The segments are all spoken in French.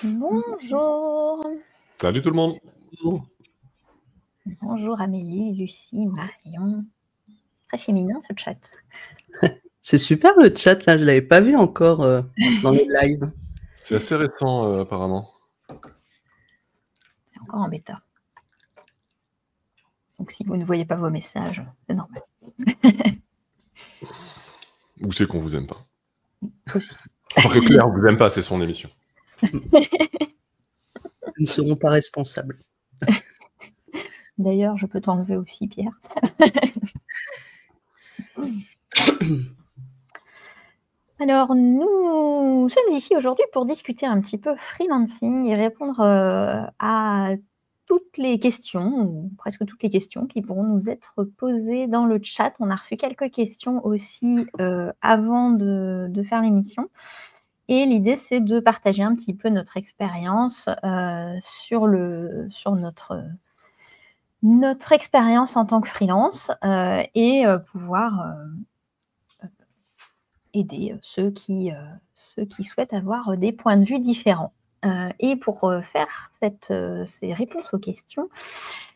Bonjour. Salut tout le monde. Bonjour Amélie, Lucie, Marion. Très féminin ce chat. C'est super le chat là, je l'avais pas vu encore dans les lives. C'est assez récent apparemment. C'est encore en bêta. Donc si vous ne voyez pas vos messages, c'est normal. Ou c'est qu'on vous aime pas. Aussi. Enfin que Claire vous aime pas, c'est son émission. Nous ne serons pas responsables. D'ailleurs, je peux t'enlever aussi, Pierre. Alors, nous sommes ici aujourd'hui pour discuter un petit peu freelancing et répondre à toutes les questions, ou presque toutes les questions qui pourront nous être posées dans le chat. On a reçu quelques questions aussi avant de faire l'émission. Et l'idée, c'est de partager un petit peu notre expérience sur notre expérience en tant que freelance et pouvoir aider ceux qui souhaitent avoir des points de vue différents. Et pour faire ces réponses aux questions,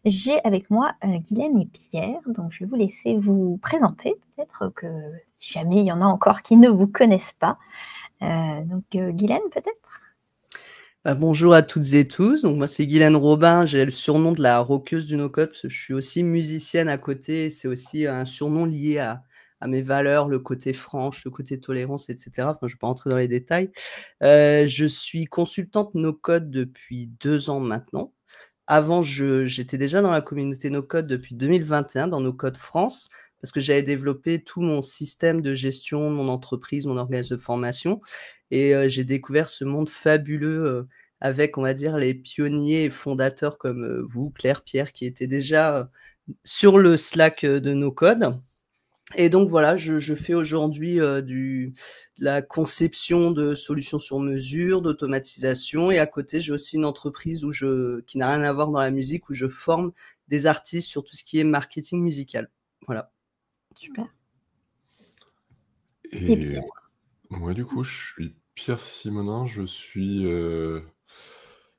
j'ai avec moi Guylaine et Pierre. Donc, je vais vous laisser vous présenter. Peut-être que si jamais il y en a encore qui ne vous connaissent pas. Donc, Guylaine, peut-être? Bonjour à toutes et tous. Donc, moi, c'est Guylaine Robin. J'ai le surnom de la roqueuse du no-code parce que je suis aussi musicienne à côté. C'est aussi un surnom lié à mes valeurs, le côté franche, le côté tolérance, etc. Enfin, je ne vais pas rentrer dans les détails. Je suis consultante no-code depuis 2 ans maintenant. Avant, j'étais déjà dans la communauté no-code depuis 2021, dans No-Code France, parce que j'avais développé tout mon système de gestion de mon entreprise, mon organisme de formation. Et j'ai découvert ce monde fabuleux avec, on va dire, les pionniers et fondateurs comme vous, Claire, Pierre, qui étaient déjà sur le Slack de No-Code. Et donc voilà, je fais aujourd'hui de la conception de solutions sur mesure, d'automatisation. Et à côté, j'ai aussi une entreprise qui n'a rien à voir dans la musique, où je forme des artistes sur tout ce qui est marketing musical. Voilà. Super. Et moi du coup, je suis Pierre Simonin, je suis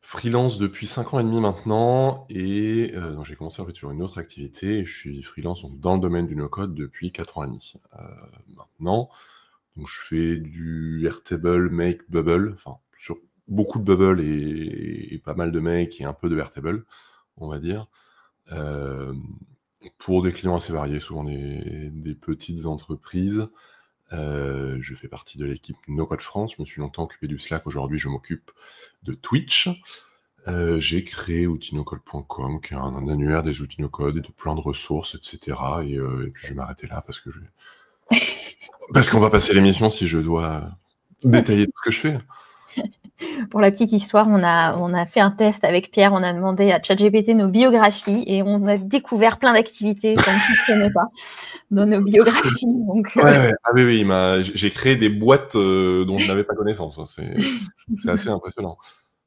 freelance depuis 5 ans et demi maintenant, et donc j'ai commencé en fait sur une autre activité, et je suis freelance donc, dans le domaine du no-code depuis 4 ans et demi maintenant. Donc je fais du Airtable, Make, Bubble, enfin sur beaucoup de Bubble et pas mal de Make et un peu de Airtable, on va dire. Pour des clients assez variés, souvent des petites entreprises. Je fais partie de l'équipe No-Code France, je me suis longtemps occupé du Slack, aujourd'hui je m'occupe de Twitch. J'ai créé outilnocode.com, qui est un annuaire des outils no-code et de plein de ressources, etc. Et puis je vais m'arrêter là parce qu'on va passer l'émission si je dois détailler tout ce que je fais. Pour la petite histoire, on a fait un test avec Pierre, on a demandé à ChatGPT nos biographies et on a découvert plein d'activités qu'on ne fonctionnait pas dans nos biographies. Donc, ouais. Ah oui, j'ai créé des boîtes dont je n'avais pas connaissance. C'est assez impressionnant.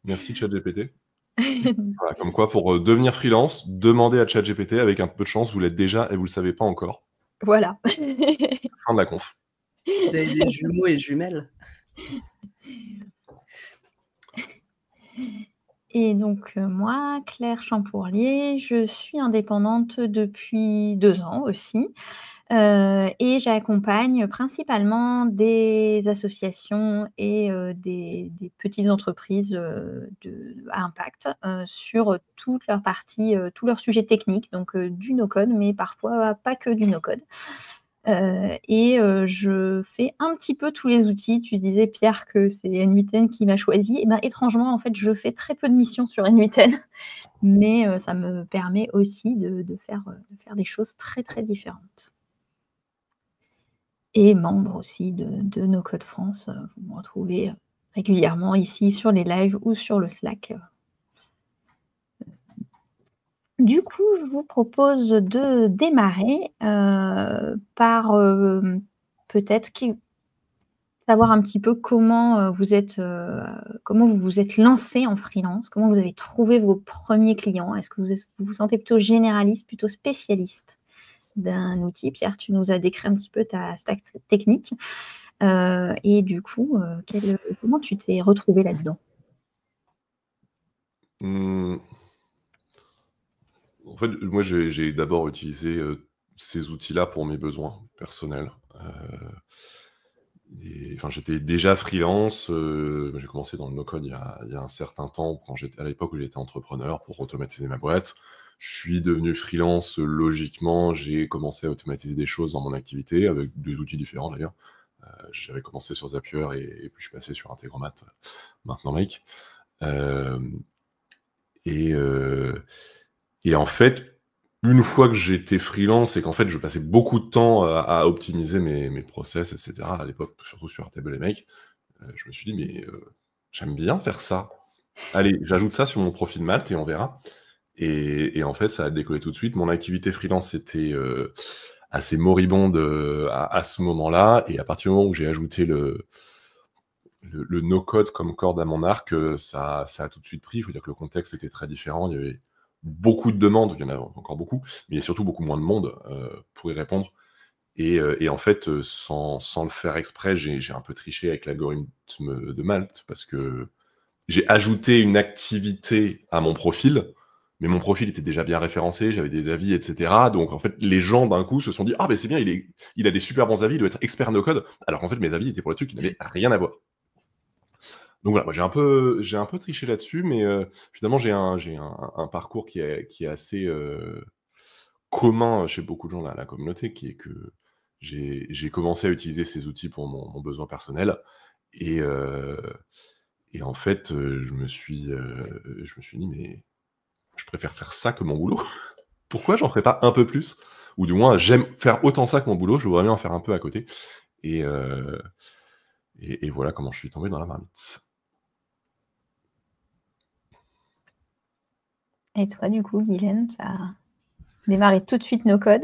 Merci ChatGPT. Voilà, comme quoi, pour devenir freelance, demandez à ChatGPT, avec un peu de chance, vous l'êtes déjà et vous ne le savez pas encore. Voilà. Fin de la conf. Vous avez des jumeaux et jumelles? Et donc, moi, Claire Champourlier, je suis indépendante depuis 2 ans aussi. Et j'accompagne principalement des associations et des petites entreprises à impact sur toute leur partie, tous leurs sujets techniques, donc du no-code, mais parfois pas que du no-code. Je fais un petit peu tous les outils. Tu disais, Pierre, que c'est N8N qui m'a choisi. Et ben, étrangement, en fait, je fais très peu de missions sur N8N, mais ça me permet aussi de faire des choses très, très différentes. Et membre aussi de No-Code France. Vous me retrouvez régulièrement ici sur les lives ou sur le Slack. Du coup, je vous propose de démarrer par peut-être savoir un petit peu comment vous vous êtes lancé en freelance, comment vous avez trouvé vos premiers clients. Est-ce que vous vous sentez plutôt généraliste, plutôt spécialiste d'un outil? Pierre, tu nous as décrit un petit peu ta stack technique. Et du coup, comment tu t'es retrouvé là-dedans? Mmh. En fait, moi, j'ai d'abord utilisé, ces outils-là pour mes besoins personnels. Et enfin, j'étais déjà freelance, j'ai commencé dans le no-code il y a un certain temps, quand j'étais à l'époque où j'étais entrepreneur pour automatiser ma boîte. Je suis devenu freelance, logiquement, j'ai commencé à automatiser des choses dans mon activité avec des outils différents d'ailleurs. J'avais commencé sur Zapier et puis je suis passé sur Integromat, maintenant Make. Hem et heu et en fait, une fois que j'étais freelance et qu'en fait je passais beaucoup de temps à optimiser mes process et cetera, à l'époque, surtout sur Airtable et Make, je me suis dit: «Mais, j'aime bien faire ça. Allez, j'ajoute ça sur mon profil Malte et on verra». Et en fait, ça a décollé tout de suite. Mon activité freelance était, assez moribonde, à ce moment-là, et à partir du moment où j'ai ajouté le no-code comme corde à mon arc, ça a tout de suite pris. Il faut dire que le contexte était très différent. Il y avait beaucoup de demandes, il y en a encore beaucoup, mais il y a surtout beaucoup moins de monde, pour y répondre. Et en fait, sans le faire exprès, j'ai un peu triché avec l'algorithme de Malte, parce que j'ai ajouté une activité à mon profil, mais mon profil était déjà bien référencé, j'avais des avis, et cetera. Donc en fait, les gens d'un coup se sont dit: «Ah ben c'est bien, il a des super bons avis, il doit être expert no code», alors qu'en fait mes avis étaient pour des trucs qui n'avaient rien à voir. Donc voilà, moi j'ai un peu triché là-dessus, mais finalement j'ai un parcours qui est assez, commun chez beaucoup de gens dans la communauté, qui est que j'ai commencé à utiliser ces outils pour mon besoin personnel, et heu et en fait, je me suis dit: «Mais je préfère faire ça que mon boulot. Pourquoi j'en ferais pas un peu plus?» Ou du moins, j'aime faire autant ça que mon boulot, je voudrais bien en faire un peu à côté, et heu et voilà comment je suis tombé dans la marmite. Et toi, du coup, Guylaine, ça a démarré tout de suite no code?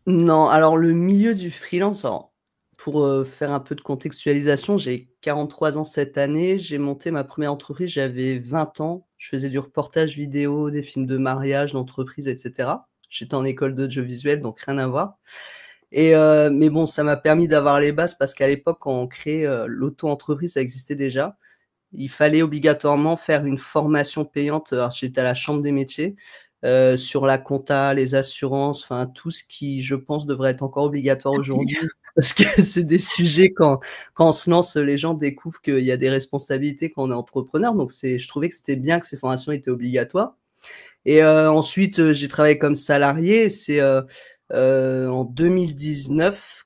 Non, alors le milieu du freelance, alors pour, faire un peu de contextualisation, j'ai 43 ans cette année. J'ai monté ma première entreprise, j'avais 20 ans. Je faisais du reportage vidéo, des films de mariage, d'entreprise et cetera. J'étais en école d'audiovisuel, donc rien à voir. Mais bon, ça m'a permis d'avoir les bases parce qu'à l'époque, quand on créait, l'auto-entreprise, ça existait déjà. Il fallait obligatoirement faire une formation payante, alors j'étais à la chambre des métiers, sur la compta, les assurances, enfin tout ce qui, je pense, devrait être encore obligatoire aujourd'hui. Parce que c'est des sujets quand on se lance, les gens découvrent qu'il y a des responsabilités quand on est entrepreneur, donc je trouvais que c'était bien que ces formations étaient obligatoires. Ensuite, j'ai travaillé comme salarié. En 2019,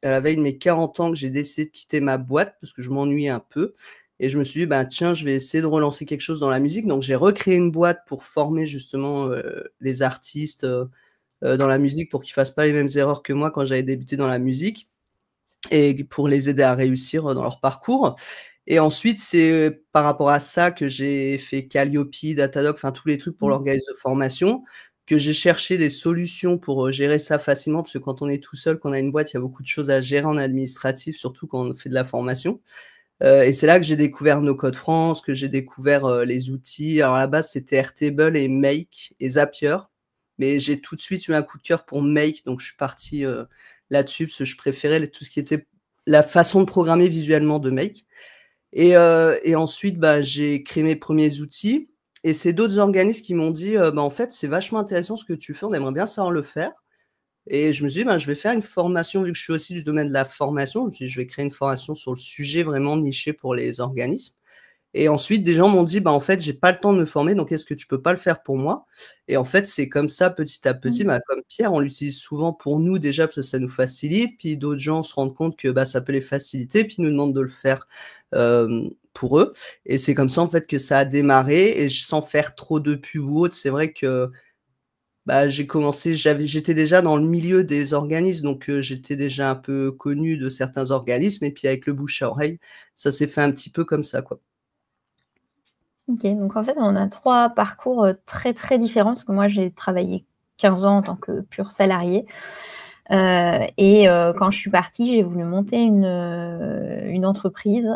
à la veille de mes 40 ans, que j'ai décidé de quitter ma boîte parce que je m'ennuyais un peu, et je me suis dit: «Ben, tiens, je vais essayer de relancer quelque chose dans la musique». Donc j'ai recréé une boîte pour former justement, les artistes, dans la musique, pour qu'ils fassent pas les mêmes erreurs que moi quand j'avais débuté dans la musique, et pour les aider à réussir, dans leur parcours. Et ensuite, c'est par rapport à ça que j'ai fait Calliope, Datadog, enfin tous les trucs pour Mmh. l'organisme de formation, que j'ai cherché des solutions pour, gérer ça facilement, parce que quand on est tout seul, qu'on a une boîte, il y a beaucoup de choses à gérer en administratif, surtout quand on fait de la formation. Et c'est là que j'ai découvert No Code France, que j'ai découvert, les outils. Alors à la base, c'était Airtable et Make et Zapier, mais j'ai tout de suite eu un coup de cœur pour Make, donc je suis parti, là-dessus parce que je préférais tout ce qui était la façon de programmer visuellement de Make. Et ensuite, bah, j'ai créé mes premiers outils, et c'est d'autres organismes qui m'ont dit: «Bah, en fait, c'est vachement intéressant ce que tu fais, on aimerait bien savoir le faire». Et je me suis dit: «Ben, je vais faire une formation», vu que je suis aussi du domaine de la formation. Je me suis dit: «Je vais créer une formation sur le sujet vraiment niché pour les organismes». Et ensuite, des gens m'ont dit: «Bah, en fait, j'ai pas le temps de me former, donc est-ce que tu peux pas le faire pour moi?» Et en fait, c'est comme ça, petit à petit, Mmh. bah, comme Pierre, on l'utilise souvent pour nous déjà parce que ça nous facilite, puis d'autres gens se rendent compte que, bah, ça peut les faciliter, puis nous demandent de le faire, pour eux. Et c'est comme ça, en fait, que ça a démarré, et sans faire trop de pub ou autre, c'est vrai que, bah, j'étais déjà dans le milieu des organismes, donc j'étais déjà un peu connu de certains organismes, et puis avec le bouche à oreille, ça s'est fait un petit peu comme ça, quoi. OK, donc en fait, on a 3 parcours, très, très différents parce que moi, j'ai travaillé 15 ans en tant que pure salariée, quand je suis partie, j'ai voulu monter une entreprise,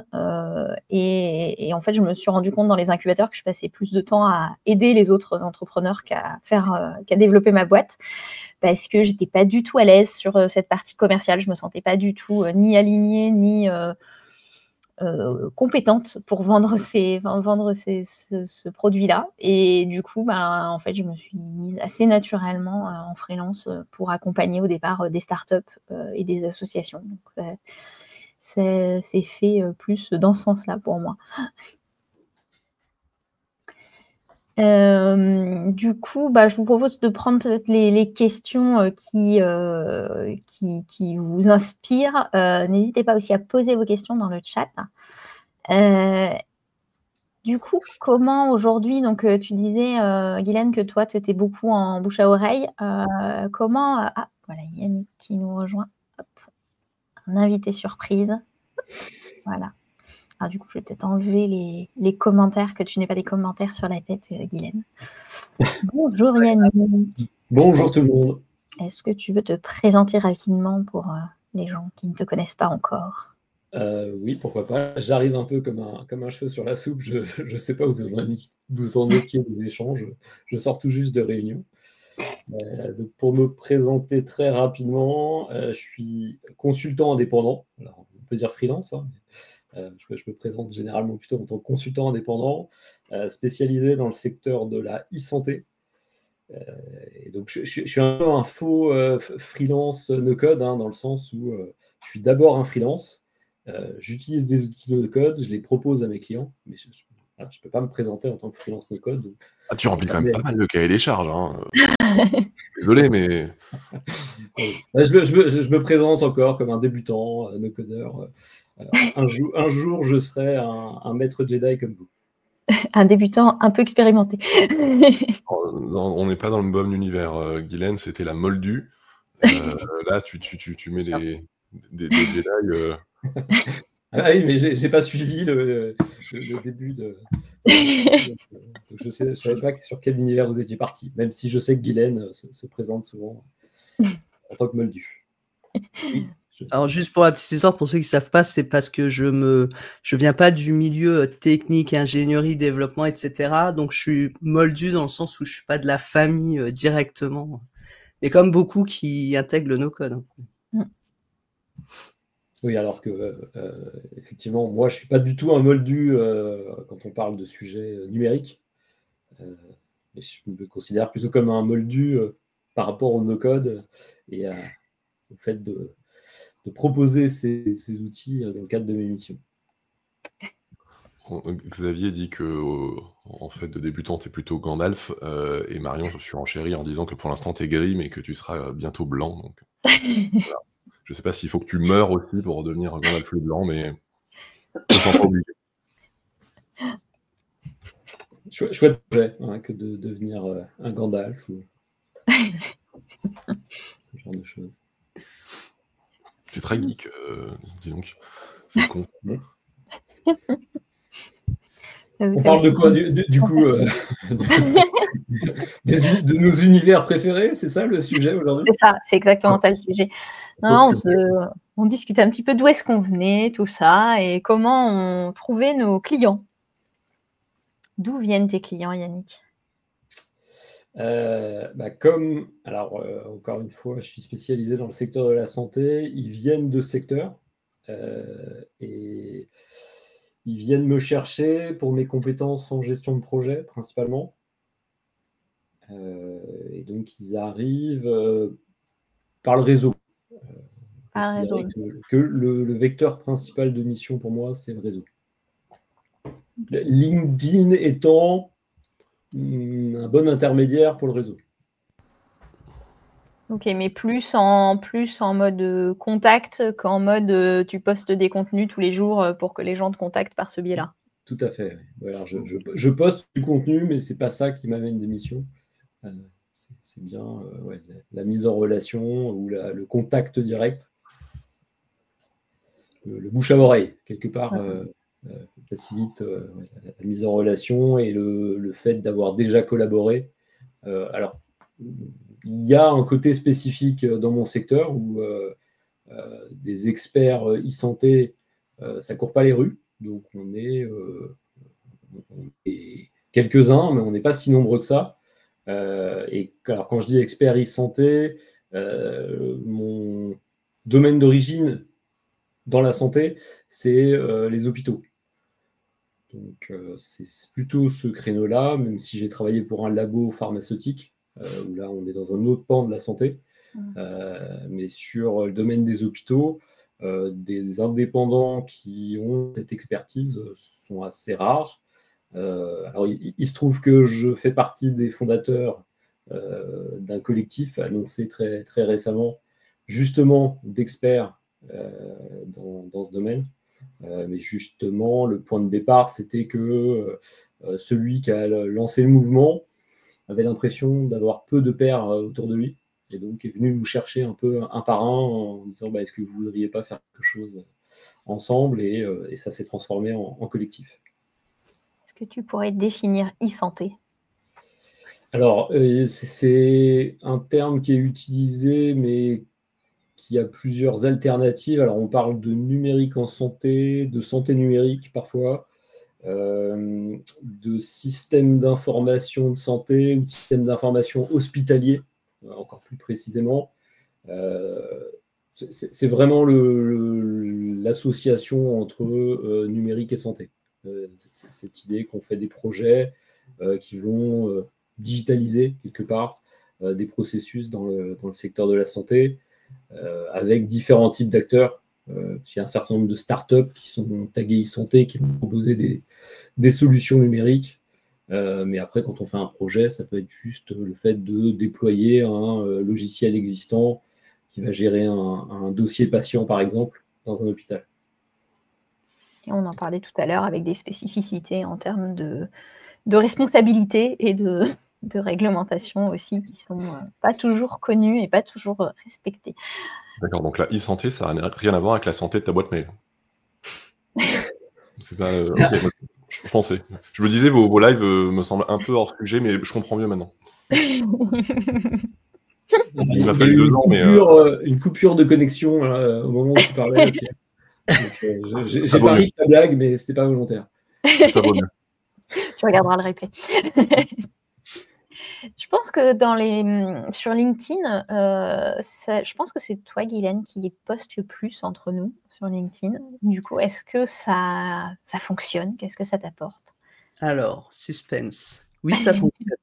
et en fait, je me suis rendu compte dans les incubateurs que je passais plus de temps à aider les autres entrepreneurs qu'à développer ma boîte, parce que j'étais pas du tout à l'aise sur, cette partie commerciale. Je me sentais pas du tout, ni alignée, ni, compétente pour vendre ce produit-là. Et du coup, en fait, je me suis mise assez naturellement en freelance pour accompagner au départ des startups et des associations. Donc, c'est fait plus dans ce sens-là pour moi. Du coup, je vous propose de prendre peut-être les questions qui vous inspirent. N'hésitez pas aussi à poser vos questions dans le chat. Du coup, comment aujourd'hui, donc tu disais, Guylaine, que toi, tu étais beaucoup en bouche à oreille. Comment voilà, Yannick qui nous rejoint. Hop, un invité surprise. Voilà. Alors du coup, je vais peut-être enlever les commentaires, que tu n'aies pas des commentaires sur la tête, Guylaine. Bonjour Yannick. Bonjour tout le monde. Est-ce que tu veux te présenter rapidement pour les gens qui ne te connaissent pas encore? Oui, pourquoi pas. J'arrive un peu comme un cheveu sur la soupe. Je ne sais pas où vous en étiez des échanges. Je sors tout juste de réunion. Donc pour me présenter très rapidement, je suis consultant indépendant. Alors, on peut dire freelance. Hein, je me présente généralement plutôt en tant que consultant indépendant, spécialisé dans le secteur de la e-santé. Et donc je suis un peu un faux freelance no-code, hein, dans le sens où je suis d'abord un freelance. J'utilise des outils no-code, je les propose à mes clients, mais je ne peux pas me présenter en tant que freelance no-code. Tu remplis quand même pas mal de cahier des charges. Hein. Désolé, mais... Je me présente encore comme un débutant, no-codeur. Un jour, je serai un maître Jedi comme vous. Un débutant un peu expérimenté. On n'est pas dans le bon univers. Guylaine, c'était la moldue. Là, tu mets des Jedi... Ah oui, mais j'ai pas suivi le début de... Donc je ne savais pas sur quel univers vous étiez parti, même si je sais que Guylaine se présente souvent en tant que moldu. Alors juste pour la petite histoire, pour ceux qui ne savent pas, c'est parce que je viens pas du milieu technique, ingénierie, développement, etc. Donc je suis moldu dans le sens où je suis pas de la famille directement. Mais comme beaucoup qui intègrent le no-code. Oui, alors que effectivement, moi je suis pas du tout un moldu quand on parle de sujets numériques. Mais je me considère plutôt comme un moldu par rapport au no-code et au fait de proposer ces outils dans le cadre de mes missions. Xavier dit que, en fait, de débutant, tu es plutôt Gandalf, et Marion se surenchérit en disant que pour l'instant, tu es gris, mais que tu seras bientôt blanc. Donc, voilà. Je ne sais pas s'il faut que tu meures aussi pour devenir Gandalf le blanc, mais je ne me sens pas obligé. Chouette projet, hein, que de devenir un Gandalf ou ce genre de choses. C'est très geek, dis donc. C'est con. On parle de quoi, du coup de nos univers préférés, c'est ça le sujet aujourd'hui? C'est ça, c'est exactement ça le sujet. Non, on discute un petit peu d'où est-ce qu'on venait, tout ça, et comment on trouvait nos clients. D'où viennent tes clients, Yannick? Alors, encore une fois, je suis spécialisé dans le secteur de la santé. Ils viennent de ce secteur et ils viennent me chercher pour mes compétences en gestion de projet, principalement. Et donc, ils arrivent par le réseau. Que le vecteur principal de mission pour moi, c'est le réseau. Okay. LinkedIn étant un bon intermédiaire pour le réseau. Ok, mais plus en mode contact qu'en mode tu postes des contenus tous les jours pour que les gens te contactent par ce biais-là. Tout à fait. Ouais, alors je poste du contenu, mais c'est pas ça qui m'amène des missions. C'est bien la mise en relation ou le contact direct. Le bouche à oreille, quelque part, facilite la mise en relation et le fait d'avoir déjà collaboré. Alors, il y a un côté spécifique dans mon secteur où des experts e-santé, ça ne court pas les rues. Donc, on est quelques-uns, mais on n'est pas si nombreux que ça. Et alors, quand je dis expert e-santé, mon domaine d'origine dans la santé, c'est les hôpitaux. Donc, c'est plutôt ce créneau-là, même si j'ai travaillé pour un labo pharmaceutique, où là, on est dans un autre pan de la santé. Mais sur le domaine des hôpitaux, des indépendants qui ont cette expertise sont assez rares. Alors, il se trouve que je fais partie des fondateurs d'un collectif annoncé très, très récemment, justement d'experts dans ce domaine. Mais justement, le point de départ, c'était que celui qui a lancé le mouvement avait l'impression d'avoir peu de pairs autour de lui, et donc est venu nous chercher un peu un par un en disant est-ce que vous ne voudriez pas faire quelque chose ensemble, et ça s'est transformé en collectif. Est-ce que tu pourrais définir e-santé? Alors, c'est un terme qui est utilisé, mais qui a plusieurs alternatives. Alors, on parle de numérique en santé, de santé numérique parfois, de système d'information de santé ou de système d'information hospitalier, encore plus précisément. C'est vraiment l'association entre numérique et santé. Cette idée qu'on fait des projets qui vont digitaliser quelque part des processus dans le secteur de la santé, avec différents types d'acteurs. Il y a un certain nombre de startups qui sont taguées e-santé, qui vont proposer des solutions numériques. Mais après, quand on fait un projet, ça peut être juste le fait de déployer un logiciel existant qui va gérer un dossier patient, par exemple, dans un hôpital. Et on en parlait tout à l'heure, avec des spécificités en termes de responsabilité et de réglementation aussi, qui ne sont pas toujours connues et pas toujours respectées. D'accord, donc la e-santé, ça n'a rien à voir avec la santé de ta boîte mail. C'est pas... ok, je pensais. Je me disais, vos lives me semblent un peu hors sujet, mais je comprends mieux maintenant. Il m'a fallu 2 ans, mais... une coupure de connexion au moment où tu parlais, Pierre. J'ai pas ri de ta blague, mais c'était pas volontaire. Ça vaut mieux. Tu regarderas le replay. Je pense que sur LinkedIn, je pense que c'est toi, Guylaine, qui poste le plus entre nous sur LinkedIn. Du coup, est-ce que ça fonctionne? Qu'est-ce que ça t'apporte? Alors, suspense. Oui, ça fonctionne.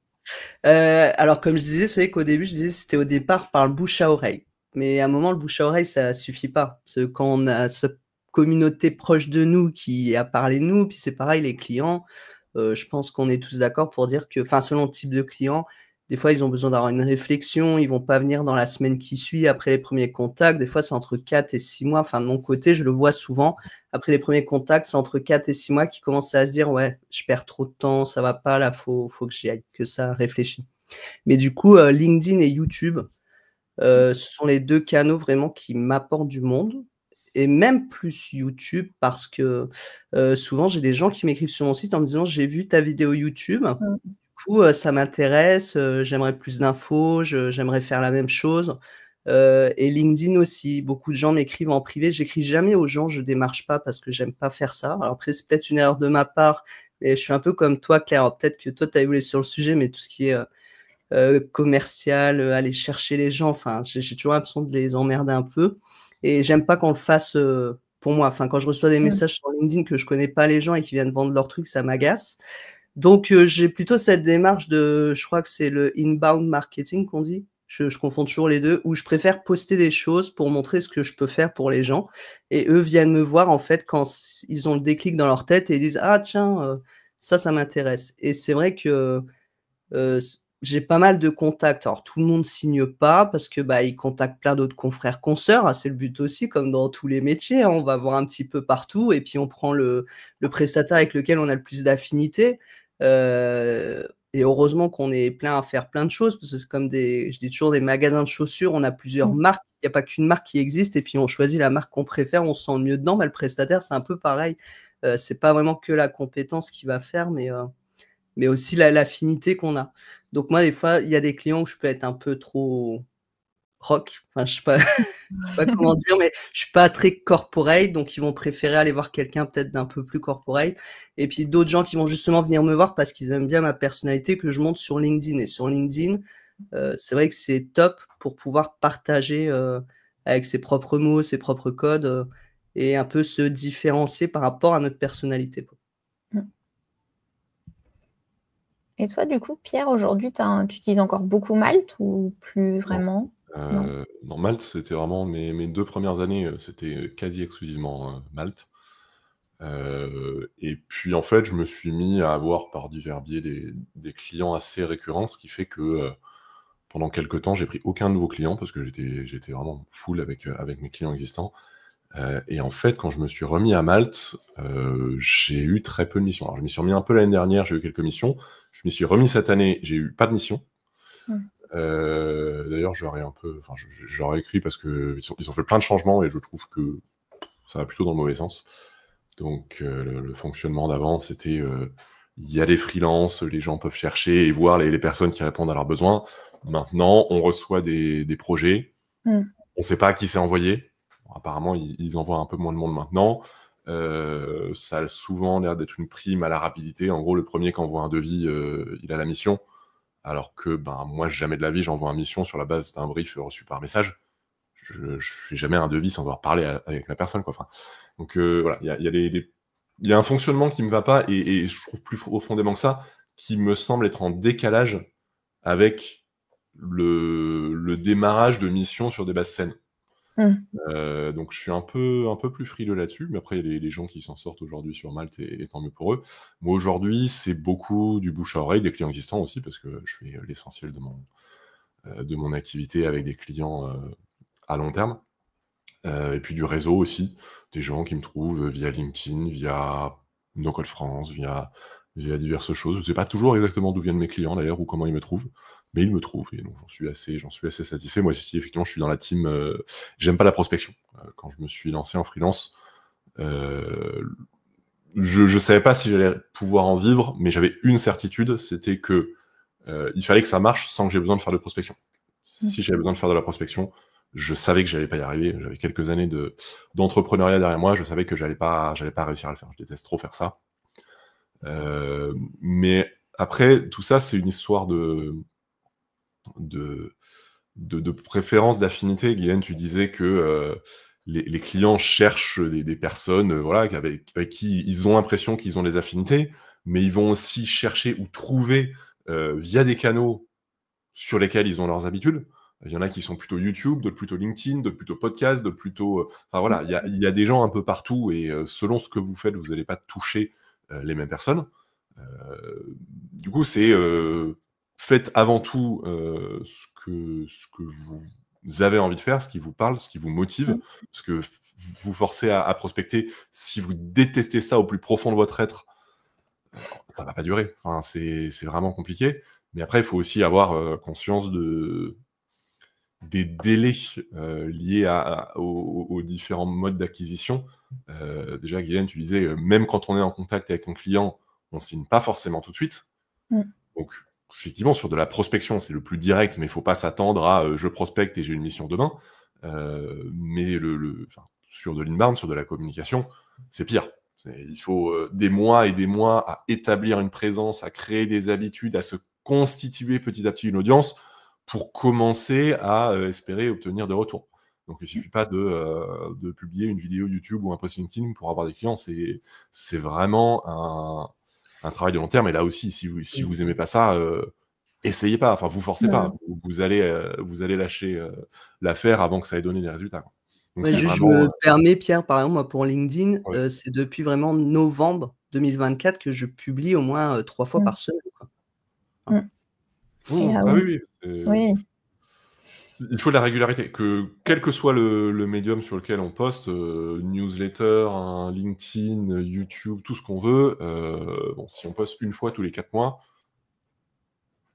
Alors, comme je disais, c'est vrai qu'au début, je disais c'était au départ par le bouche à oreille. Mais à un moment, le bouche à oreille, ça suffit pas. Parce que quand on a cette communauté proche de nous qui a parlé de nous, puis c'est pareil, les clients, je pense qu'on est tous d'accord pour dire que, enfin, selon le type de client, des fois, ils ont besoin d'avoir une réflexion, ils vont pas venir dans la semaine qui suit après les premiers contacts. Des fois, c'est entre 4 et 6 mois. Enfin, de mon côté, je le vois souvent. Après les premiers contacts, c'est entre 4 et 6 mois qui commencent à se dire, ouais, je perds trop de temps, ça va pas, là, faut que j'y aille, que ça réfléchisse. Mais du coup, LinkedIn et YouTube, ce sont les 2 canaux vraiment qui m'apportent du monde, et même plus YouTube parce que, souvent j'ai des gens qui m'écrivent sur mon site en me disant: «J'ai vu ta vidéo YouTube, du coup, ça m'intéresse, j'aimerais plus d'infos, j'aimerais faire la même chose». Et LinkedIn aussi, beaucoup de gens m'écrivent en privé. J'écris jamais aux gens, je démarche pas parce que j'aime pas faire ça. Alors après, c'est peut-être une erreur de ma part, mais je suis un peu comme toi, Claire. Alors peut-être que toi tu as évolué sur le sujet, mais tout ce qui est, commercial, aller chercher les gens, enfin, j'ai toujours l'impression de les emmerder un peu, et j'aime pas qu'on le fasse, pour moi. Enfin, quand je reçois des messages sur LinkedIn que je connais pas les gens et qui viennent vendre leurs trucs, ça m'agace. Donc j'ai plutôt cette démarche je crois que c'est le inbound marketing qu'on dit? Je confonds toujours les 2, où je préfère poster des choses pour montrer ce que je peux faire pour les gens, et eux viennent me voir, en fait, quand ils ont le déclic dans leur tête et ils disent: «Ah tiens, ça m'intéresse», et c'est vrai que, j'ai pas mal de contacts. Alors tout le monde signe pas parce que, bah, ils contactent plein d'autres confrères, consoeurs, c'est le but aussi, comme dans tous les métiers, hein. On va voir un petit peu partout et puis on prend le prestataire avec lequel on a le plus d'affinité, et heureusement qu'on est plein à faire plein de choses, parce que c'est comme je dis toujours, des magasins de chaussures, on a plusieurs marques, il y a pas qu'une marque qui existe et puis on choisit la marque qu'on préfère, on se sent le mieux dedans. Bah, le prestataire, c'est un peu pareil, c'est pas vraiment que la compétence qui va faire, mais aussi l'affinité qu'on a. Donc moi, des fois, il y a des clients où je peux être un peu trop rock, enfin je sais pas je sais pas comment dire, mais je suis pas très corporate, donc ils vont préférer aller voir quelqu'un peut-être d'un peu plus corporate, et puis d'autres gens qui vont justement venir me voir parce qu'ils aiment bien ma personnalité que je montre sur LinkedIn. Et sur LinkedIn, c'est vrai que c'est top pour pouvoir partager, avec ses propres mots, ses propres codes, et un peu se différencier par rapport à notre personnalité, quoi. Et toi, du coup, Pierre, aujourd'hui, tu utilises encore beaucoup Malte ou plus Non. vraiment? Non. Non, Malte, c'était vraiment mes 2 premières années, c'était quasi exclusivement, Malte. Et puis en fait, je me suis mis à avoir par divers biais des clients assez récurrents, ce qui fait que, pendant quelque temps, j'ai pris aucun nouveau client parce que j'étais vraiment full avec mes clients existants. Et en fait, quand je me suis remis à Malte, j'ai eu très peu de missions. Alors je m'y suis remis un peu l'année dernière, j'ai eu quelques missions. Je m'y suis remis cette année, j'ai eu pas de mission. D'ailleurs, je leur ai écrit parce qu'ils ont fait plein de changements et je trouve que ça va plutôt dans le mauvais sens. Donc, le fonctionnement d'avant, c'était il y a des freelances, les gens peuvent chercher et voir les personnes qui répondent à leurs besoins. Maintenant, on reçoit des projets, on ne sait pas à qui c'est envoyé. Bon, apparemment, ils envoient un peu moins de monde maintenant. Ça a souvent l'air d'être une prime à la rapidité. En gros, le premier qui envoie un devis, il a la mission. Alors que moi, jamais de la vie, j'envoie une mission sur la base d'un brief reçu par message. Je fais jamais un devis sans avoir parlé avec la personne, quoi. Enfin, donc voilà, il y a un fonctionnement qui me va pas et je trouve plus profondément que ça, qui me semble être en décalage avec le démarrage de missions sur des bases saines. Donc je suis un peu plus frileux là-dessus, mais après il y a les gens qui s'en sortent aujourd'hui sur Malte et tant mieux pour eux. Moi aujourd'hui, c'est beaucoup du bouche à oreille, des clients existants aussi, parce que je fais l'essentiel de mon activité avec des clients à long terme. Et puis du réseau aussi, des gens qui me trouvent via LinkedIn, via No Code France, via diverses choses. Je sais pas toujours exactement d'où viennent mes clients d'ailleurs ou comment ils me trouvent, mais ils me trouvent et donc j'en suis assez satisfait. Moi aussi, effectivement, je suis dans la team, j'aime pas la prospection. Quand je me suis lancé en freelance, je savais pas si j'allais pouvoir en vivre, mais j'avais une certitude, c'était que il fallait que ça marche sans que j'ai besoin de faire de prospection. Si j'avais besoin de faire de la prospection, je savais que j'allais pas y arriver. J'avais quelques années d'entrepreneuriat derrière moi. Je savais que j'allais pas réussir à le faire. Je déteste trop faire ça. Mais après, tout ça, c'est une histoire de préférence, d'affinité. Guylaine, tu disais que les clients cherchent des personnes voilà, avec qui ils ont l'impression qu'ils ont des affinités, mais ils vont aussi chercher ou trouver via des canaux sur lesquels ils ont leurs habitudes. Il y en a qui sont plutôt YouTube, d'autres plutôt LinkedIn, d'autres plutôt podcast, d'autres plutôt... Enfin voilà, il y a des gens un peu partout et selon ce que vous faites, vous n'allez pas toucher les mêmes personnes. Du coup, c'est faites avant tout ce que vous avez envie de faire, ce qui vous parle, ce qui vous motive, parce que vous forcez à prospecter. Si vous détestez ça au plus profond de votre être, ça va pas durer. Enfin, c'est vraiment compliqué. Mais après, il faut aussi avoir conscience des délais liés aux différents modes d'acquisition. Déjà, Guylaine, tu disais, même quand on est en contact avec un client, on ne signe pas forcément tout de suite. Donc, effectivement, sur de la prospection, c'est le plus direct, mais il ne faut pas s'attendre à je prospecte et j'ai une mission demain. Mais sur de l'inbound, sur de la communication, c'est pire. Il faut des mois et des mois à établir une présence, à créer des habitudes, à se constituer petit à petit une audience pour commencer à espérer obtenir des retours. Donc, il ne suffit pas de publier une vidéo YouTube ou un post LinkedIn pour avoir des clients. C'est vraiment un travail de long terme. Et là aussi, si vous n'aimez pas ça, essayez pas. Enfin, vous forcez pas. Vous allez lâcher l'affaire avant que ça ait donné des résultats, quoi. Donc, Ouais, je me permets, Pierre, par exemple, moi, pour LinkedIn, Ouais. c'est depuis vraiment novembre 2024 que je publie au moins 3 fois par semaine, quoi. Oui. Oui. Il faut de la régularité. Quel que soit le médium sur lequel on poste, newsletter, un LinkedIn, YouTube, tout ce qu'on veut, bon, si on poste une fois tous les 4 mois,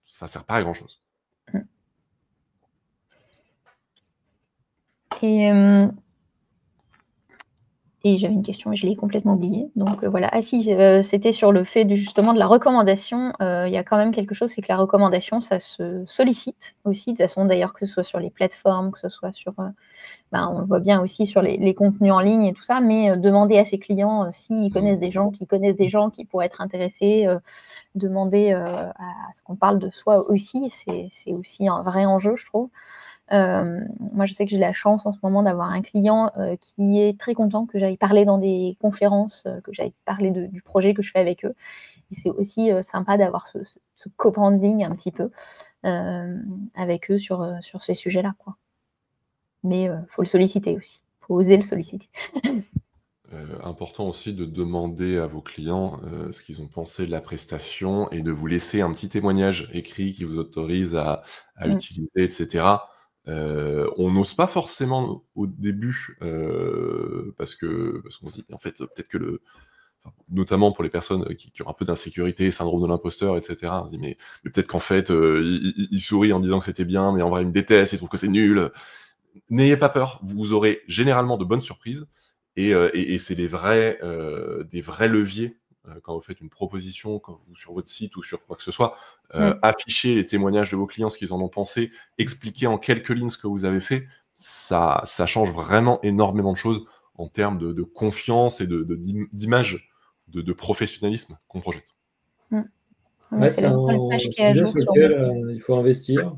ça sert pas à grand-chose. Et j'avais une question, mais je l'ai complètement oubliée. Donc voilà. Ah si, c'était sur le fait justement de la recommandation. Il y a quand même quelque chose, c'est que la recommandation, ça se sollicite aussi, de toute façon d'ailleurs, que ce soit sur les plateformes, que ce soit sur... on le voit bien aussi sur les contenus en ligne et tout ça, mais demander à ses clients s'ils connaissent des gens qui pourraient être intéressés, demander à ce qu'on parle de soi aussi, c'est aussi un vrai enjeu, je trouve. Moi, je sais que j'ai la chance en ce moment d'avoir un client qui est très content que j'aille parler dans des conférences, que j'aille parler du projet que je fais avec eux. Et c'est aussi sympa d'avoir ce co-branding un petit peu avec eux sur ces sujets-là, quoi. Mais faut le solliciter aussi. Faut oser le solliciter. Important aussi de demander à vos clients ce qu'ils ont pensé de la prestation et de vous laisser un petit témoignage écrit qui vous autorise à utiliser, etc. On n'ose pas forcément au début parce qu'on se dit, en fait, peut-être que notamment pour les personnes qui ont un peu d'insécurité, syndrome de l'imposteur, etc. On se dit, mais peut-être qu'en fait, il sourit en disant que c'était bien, mais en vrai, il me déteste, il trouve que c'est nul. N'ayez pas peur, vous aurez généralement de bonnes surprises. Et c'est des vrais leviers quand vous faites une proposition sur votre site ou sur quoi que ce soit. Affichez les témoignages de vos clients, ce qu'ils en ont pensé, expliquez en quelques lignes ce que vous avez fait. Ça change vraiment énormément de choses en termes de confiance et d'image, de professionnalisme qu'on projette. C'est un sujet sur lequel il faut investir.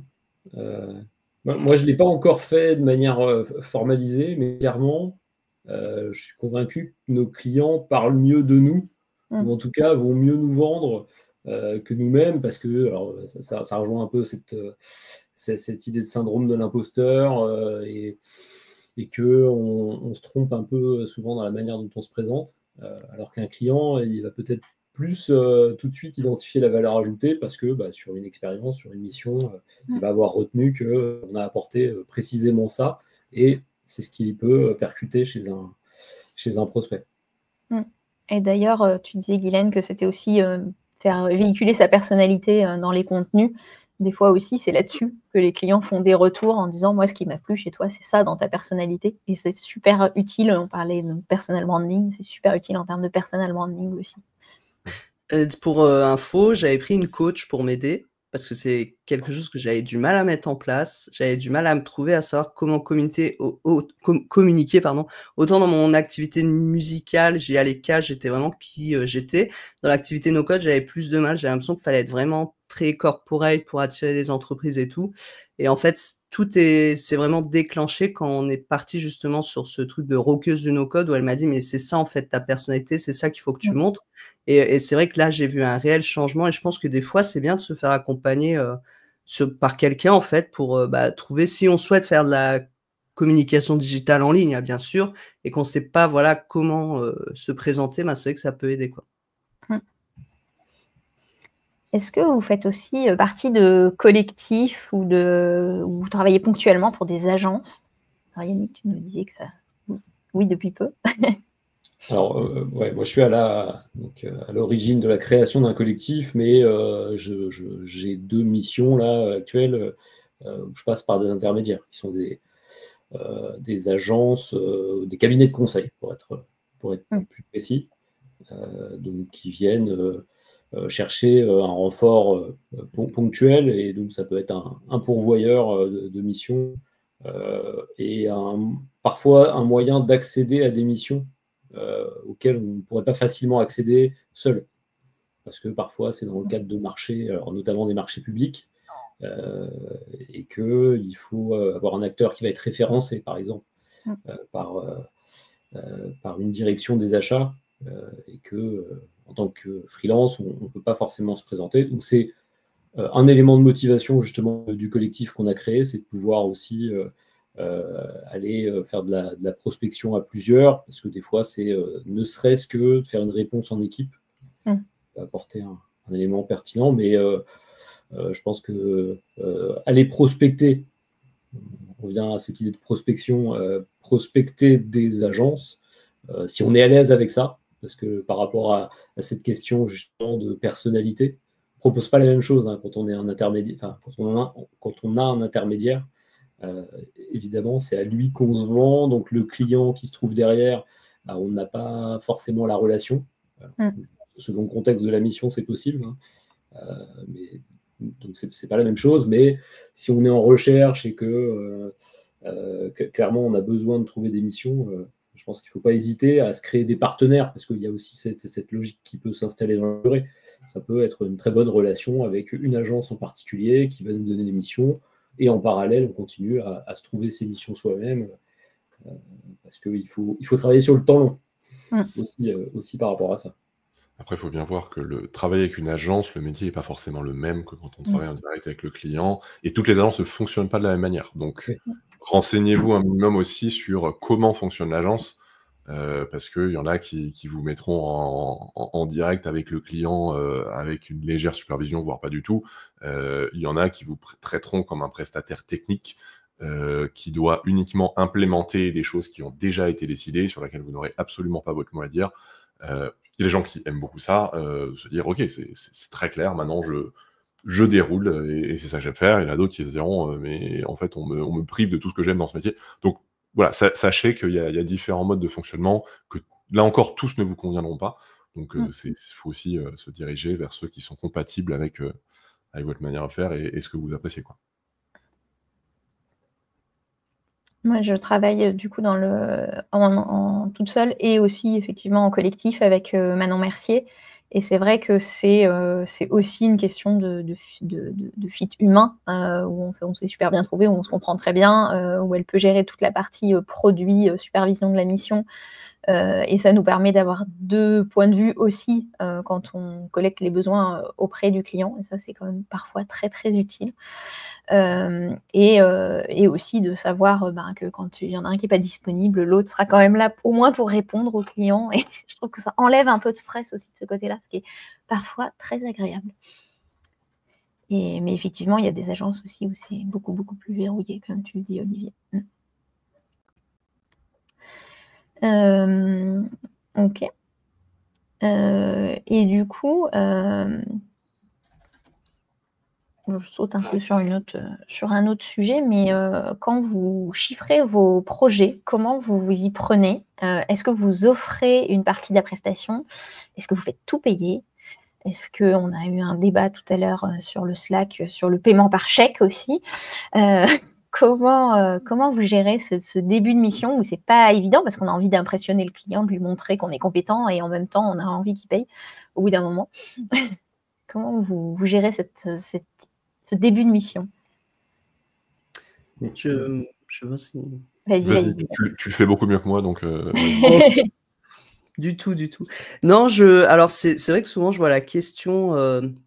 Moi, je ne l'ai pas encore fait de manière formalisée, mais clairement, je suis convaincu que nos clients parlent mieux de nous, ou en tout cas vont mieux nous vendre que nous-mêmes, parce que alors, ça rejoint un peu cette idée de syndrome de l'imposteur et qu'on se trompe un peu souvent dans la manière dont on se présente, alors qu'un client, il va peut-être plus tout de suite identifier la valeur ajoutée parce que sur une expérience, sur une mission, il va avoir retenu qu'on a apporté précisément ça, et c'est ce qui peut percuter chez un prospect. Et d'ailleurs, tu disais, Guylaine, que c'était aussi faire véhiculer sa personnalité dans les contenus. Des fois aussi, c'est là-dessus que les clients font des retours en disant, moi, ce qui m'a plu chez toi, c'est ça dans ta personnalité. Et c'est super utile. On parlait de personal branding, c'est super utile en termes de personal branding aussi. Pour info, j'avais pris une coach pour m'aider parce que c'est quelque chose que j'avais du mal à mettre en place. J'avais du mal à me trouver, à savoir comment communiquer, pardon. Autant dans mon activité musicale, j'y allais cash, j'étais vraiment qui j'étais. Dans l'activité no-code, j'avais plus de mal. J'avais l'impression qu'il fallait être vraiment très corporate pour attirer des entreprises et tout. Et en fait, c'est vraiment déclenché quand on est parti justement sur ce truc de roqueuse du no-code où elle m'a dit, mais c'est ça en fait ta personnalité, c'est ça qu'il faut que tu montres. Et c'est vrai que là, j'ai vu un réel changement et je pense que des fois, c'est bien de se faire accompagner par quelqu'un en fait pour trouver, si on souhaite faire de la communication digitale en ligne, bien sûr, et qu'on ne sait pas voilà comment se présenter, c'est vrai que ça peut aider, quoi. Est-ce que vous faites aussi partie de collectifs ou vous travaillez ponctuellement pour des agences? Alors, Yannick, tu nous disais que ça... Oui, depuis peu. Alors, moi, je suis à l'origine de la création d'un collectif, mais j'ai 2 missions là actuelles où je passe par des intermédiaires, qui sont des agences, des cabinets de conseil, pour être plus précis, donc qui viennent chercher un renfort ponctuel, et donc ça peut être un pourvoyeur de missions et parfois un moyen d'accéder à des missions auxquelles on ne pourrait pas facilement accéder seul. Parce que parfois, c'est dans le cadre de marchés, alors notamment des marchés publics, et qu'il faut avoir un acteur qui va être référencé, par exemple, par une direction des achats, et que en tant que freelance, on ne peut pas forcément se présenter. Donc, c'est un élément de motivation, justement, du collectif qu'on a créé, c'est de pouvoir aussi aller faire de la prospection à plusieurs, parce que des fois, c'est ne serait-ce que de faire une réponse en équipe, apporter un élément pertinent, mais je pense que aller prospecter, on revient à cette idée de prospection, prospecter des agences, si on est à l'aise avec ça, parce que par rapport à cette question justement de personnalité, on ne propose pas la même chose quand on est un intermédiaire, quand on a un intermédiaire. Évidemment, c'est à lui qu'on se vend, donc le client qui se trouve derrière, on n'a pas forcément la relation. Selon le contexte de la mission, c'est possible, mais donc c'est pas la même chose. Mais si on est en recherche et que clairement on a besoin de trouver des missions, je pense qu'il ne faut pas hésiter à se créer des partenaires, parce qu'il y a aussi cette logique qui peut s'installer dans la durée. Ça peut être une très bonne relation avec une agence en particulier qui va nous donner des missions. Et en parallèle, on continue à se trouver ses missions soi-même, parce qu'il faut travailler sur le temps long aussi par rapport à ça. Après, il faut bien voir que travailler avec une agence, le métier n'est pas forcément le même que quand on travaille en direct avec le client. Et toutes les agences ne fonctionnent pas de la même manière. Donc, renseignez-vous un minimum aussi sur comment fonctionne l'agence. Parce qu'il y en a qui vous mettront en direct avec le client avec une légère supervision, voire pas du tout. Il y en a qui vous traiteront comme un prestataire technique qui doit uniquement implémenter des choses qui ont déjà été décidées, sur lesquelles vous n'aurez absolument pas votre mot à dire. Il y a des gens qui aiment beaucoup ça, se dire « Ok, c'est très clair, maintenant je déroule et c'est ça que j'aime faire ». Il y en a d'autres qui se diront « Mais en fait, on me prive de tout ce que j'aime dans ce métier ». Donc, voilà, sachez qu'il y a différents modes de fonctionnement, que là encore, tous ne vous conviendront pas. Donc, il faut aussi se diriger vers ceux qui sont compatibles avec votre manière de faire et ce que vous appréciez, quoi. Moi, je travaille du coup toute seule et aussi effectivement en collectif avec Manon Mercier. Et c'est vrai que c'est aussi une question de fit humain, où on s'est super bien trouvé, où on se comprend très bien, où elle peut gérer toute la partie produit, supervision de la mission. Et ça nous permet d'avoir 2 points de vue aussi quand on collecte les besoins auprès du client. Et ça, c'est quand même parfois très, très utile. Et aussi de savoir que quand il y en a un qui n'est pas disponible, l'autre sera quand même là au moins pour répondre au client. Et je trouve que ça enlève un peu de stress aussi de ce côté-là, ce qui est parfois très agréable. Mais effectivement, il y a des agences aussi où c'est beaucoup, beaucoup plus verrouillé, comme tu le dis, Olivier. Ok. Et du coup, je saute un peu sur un autre sujet, mais quand vous chiffrez vos projets, comment vous vous y prenez? Est-ce que vous offrez une partie de la prestation? Est-ce que vous faites tout payer? Est-ce qu'on a eu un débat tout à l'heure sur le Slack, sur le paiement par chèque aussi? Comment vous gérez ce début de mission où c'est pas évident parce qu'on a envie d'impressionner le client, de lui montrer qu'on est compétent et en même temps on a envie qu'il paye au bout d'un moment. Comment vous gérez ce début de mission? Je vois si... Vas-y, tu le fais beaucoup mieux que moi, donc vas-y. Du tout. Non, alors c'est vrai que souvent je vois la question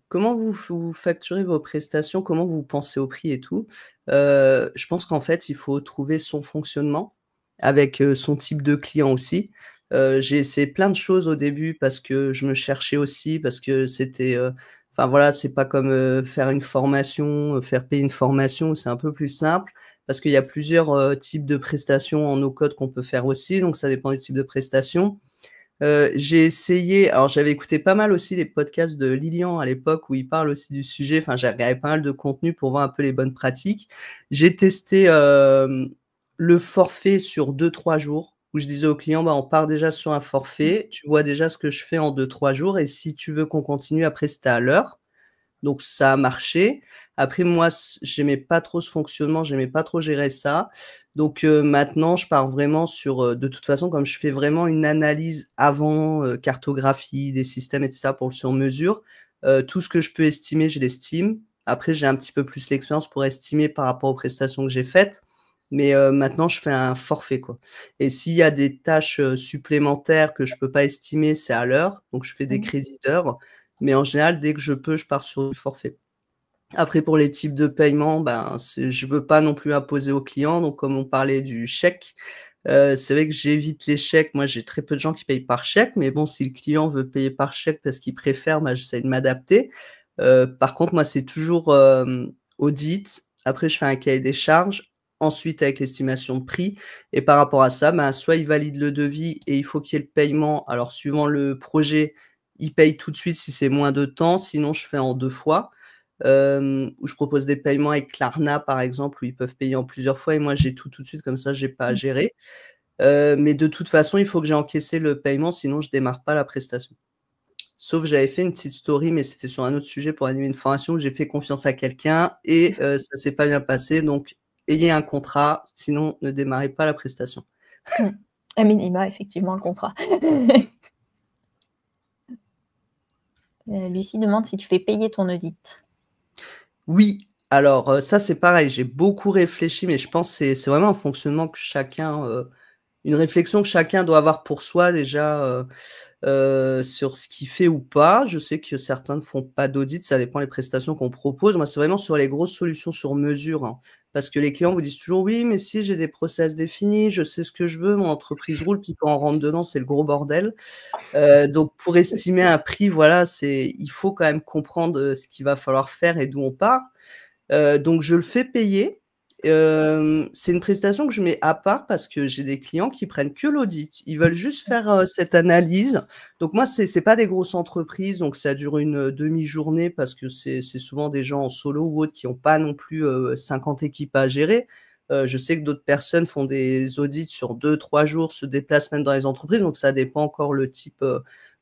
comment vous facturez vos prestations, comment vous pensez au prix et tout. Je pense qu'en fait, il faut trouver son fonctionnement avec son type de client aussi. J'ai essayé plein de choses au début parce que je me cherchais aussi, parce que c'était enfin voilà, c'est pas comme faire une formation, faire payer une formation, c'est un peu plus simple parce qu'il y a plusieurs types de prestations en no-code qu'on peut faire aussi, donc ça dépend du type de prestation. J'ai essayé, alors j'avais écouté pas mal aussi les podcasts de Lilian à l'époque où il parle aussi du sujet, enfin j'ai regardé pas mal de contenu pour voir un peu les bonnes pratiques. J'ai testé le forfait sur 2-3 jours où je disais au client, on part déjà sur un forfait, tu vois déjà ce que je fais en 2-3 jours et si tu veux qu'on continue après c'était à l'heure. Donc ça a marché. Après moi, j'aimais pas trop ce fonctionnement, j'aimais pas trop gérer ça. Donc maintenant, je pars vraiment sur, de toute façon, comme je fais vraiment une analyse avant, cartographie des systèmes et cetera pour le sur-mesure, tout ce que je peux estimer, je l'estime. Après, j'ai un petit peu plus l'expérience pour estimer par rapport aux prestations que j'ai faites. Mais maintenant, je fais un forfait, quoi. Et s'il y a des tâches supplémentaires que je peux pas estimer, c'est à l'heure. Donc je fais des crédits d'heures. Mais en général, dès que je peux, je pars sur du forfait. Après, pour les types de paiement, je veux pas non plus imposer aux clients. Donc, comme on parlait du chèque, c'est vrai que j'évite les chèques. Moi, j'ai très peu de gens qui payent par chèque. Mais bon, si le client veut payer par chèque parce qu'il préfère, j'essaie de m'adapter. Par contre, moi, c'est toujours audit. Après, je fais un cahier des charges. Ensuite, avec l'estimation de prix. Et par rapport à ça, soit il valide le devis et il faut qu'il y ait le paiement. Alors, suivant le projet, il paye tout de suite si c'est moins de temps. Sinon, je fais en 2 fois. Où je propose des paiements avec Klarna, par exemple, où ils peuvent payer en plusieurs fois. Et moi, j'ai tout de suite, comme ça, j'ai pas à gérer. Mais de toute façon, il faut que j'ai encaissé le paiement, sinon je démarre pas la prestation. Sauf j'avais fait une petite story, mais c'était sur un autre sujet pour animer une formation où j'ai fait confiance à quelqu'un et ça s'est pas bien passé. Donc, ayez un contrat, sinon ne démarrez pas la prestation. À minima, effectivement, le contrat. Lucie demande si tu fais payer ton audit. Oui, Alors, ça, c'est pareil, j'ai beaucoup réfléchi, mais je pense que c'est vraiment un fonctionnement que chacun, une réflexion que chacun doit avoir pour soi déjà, sur ce qu'il fait ou pas. Je sais que certains ne font pas d'audit, ça dépend des prestations qu'on propose. Moi, c'est vraiment sur les grosses solutions sur mesure, hein, parce que les clients vous disent toujours: «Oui, mais si j'ai des process définis, je sais ce que je veux, mon entreprise roule», puis quand on rentre dedans, c'est le gros bordel. Donc pour estimer un prix, voilà, il faut quand même comprendre, ce qu'il va falloir faire et d'où on part. Donc je le fais payer. C'est une prestation que je mets à part parce que j'ai des clients qui prennent que l'audit. Ils veulent juste faire, cette analyse. Donc moi, c'est pas des grosses entreprises, donc ça dure une demi-journée parce que c'est souvent des gens en solo ou autres qui ont pas non plus, 50 équipes à gérer. Je sais que d'autres personnes font des audits sur 2-3 jours, se déplacent même dans les entreprises, donc ça dépend encore le type,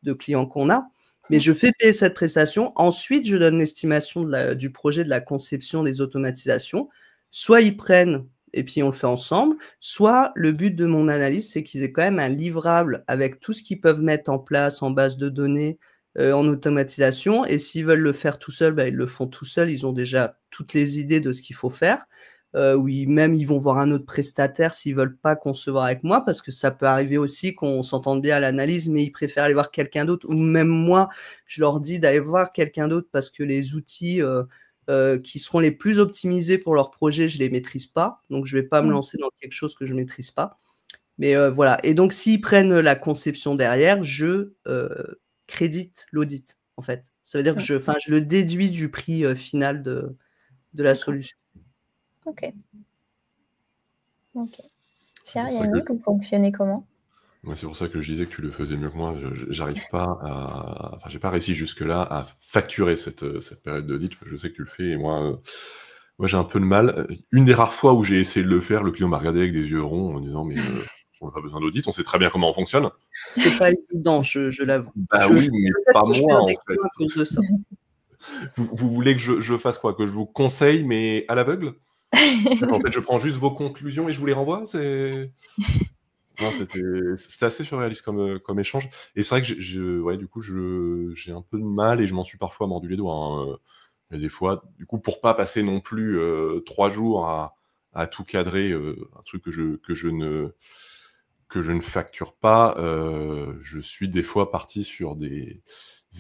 de client qu'on a. Mais je fais payer cette prestation. Ensuite, je donne l'estimation du projet, de la conception des automatisations. Soit ils prennent et puis on le fait ensemble, soit le but de mon analyse, c'est qu'ils aient quand même un livrable avec tout ce qu'ils peuvent mettre en place en base de données, en automatisation, et s'ils veulent le faire tout seuls, bah, ils le font tout seuls. Ils ont déjà toutes les idées de ce qu'il faut faire. Ou ils vont voir un autre prestataire s'ils veulent pas concevoir avec moi, parce que ça peut arriver aussi qu'on s'entende bien à l'analyse, mais ils préfèrent aller voir quelqu'un d'autre, ou même moi, je leur dis d'aller voir quelqu'un d'autre parce que les outils, qui seront les plus optimisés pour leur projet, je les maîtrise pas. Donc je vais pas me Mmh. lancer dans quelque chose que je maîtrise pas. Mais, voilà, et donc s'ils prennent la conception derrière, je, crédite l'audit, en fait. Ça veut dire que Mmh. je le déduis du prix, final de la D'accord. solution. OK. OK. C'est Pierre, pour ça que Yannick, vous fonctionnez comment? Ouais, c'est pour ça que je disais que tu le faisais mieux que moi. J'arrive pas à, enfin, j'ai pas réussi jusque-là à facturer cette période d'audit. Je sais que tu le fais et moi j'ai un peu de mal. Une des rares fois où j'ai essayé de le faire, le client m'a regardé avec des yeux ronds en disant mais on n'a pas besoin d'audit, on sait très bien comment on fonctionne. C'est pas évident, je l'avoue. Bah oui, mais Peut-être pas que je moi perds en des fait. clients à cause de ça. Vous voulez que je fasse quoi? Que je vous conseille mais à l'aveugle? En fait, je prends juste vos conclusions et je vous les renvoie? Non, c'était assez surréaliste comme échange, et c'est vrai que ouais, du coup, j'ai un peu de mal et je m'en suis parfois mordu les doigts, hein, il y a des fois, du coup, pour pas passer non plus, 3 jours à tout cadrer, un truc que je ne facture pas, je suis des fois parti sur des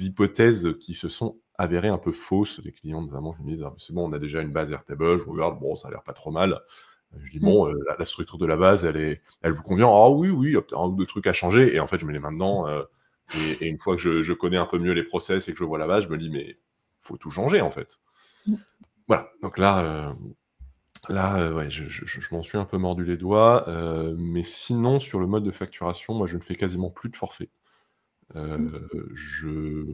hypothèses qui se sont avérées un peu fausses. Les clients notamment qui me disent: «Ah, c'est bon, on a déjà une base Airtable». Je regarde, bon, ça a l'air pas trop mal. Je dis: Mmh. «Bon, la structure de la base, elle vous convient?» «Ah oui, oui, il y a peut-être 1 ou 2 trucs à changer», et en fait, je mets les mains dedans, et une fois que je connais un peu mieux les process et que je vois la base, je me dis: «Mais faut tout changer, en fait». Mmh. Voilà, donc là, ouais, je m'en suis un peu mordu les doigts, mais sinon, sur le mode de facturation, moi, je ne fais quasiment plus de forfait. Mmh. Je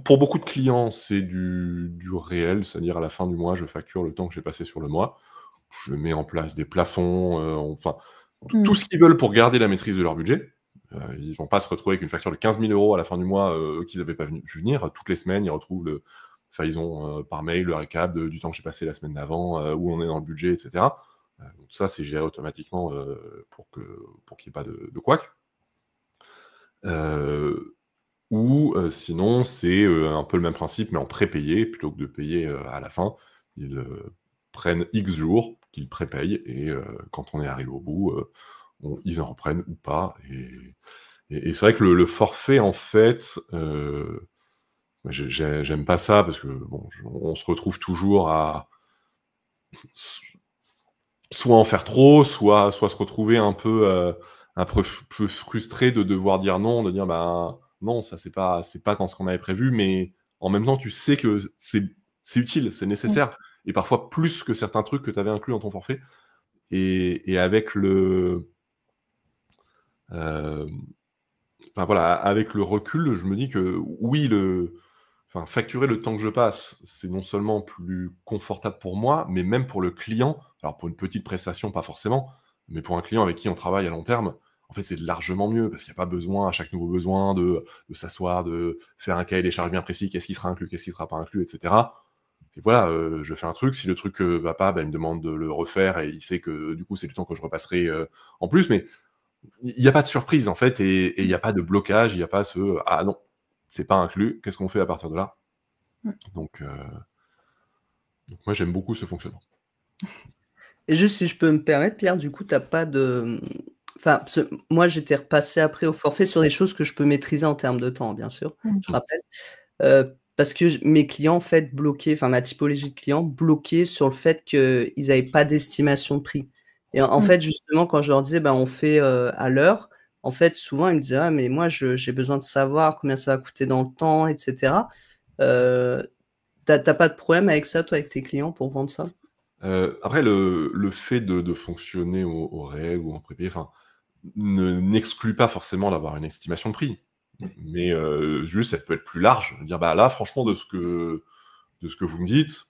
Pour beaucoup de clients, c'est du réel, c'est-à-dire à la fin du mois, je facture le temps que j'ai passé sur le mois. Je mets en place des plafonds, enfin, tout Mmh. ce qu'ils veulent pour garder la maîtrise de leur budget. Ils vont pas se retrouver avec une facture de 15 000 € à la fin du mois, qu'ils n'avaient pas vu venir. Toutes les semaines, ils retrouvent enfin, ils ont, par mail le récap du temps que j'ai passé la semaine d'avant, où on est dans le budget, et cetera. Donc ça, c'est géré automatiquement, pour qu'il y ait pas de couac. Heu Ou sinon, c'est, un peu le même principe, mais en prépayé, plutôt que de payer, à la fin. Ils, prennent X jours qu'ils prépayent, et quand on est arrivé au bout, ils en reprennent ou pas, et c'est vrai que le forfait, en fait, moi j'aime pas ça parce que bon, on se retrouve toujours à soit en faire trop, soit se retrouver un peu frustré de devoir dire non, de dire: «Ben, non, ça c'est pas dans ce qu'on avait prévu», mais en même temps, tu sais que c'est utile, c'est Mmh. nécessaire, et parfois plus que certains trucs que tu avais inclus dans ton forfait, et avec hem, enfin voilà, avec le recul, je me dis que oui, enfin, facturer le temps que je passe, c'est non seulement plus confortable pour moi, mais même pour le client. Alors pour une petite prestation, pas forcément, mais pour un client avec qui on travaille à long terme, en fait, c'est largement mieux parce qu'il y a pas besoin, à chaque nouveau besoin, de s'asseoir, de faire un cahier des charges bien précis, qu'est-ce qui sera inclus, qu'est-ce qui sera pas inclus, et cetera. Et voilà, je fais un truc, si le truc, va pas, bah, il me demande de le refaire, et il sait que du coup, c'est du temps que je repasserai, en plus, mais il y a pas de surprise, en fait, et il y a pas de blocage, il y a pas ce: «Ah non, c'est pas inclus, qu'est-ce qu'on fait à partir de là?» Mmh. Donc Donc moi, j'aime beaucoup ce fonctionnement. Et juste si je peux me permettre, Pierre, du coup, tu as pas de enfin, moi, j'étais repassé après au forfait sur des choses que je peux maîtriser en termes de temps, bien sûr, je rappelle. Parce que mes clients, en fait, bloquaient, enfin, ma typologie de clients bloquaient sur le fait qu'ils n'avaient pas d'estimation de prix. Et en fait, justement, quand je leur disais: «Ben, on fait, à l'heure», en fait, souvent, ils me disaient: «Ah mais moi, j'ai besoin de savoir combien ça va coûter dans le temps et cetera». Tu as pas de problème avec ça, toi, avec tes clients pour vendre ça? Après le fait de fonctionner au réel ou en prépayé, enfin, n'exclut pas forcément d'avoir une estimation de prix. Mais juste, elle peut être plus large. Dire: «Bah, là, franchement, de ce que vous me dites,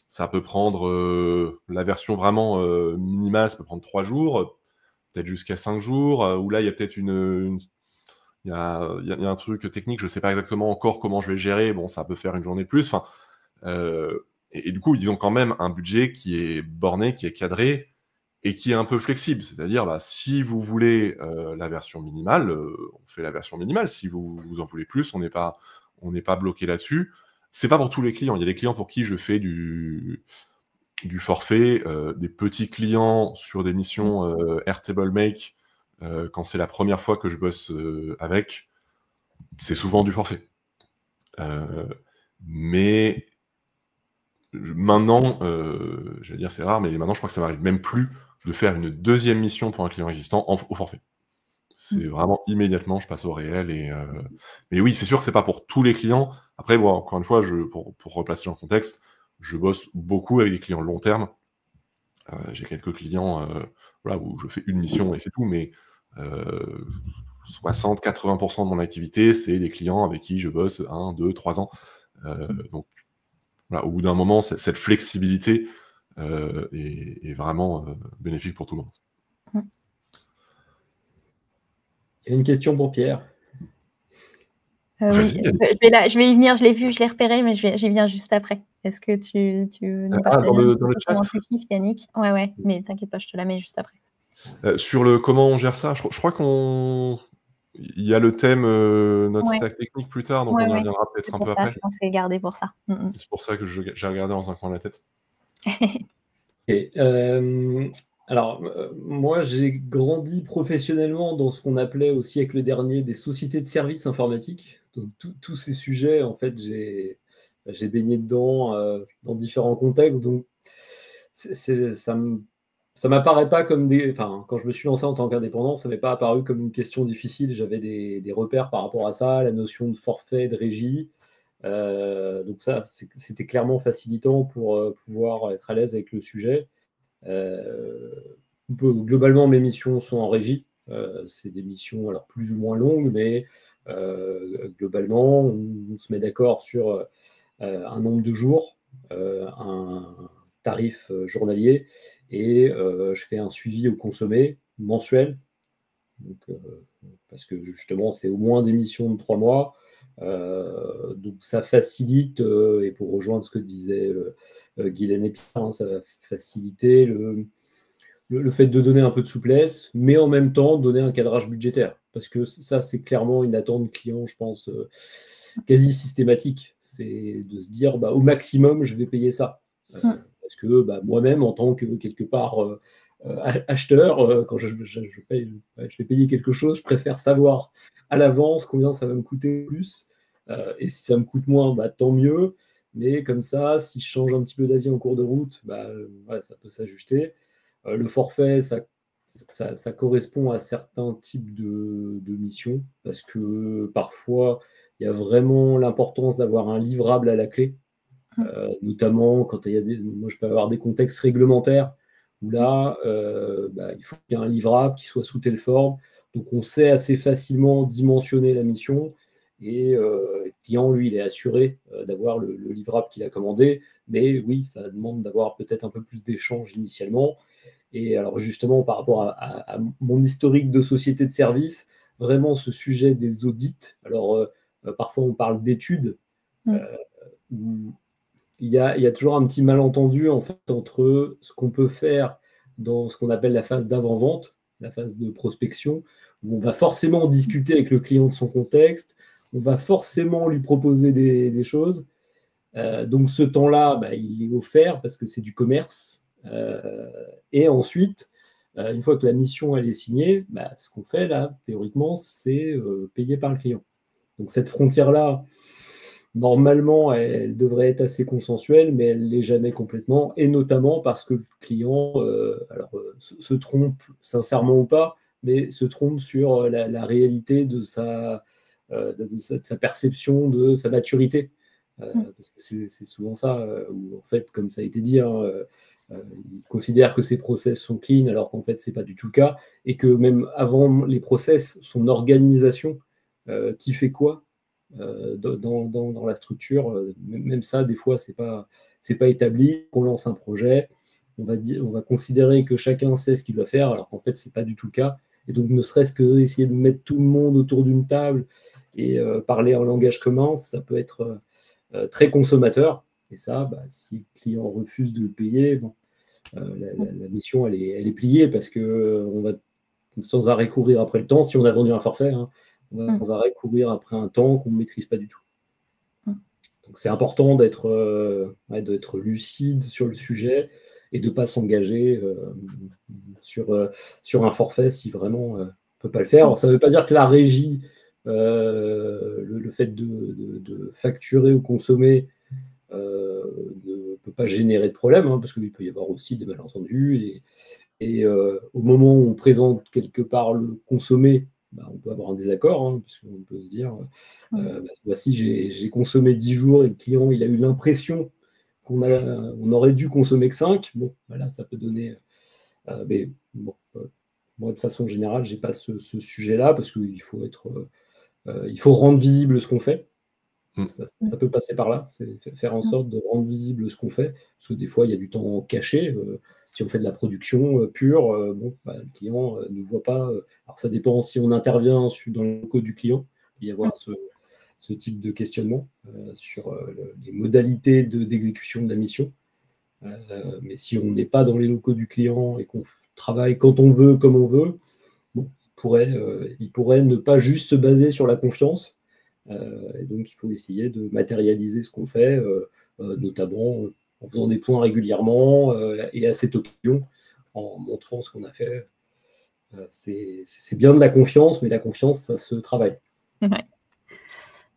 ça peut prendre, la version vraiment, minimale, ça peut prendre 3 jours, peut-être jusqu'à 5 jours, ou là, il y a peut-être il y a un truc technique, je ne sais pas exactement encore comment je vais le gérer, bon, ça peut faire une journée de plus». Enfin, et du coup, ils ont quand même un budget qui est borné, qui est cadré et qui est un peu flexible. C'est-à-dire, bah, si vous voulez, la version minimale, on fait la version minimale. Si vous en voulez plus, on n'est pas bloqué là-dessus. C'est pas pour tous les clients. Il y a des clients pour qui je fais du forfait, des petits clients sur des missions, Airtable Make, quand c'est la première fois que je bosse, avec, c'est souvent du forfait. Mais maintenant, j'allais dire c'est rare, mais maintenant je crois que ça m'arrive même plus de faire une deuxième mission pour un client existant au forfait. C'est vraiment immédiatement, je passe au réel mais oui, c'est sûr que c'est pas pour tous les clients. Après, bon, encore une fois, pour replacer dans le contexte, je bosse beaucoup avec des clients long terme. J'ai quelques clients, voilà, où je fais une mission et c'est tout, mais 60-80% de mon activité, c'est des clients avec qui je bosse 1, 2, 3 ans. Donc voilà, au bout d'un moment, cette flexibilité est vraiment bénéfique pour tout le monde. Il y a une question pour Pierre. Oui, Vas-y, Yannick. je vais y venir, je l'ai vu, je l'ai repéré, mais j'y viens juste après. Est-ce que tu veux nous partager dans un le petit peu chat? comment tu kiffes, Yannick? Ouais, mais t'inquiète pas, je te la mets juste après. Sur le comment on gère ça, je crois il y a le thème notre Ouais. stack technique plus tard, donc Ouais, on y ouais. reviendra C'est peut-être un pour peu ça, après. je pensais garder pour ça. C'est pour ça que j'ai regardé dans un coin de la tête. Et, alors, moi, j'ai grandi professionnellement dans ce qu'on appelait au siècle dernier des sociétés de services informatiques. Donc, tous ces sujets, en fait, j'ai baigné dedans dans différents contextes. Donc, ça m'apparaît pas comme Enfin, quand je me suis lancé en tant qu'indépendant, ça m'est pas apparu comme une question difficile. J'avais des repères par rapport à ça, la notion de forfait, de régie. Donc ça, c'était clairement facilitant pour pouvoir être à l'aise avec le sujet. Globalement, mes missions sont en régie. C'est des missions alors plus ou moins longues, mais globalement, on se met d'accord sur un nombre de jours, un tarif journalier, et je fais un suivi au consommé mensuel. Donc, parce que justement, c'est au moins des missions de 3 mois. Donc ça facilite, et pour rejoindre ce que disait Guylaine et Pierre, hein, ça va faciliter le fait de donner un peu de souplesse, mais en même temps donner un cadrage budgétaire. Parce que ça, c'est clairement une attente client, je pense, quasi systématique. C'est de se dire, bah, au maximum, je vais payer ça. Parce que bah, moi-même, en tant que quelque part acheteur, quand je vais payer quelque chose, je préfère savoir à l'avance combien ça va me coûter plus. Et si ça me coûte moins, bah, tant mieux. Mais comme ça, si je change un petit peu d'avis en cours de route, bah, ouais, ça peut s'ajuster. Le forfait, ça correspond à certains types de missions, parce que parfois, il y a vraiment l'importance d'avoir un livrable à la clé, notamment quand moi je peux avoir des contextes réglementaires où là, bah, il faut qu'il y ait un livrable qui soit sous telle forme. Donc on sait assez facilement dimensionner la mission, et le client, lui, il est assuré d'avoir le livrable qu'il a commandé. Mais oui, ça demande d'avoir peut-être un peu plus d'échanges initialement. Et alors justement, par rapport à mon historique de société de service, vraiment ce sujet des audits, alors parfois on parle d'études, où il y a toujours un petit malentendu en fait entre ce qu'on peut faire dans ce qu'on appelle la phase d'avant-vente, la phase de prospection, où on va forcément discuter avec le client de son contexte, on va forcément lui proposer des choses, Donc ce temps-là, il est offert parce que c'est du commerce. Et ensuite, une fois que la mission elle est signée, ce qu'on fait là, théoriquement, c'est payé par le client. Donc cette frontière-là, normalement, elle devrait être assez consensuelle, mais elle ne l'est jamais complètement, et notamment parce que le client se trompe, sincèrement ou pas, mais se trompe sur la réalité de sa perception, de sa maturité. Parce que c'est souvent ça, où en fait, comme ça a été dit, il considère que ses process sont clean, alors qu'en fait, ce n'est pas du tout le cas, et que même avant les process, son organisation, qui fait quoi dans la structure, même ça, des fois, c'est pas établi. On lance un projet, on va considérer que chacun sait ce qu'il doit faire, alors qu'en fait, c'est pas du tout le cas. Et donc, ne serait-ce que essayer de mettre tout le monde autour d'une table et parler un langage commun, ça peut être très consommateur. Et ça, si le client refuse de le payer, la mission, elle est pliée parce que on va sans arrêt courir après le temps. Si on a vendu un forfait, on va sans arrêt courir après un temps qu'on ne maîtrise pas du tout. Donc c'est important d'être lucide sur le sujet et de ne pas s'engager sur un forfait si vraiment on ne peut pas le faire. Alors, ça ne veut pas dire que la régie, le fait de facturer ou consommer ne peut pas générer de problème, parce qu'il peut y avoir aussi des malentendus. Et au moment où on présente quelque part le consommé, on peut avoir un désaccord, puisqu'on peut se dire voici, j'ai consommé 10 jours et le client il a eu l'impression qu'on aurait dû consommer que 5. Bon, voilà, ça peut donner. Mais bon, moi, de façon générale, je n'ai pas ce sujet-là parce qu'il faut il faut rendre visible ce qu'on fait. Ça peut passer par là, c'est faire en sorte de rendre visible ce qu'on fait, parce que des fois, il y a du temps caché. Si on fait de la production pure, le client ne voit pas. Alors, ça dépend si on intervient dans les locaux du client. Il peut y avoir ce type de questionnement sur les modalités d'exécution de la mission. Mais si on n'est pas dans les locaux du client et qu'on travaille quand on veut, comme on veut, il pourrait ne pas juste se baser sur la confiance. Et donc, il faut essayer de matérialiser ce qu'on fait, notamment en faisant des points régulièrement et à cette occasion, en montrant ce qu'on a fait. C'est bien de la confiance, mais la confiance, ça se travaille.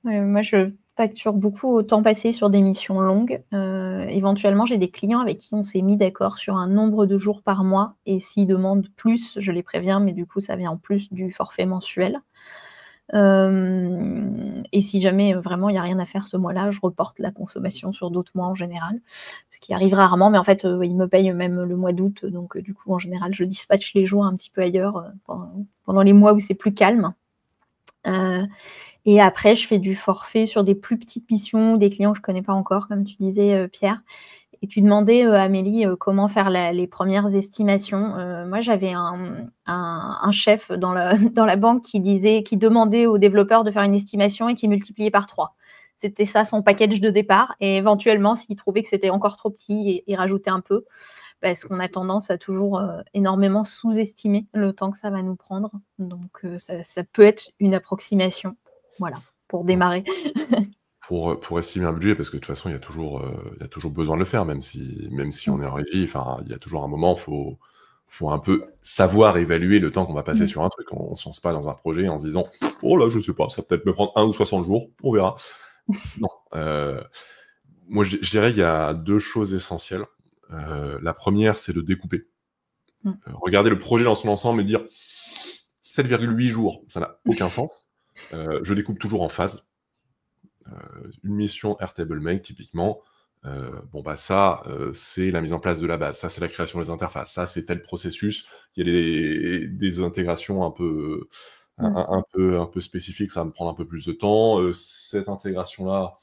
Moi, je facture beaucoup au temps passé sur des missions longues. Éventuellement, j'ai des clients avec qui on s'est mis d'accord sur un nombre de jours par mois, et s'ils demandent plus, je les préviens, mais du coup, ça vient en plus du forfait mensuel. Et si jamais vraiment il n'y a rien à faire ce mois-là, je reporte la consommation sur d'autres mois en général, ce qui arrive rarement, mais en fait ils me payent même le mois d'août, donc du coup en général je dispatche les jours un petit peu ailleurs pendant les mois où c'est plus calme. Et après je fais du forfait sur des plus petites missions, des clients que je ne connais pas encore, comme tu disais Pierre. Et tu demandais, Amélie, comment faire les premières estimations. Moi, j'avais un chef dans la banque qui demandait aux développeurs de faire une estimation et qui multipliait par 3. C'était ça son package de départ. Et éventuellement, s'il trouvait que c'était encore trop petit, il rajoutait un peu. Parce qu'on a tendance à toujours énormément sous-estimer le temps que ça va nous prendre. Donc, ça peut être une approximation. Voilà, pour démarrer. Pour estimer un budget, parce que de toute façon, il y a toujours besoin de le faire, même si on est en régie, il y a toujours un moment, faut un peu savoir évaluer le temps qu'on va passer sur un truc. On ne se lance pas dans un projet en se disant « Oh là, je sais pas, ça va peut-être me prendre 1 ou 60 jours, on verra. » Non. Moi, je dirais qu'il y a 2 choses essentielles. La première, c'est de découper. Regarder le projet dans son ensemble et dire 7,8 jours, ça n'a aucun sens. Je découpe toujours en phases. Une mission Airtable Make, typiquement, c'est la mise en place de la base, ça c'est la création des interfaces, ça c'est tel processus, il y a des intégrations un peu spécifiques, ça va me prendre un peu plus de temps, cette intégration-là,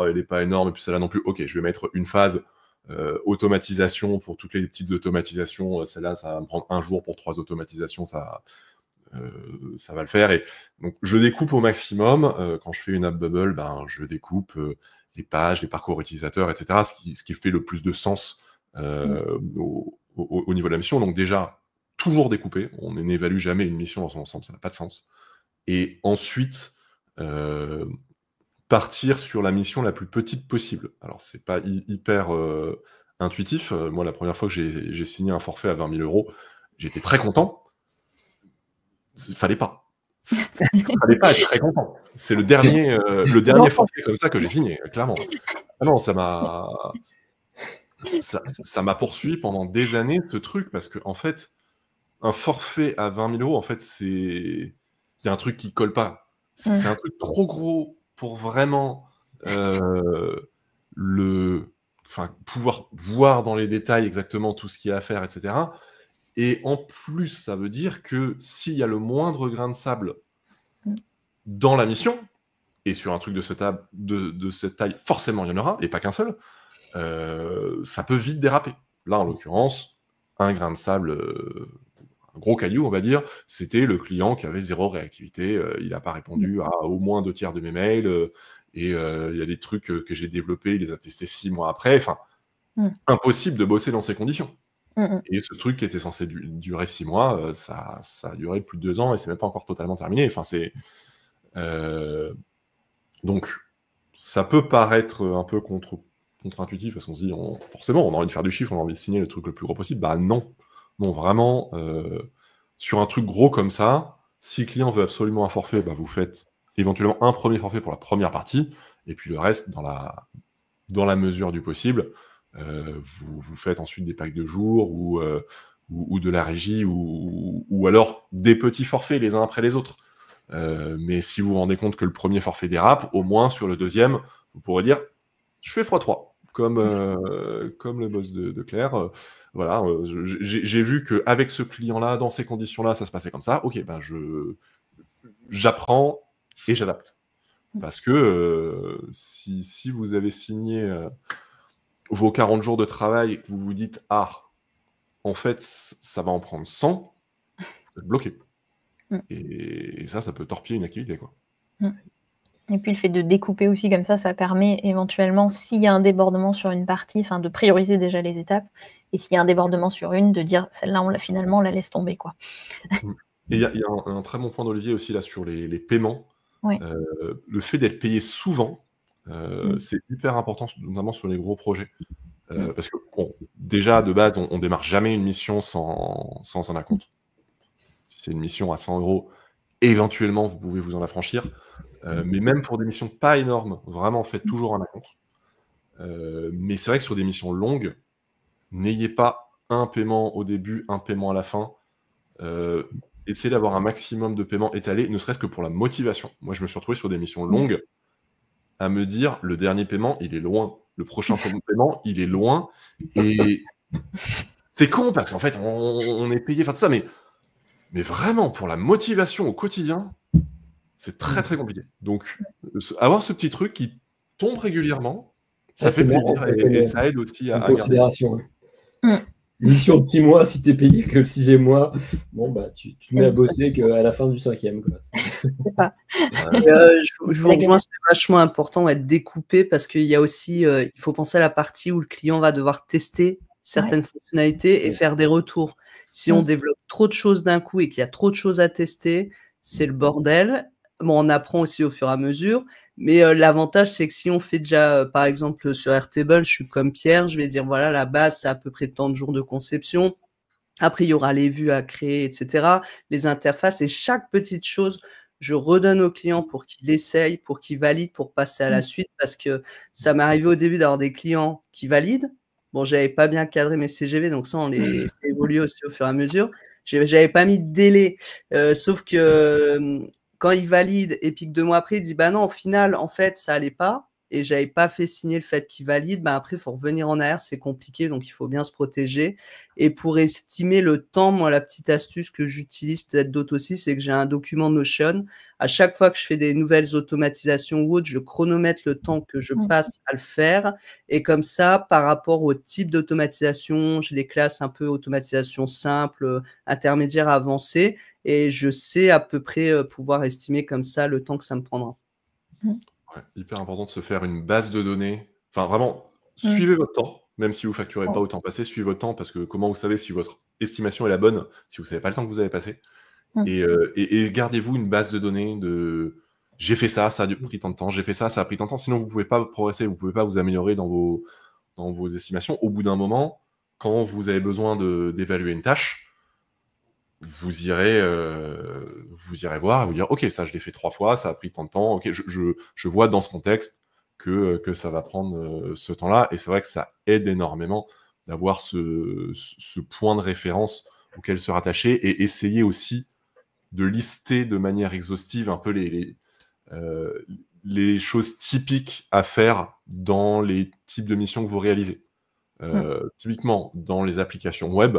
elle n'est pas énorme, et puis celle-là non plus, ok, je vais mettre une phase automatisation pour toutes les petites automatisations, celle-là ça va me prendre 1 jour pour 3 automatisations, ça va le faire. Et donc je découpe au maximum. Quand je fais une app bubble, je découpe les pages, les parcours utilisateurs, etc. Ce qui fait le plus de sens au niveau de la mission. Donc déjà, toujours découper. On n'évalue jamais une mission dans son ensemble, ça n'a pas de sens. Et ensuite, partir sur la mission la plus petite possible. Alors, c'est pas hyper intuitif. Moi, la première fois que j'ai signé un forfait à 20 000 €, j'étais très content. Fallait pas. Fallait pas être très content. C'est le dernier forfait comme ça que j'ai signé, clairement. Ah non, ça m'a poursuivi pendant des années, ce truc, parce que en fait, un forfait à 20 000 €, en fait, il y a un truc qui colle pas. C'est un truc trop gros pour vraiment pouvoir voir dans les détails exactement tout ce qu'il y a à faire, etc. Et en plus, ça veut dire que s'il y a le moindre grain de sable dans la mission, et sur un truc de cette taille, forcément il y en aura, et pas qu'un seul, ça peut vite déraper. Là, en l'occurrence, un grain de sable, un gros caillou, on va dire, c'était le client qui avait 0 réactivité, il n'a pas répondu à au moins 2/3 de mes mails, et il y a des trucs que j'ai développés, il les a testés 6 mois après, enfin, impossible de bosser dans ces conditions. Et ce truc qui était censé durer 6 mois, ça a duré plus de 2 ans, et c'est même pas encore totalement terminé. Enfin, donc, ça peut paraître un peu contre-intuitif, parce qu'on se dit, forcément, on a envie de faire du chiffre, on a envie de signer le truc le plus gros possible. Bah non, vraiment, sur un truc gros comme ça, si le client veut absolument un forfait, bah vous faites éventuellement un premier forfait pour la première partie, et puis le reste, dans la mesure du possible, vous faites ensuite des packs de jours, ou de la régie, ou alors des petits forfaits les uns après les autres. Mais si vous vous rendez compte que le premier forfait dérape, au moins sur le deuxième, vous pourrez dire je fais x3, comme le boss de Claire. Voilà, j'ai vu qu'avec ce client-là, dans ces conditions-là, ça se passait comme ça. Ok, ben j'apprends et j'adapte. Parce que si vous avez signé vos 40 jours de travail et que vous vous dites en fait, ça va en prendre 100, vous êtes bloqué. Et ça peut torpiller une activité, quoi. Et puis le fait de découper aussi comme ça permet éventuellement, s'il y a un débordement sur une partie, de prioriser déjà les étapes, et s'il y a un débordement sur une, de dire celle-là, on la laisse tomber, quoi. Et il y a un très bon point d'Olivier aussi là sur les paiements. Ouais. Le fait d'être payé souvent, c'est hyper important, notamment sur les gros projets. Parce que, bon, déjà, de base, on démarre jamais une mission sans un acompte. Si c'est une mission à 100 €, éventuellement, vous pouvez vous en affranchir. Mais même pour des missions pas énormes, vraiment, faites toujours un acompte. Mais c'est vrai que sur des missions longues, n'ayez pas un paiement au début, un paiement à la fin. Essayez d'avoir un maximum de paiements étalés, ne serait-ce que pour la motivation. Moi, je me suis retrouvé sur des missions longues à me dire, le dernier paiement, il est loin. Le prochain paiement, il est loin. Et c'est con, parce qu'en fait, on est payé, tout ça, mais vraiment, pour la motivation au quotidien, c'est très, très compliqué. Donc, avoir ce petit truc qui tombe régulièrement, ça fait plaisir, et ça aide aussi à considération. Garder. Une mission de 6 mois, si t'es payé que le 6e mois, bon, bah, tu te mets à bosser qu'à la fin du 5e. Quoi. Je vous rejoins, c'est vachement important d'être découpé, parce qu'il y a aussi, il faut penser à la partie où le client va devoir tester certaines fonctionnalités et faire des retours. Si on développe trop de choses d'un coup et qu'il y a trop de choses à tester, c'est le bordel. Bon, on apprend aussi au fur et à mesure, mais l'avantage, c'est que si on fait déjà, par exemple, sur Airtable, je suis comme Pierre, je vais dire, voilà, la base, c'est à peu près tant de jours de conception. Après, il y aura les vues à créer, etc., les interfaces, et chaque petite chose, je redonne au client pour qu'il essaye, pour qu'il valide, pour passer à la suite, parce que ça m'est arrivé au début d'avoir des clients qui valident. Bon, j'avais pas bien cadré mes CGV, donc ça, on les fait évoluer aussi au fur et à mesure. J'avais pas mis de délai, sauf que quand il valide et puis que 2 mois après, il dit bah non, au final, en fait, ça allait pas, et j'avais pas fait signer le fait qu'il valide, bah après, il faut revenir en arrière, c'est compliqué, donc il faut bien se protéger. Et pour estimer le temps, moi, la petite astuce que j'utilise, peut-être d'autres aussi, c'est que j'ai un document Notion. À chaque fois que je fais des nouvelles automatisations ou autres, je chronomètre le temps que je passe à le faire. Et comme ça, par rapport au type d'automatisation, j'ai des classes un peu automatisation simple, intermédiaire, avancée. Et je sais à peu près pouvoir estimer comme ça le temps que ça me prendra. Ouais, hyper important de se faire une base de données. Enfin, vraiment, suivez votre temps, même si vous ne facturez pas au temps passé, suivez votre temps, parce que comment vous savez si votre estimation est la bonne, si vous ne savez pas le temps que vous avez passé. Et gardez-vous une base de données j'ai fait ça, ça a pris tant de temps, j'ai fait ça, ça a pris tant de temps. Sinon, vous ne pouvez pas progresser, vous ne pouvez pas vous améliorer dans vos estimations. Au bout d'un moment, quand vous avez besoin d'évaluer une tâche, vous irez voir et vous dire, ok, ça je l'ai fait 3 fois, ça a pris tant de temps, ok, je vois dans ce contexte que ça va prendre ce temps-là, et c'est vrai que ça aide énormément d'avoir ce point de référence auquel se rattacher, et essayer aussi de lister de manière exhaustive un peu les choses typiques à faire dans les types de missions que vous réalisez. Typiquement, dans les applications web,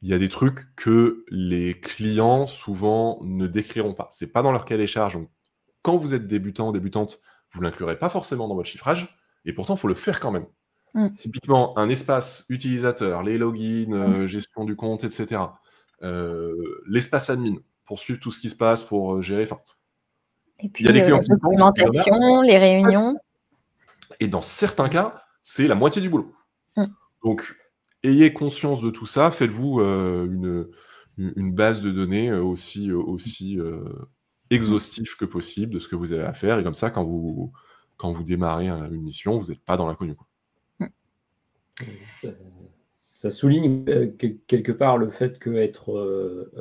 il y a des trucs que les clients, souvent, ne décriront pas. C'est pas dans leur cahier des charges. Donc, quand vous êtes débutant ou débutante, vous ne l'inclurez pas forcément dans votre chiffrage, et pourtant, il faut le faire quand même. Typiquement, un espace utilisateur, les logins, gestion du compte, etc. L'espace admin, pour suivre tout ce qui se passe, pour gérer... Et puis, il y a des clients la documentation, les réunions. Et dans certains cas, c'est la moitié du boulot. Donc, ayez conscience de tout ça, faites-vous une base de données aussi exhaustive que possible de ce que vous avez à faire, et comme ça, quand vous démarrez une mission, vous n'êtes pas dans l'inconnu. Ça souligne quelque part le fait qu'être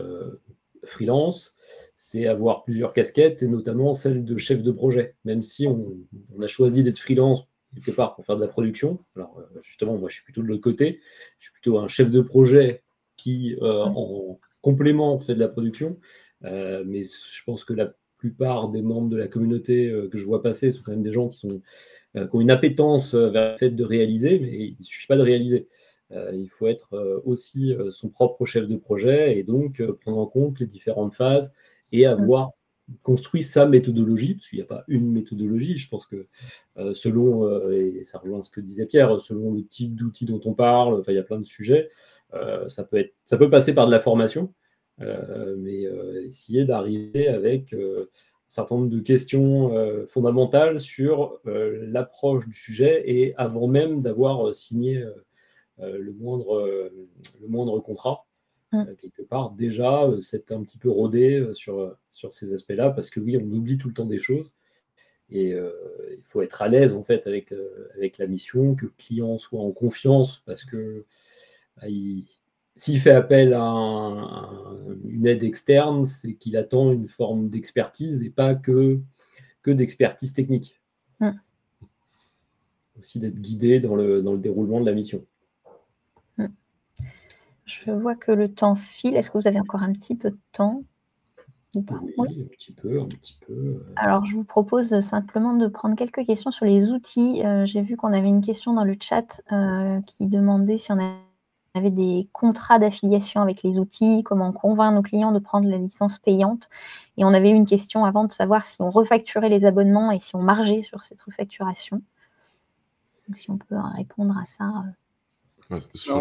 freelance, c'est avoir plusieurs casquettes, et notamment celle de chef de projet. Même si on a choisi d'être freelance quelque part pour faire de la production. Alors justement, moi je suis plutôt de l'autre côté. Je suis plutôt un chef de projet qui, en complément, fait de la production. Mais je pense que la plupart des membres de la communauté que je vois passer sont quand même des gens qui ont une appétence vers le fait de réaliser, mais il ne suffit pas de réaliser. Il faut être aussi son propre chef de projet, et donc prendre en compte les différentes phases et avoir construit sa méthodologie, parce qu'il n'y a pas une méthodologie. Je pense que selon, et ça rejoint ce que disait Pierre, selon le type d'outil dont on parle, il y a plein de sujets, ça peut passer par de la formation, mais essayer d'arriver avec un certain nombre de questions fondamentales sur l'approche du sujet, et avant même d'avoir signé le moindre contrat, quelque part, déjà, c'est un petit peu rodé sur ces aspects-là, parce que oui, on oublie tout le temps des choses, et il faut être à l'aise en fait avec la mission, que le client soit en confiance, parce que s'il fait appel à une aide externe, c'est qu'il attend une forme d'expertise, et pas que d'expertise technique. Aussi d'être guidé dans le déroulement de la mission. Je vois que le temps file. Est-ce que vous avez encore un petit peu de temps ou pas? Oui, un petit peu. Alors, je vous propose simplement de prendre quelques questions sur les outils. J'ai vu qu'on avait une question dans le chat qui demandait si on avait des contrats d'affiliation avec les outils, comment convaincre nos clients de prendre la licence payante. Et on avait eu une question avant de savoir si on refacturait les abonnements et si on margeait sur cette refacturation. Donc, si on peut répondre à ça. Sur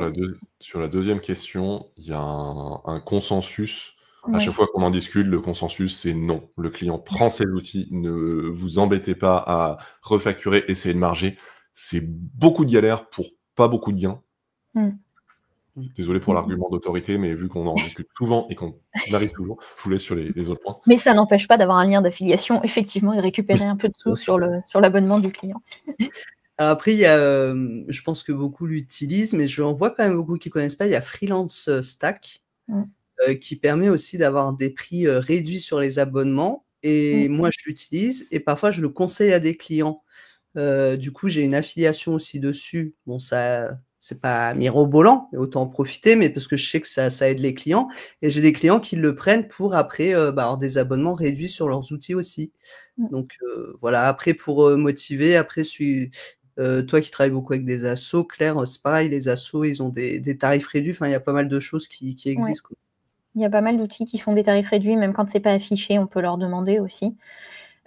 la deuxième question, il y a un consensus. À chaque fois qu'on en discute, le consensus, c'est non. Le client prend ses outils, ne vous embêtez pas à refacturer, essayez de marger. C'est beaucoup de galères pour pas beaucoup de gains. Désolé pour l'argument d'autorité, mais vu qu'on en discute souvent et qu'on arrive toujours, je vous laisse sur les autres points. Mais ça n'empêche pas d'avoir un lien d'affiliation, effectivement, et de récupérer un peu de sous sur l'abonnement du client. Alors après, il y a, je pense que beaucoup l'utilisent, mais j'en vois quand même beaucoup qui ne connaissent pas. Il y a Freelance Stack, qui permet aussi d'avoir des prix réduits sur les abonnements. Et moi, je l'utilise, et parfois, je le conseille à des clients. Du coup, j'ai une affiliation aussi dessus. Bon, ça, c'est pas mirobolant, autant en profiter, mais parce que je sais que ça aide les clients. Et j'ai des clients qui le prennent pour après avoir des abonnements réduits sur leurs outils aussi. Donc voilà, après pour motiver, après toi qui travailles beaucoup avec des assos, Claire, c'est pareil, les assos, ils ont des tarifs réduits. Enfin, il y a pas mal de choses qui existent. Ouais. Il y a pas mal d'outils qui font des tarifs réduits, même quand c'est pas affiché, on peut leur demander aussi.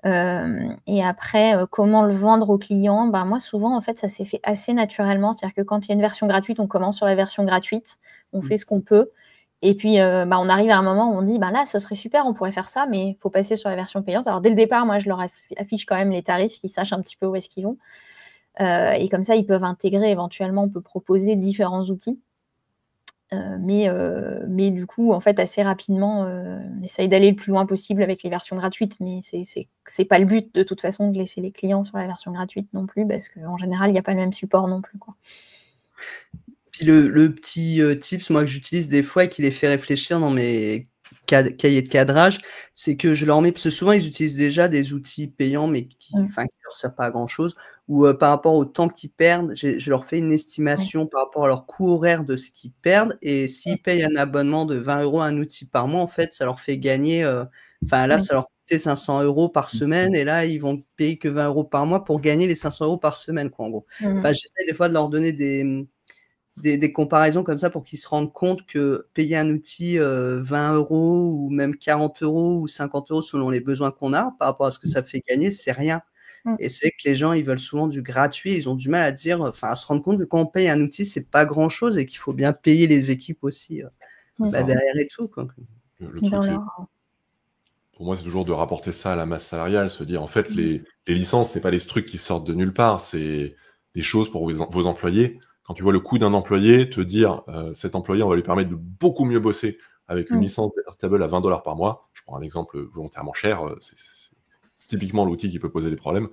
Et après, comment le vendre aux clients? Moi, souvent, en fait, ça s'est fait assez naturellement. C'est-à-dire que quand il y a une version gratuite, on commence sur la version gratuite, on fait ce qu'on peut. Et puis, on arrive à un moment où on dit, là, ce serait super, on pourrait faire ça, mais il faut passer sur la version payante. Alors, dès le départ, moi, je leur affiche quand même les tarifs, qu'ils sachent un petit peu où est-ce qu'ils vont. Et comme ça, ils peuvent intégrer, éventuellement, on peut proposer différents outils. Mais du coup, en fait, assez rapidement, on essaye d'aller le plus loin possible avec les versions gratuites, mais c'est pas le but de toute façon de laisser les clients sur la version gratuite non plus, parce qu'en général, il y a pas le même support non plus, quoi. Puis le petit, tips, moi, que j'utilise des fois et qui les fait réfléchir dans mes cahiers de cadrage, c'est que je leur mets parce que souvent ils utilisent déjà des outils payants, mais qui leur servent pas à grand chose ou, par rapport au temps qu'ils perdent, je leur fais une estimation par rapport à leur coût horaire de ce qu'ils perdent et s'ils payent un abonnement de 20 € à un outil par mois, en fait, ça leur fait gagner, là, ça leur coûtait 500 € par semaine et là, ils vont payer que 20 € par mois pour gagner les 500 € par semaine, quoi, en gros. J'essaie des fois de leur donner des comparaisons comme ça pour qu'ils se rendent compte que payer un outil 20 € ou même 40 € ou 50 € selon les besoins qu'on a par rapport à ce que ça fait gagner, c'est rien. Et c'est vrai que les gens, ils veulent souvent du gratuit, ils ont du mal à se rendre compte que quand on paye un outil, c'est pas grand-chose et qu'il faut bien payer les équipes aussi derrière et tout, quoi. Le truc, pour moi, c'est toujours de rapporter ça à la masse salariale, se dire en fait, les licences, c'est pas des trucs qui sortent de nulle part, c'est des choses pour vos employés. Quand tu vois le coût d'un employé, te dire cet employé, on va lui permettre de beaucoup mieux bosser avec une licence Airtable à 20 $ par mois. Je prends un exemple volontairement cher, c'est typiquement l'outil qui peut poser des problèmes.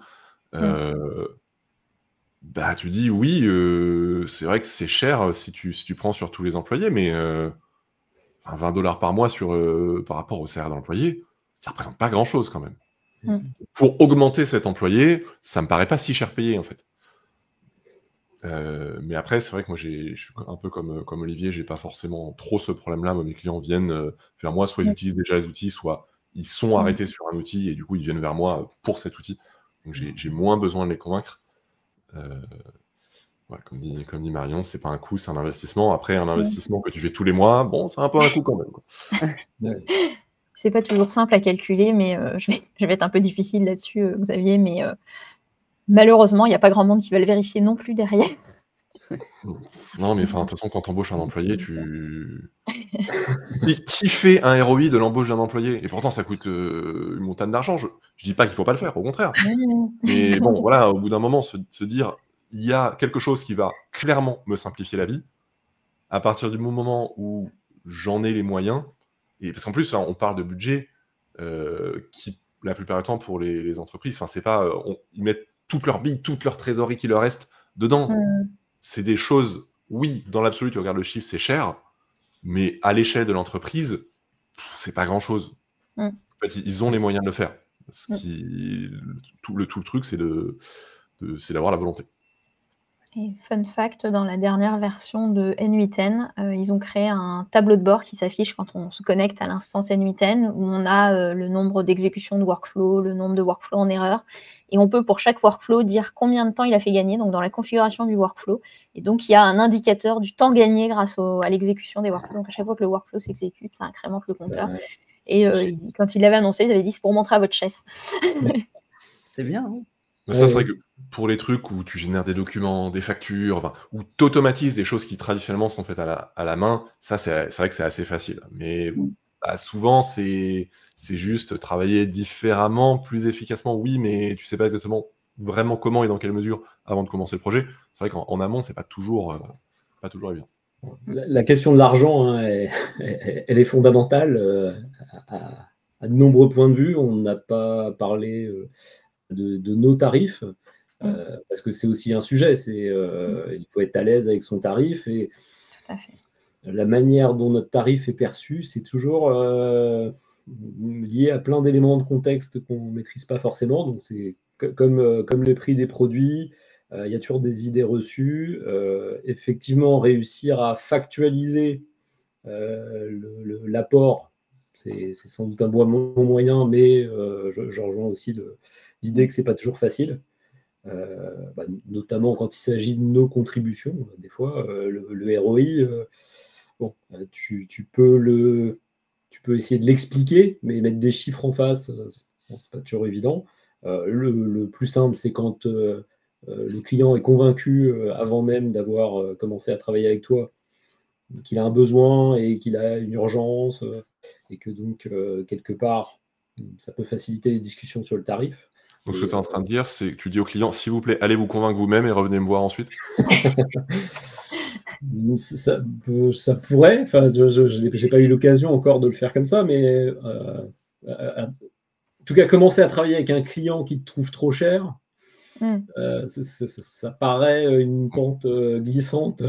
Tu dis oui, c'est vrai que c'est cher si tu prends sur tous les employés, mais 20 $ par mois par rapport au salaire de l'employé, ça représente pas grand-chose quand même. Pour augmenter cet employé, ça me paraît pas si cher payé en fait. Mais après, c'est vrai que moi, je suis un peu comme Olivier, j'ai pas forcément trop ce problème-là. Moi, mes clients viennent vers moi, soit ils utilisent déjà les outils, soit ils sont arrêtés sur un outil et du coup, ils viennent vers moi pour cet outil. Donc, j'ai moins besoin de les convaincre. Comme dit Marion, c'est pas un coût, c'est un investissement. Après, un investissement que tu fais tous les mois, bon, c'est un peu un coût quand même, quoi. C'est pas toujours simple à calculer, mais je vais être un peu difficile là-dessus, Xavier, mais malheureusement, il n'y a pas grand monde qui va le vérifier non plus derrière. Non, mais de toute façon, quand tu embauches un employé, Qui fait un ROI de l'embauche d'un employé? Et pourtant, ça coûte une montagne d'argent. Je dis pas qu'il faut pas le faire, au contraire. Mais bon, voilà, au bout d'un moment, se dire, il y a quelque chose qui va clairement me simplifier la vie. À partir du moment où j'en ai les moyens, et parce qu'en plus, on parle de budget qui, la plupart du temps, pour les entreprises, c'est pas, ils mettent toutes leurs billes, toute leur trésorerie qui leur reste dedans. C'est des choses, oui, dans l'absolu, tu regardes le chiffre, c'est cher, mais à l'échelle de l'entreprise, c'est pas grand-chose. En fait, ils ont les moyens de le faire. Tout le truc, c'est d'avoir la volonté. Et fun fact, dans la dernière version de N8N, ils ont créé un tableau de bord qui s'affiche quand on se connecte à l'instance N8N, où on a le nombre d'exécutions de workflow, le nombre de workflows en erreur, et on peut pour chaque workflow dire combien de temps il a fait gagner, donc dans la configuration du workflow. Et donc il y a un indicateur du temps gagné grâce à l'exécution des workflows. Donc à chaque fois que le workflow s'exécute, ça incrémente le compteur. Et quand il l'avait annoncé, il avait dit c'est pour montrer à votre chef. C'est bien, hein. Ça, c'est vrai que pour les trucs où tu génères des documents, des factures, où tu automatises des choses qui traditionnellement sont faites à la main, ça, c'est vrai que c'est assez facile. Mais souvent, c'est juste travailler différemment, plus efficacement, oui, mais tu sais pas exactement vraiment comment et dans quelle mesure avant de commencer le projet. C'est vrai qu'en amont, c'est pas toujours évident. La question de l'argent, hein, elle est fondamentale à de nombreux points de vue. On n'a pas parlé de nos tarifs, parce que c'est aussi un sujet. Il faut être à l'aise avec son tarif et la manière dont notre tarif est perçu, c'est toujours lié à plein d'éléments de contexte qu'on ne maîtrise pas forcément. Donc c'est comme le prix des produits, il y a toujours des idées reçues. Effectivement, réussir à factualiser l'apport, c'est sans doute un bon moyen, mais je rejoins aussi l'idée que c'est pas toujours facile, notamment quand il s'agit de nos contributions. Des fois, le ROI, tu peux essayer de l'expliquer, mais mettre des chiffres en face, c'est pas toujours évident. Le plus simple, c'est quand le client est convaincu avant même d'avoir commencé à travailler avec toi, qu'il a un besoin et qu'il a une urgence, et que donc, quelque part, ça peut faciliter les discussions sur le tarif. Donc, ce que tu es en train de dire, c'est que tu dis au client, s'il vous plaît, allez vous convaincre vous-même et revenez me voir ensuite. Ça pourrait, enfin, je n'ai pas eu l'occasion encore de le faire comme ça, mais en tout cas, commencer à travailler avec un client qui te trouve trop cher, ça paraît une pente glissante,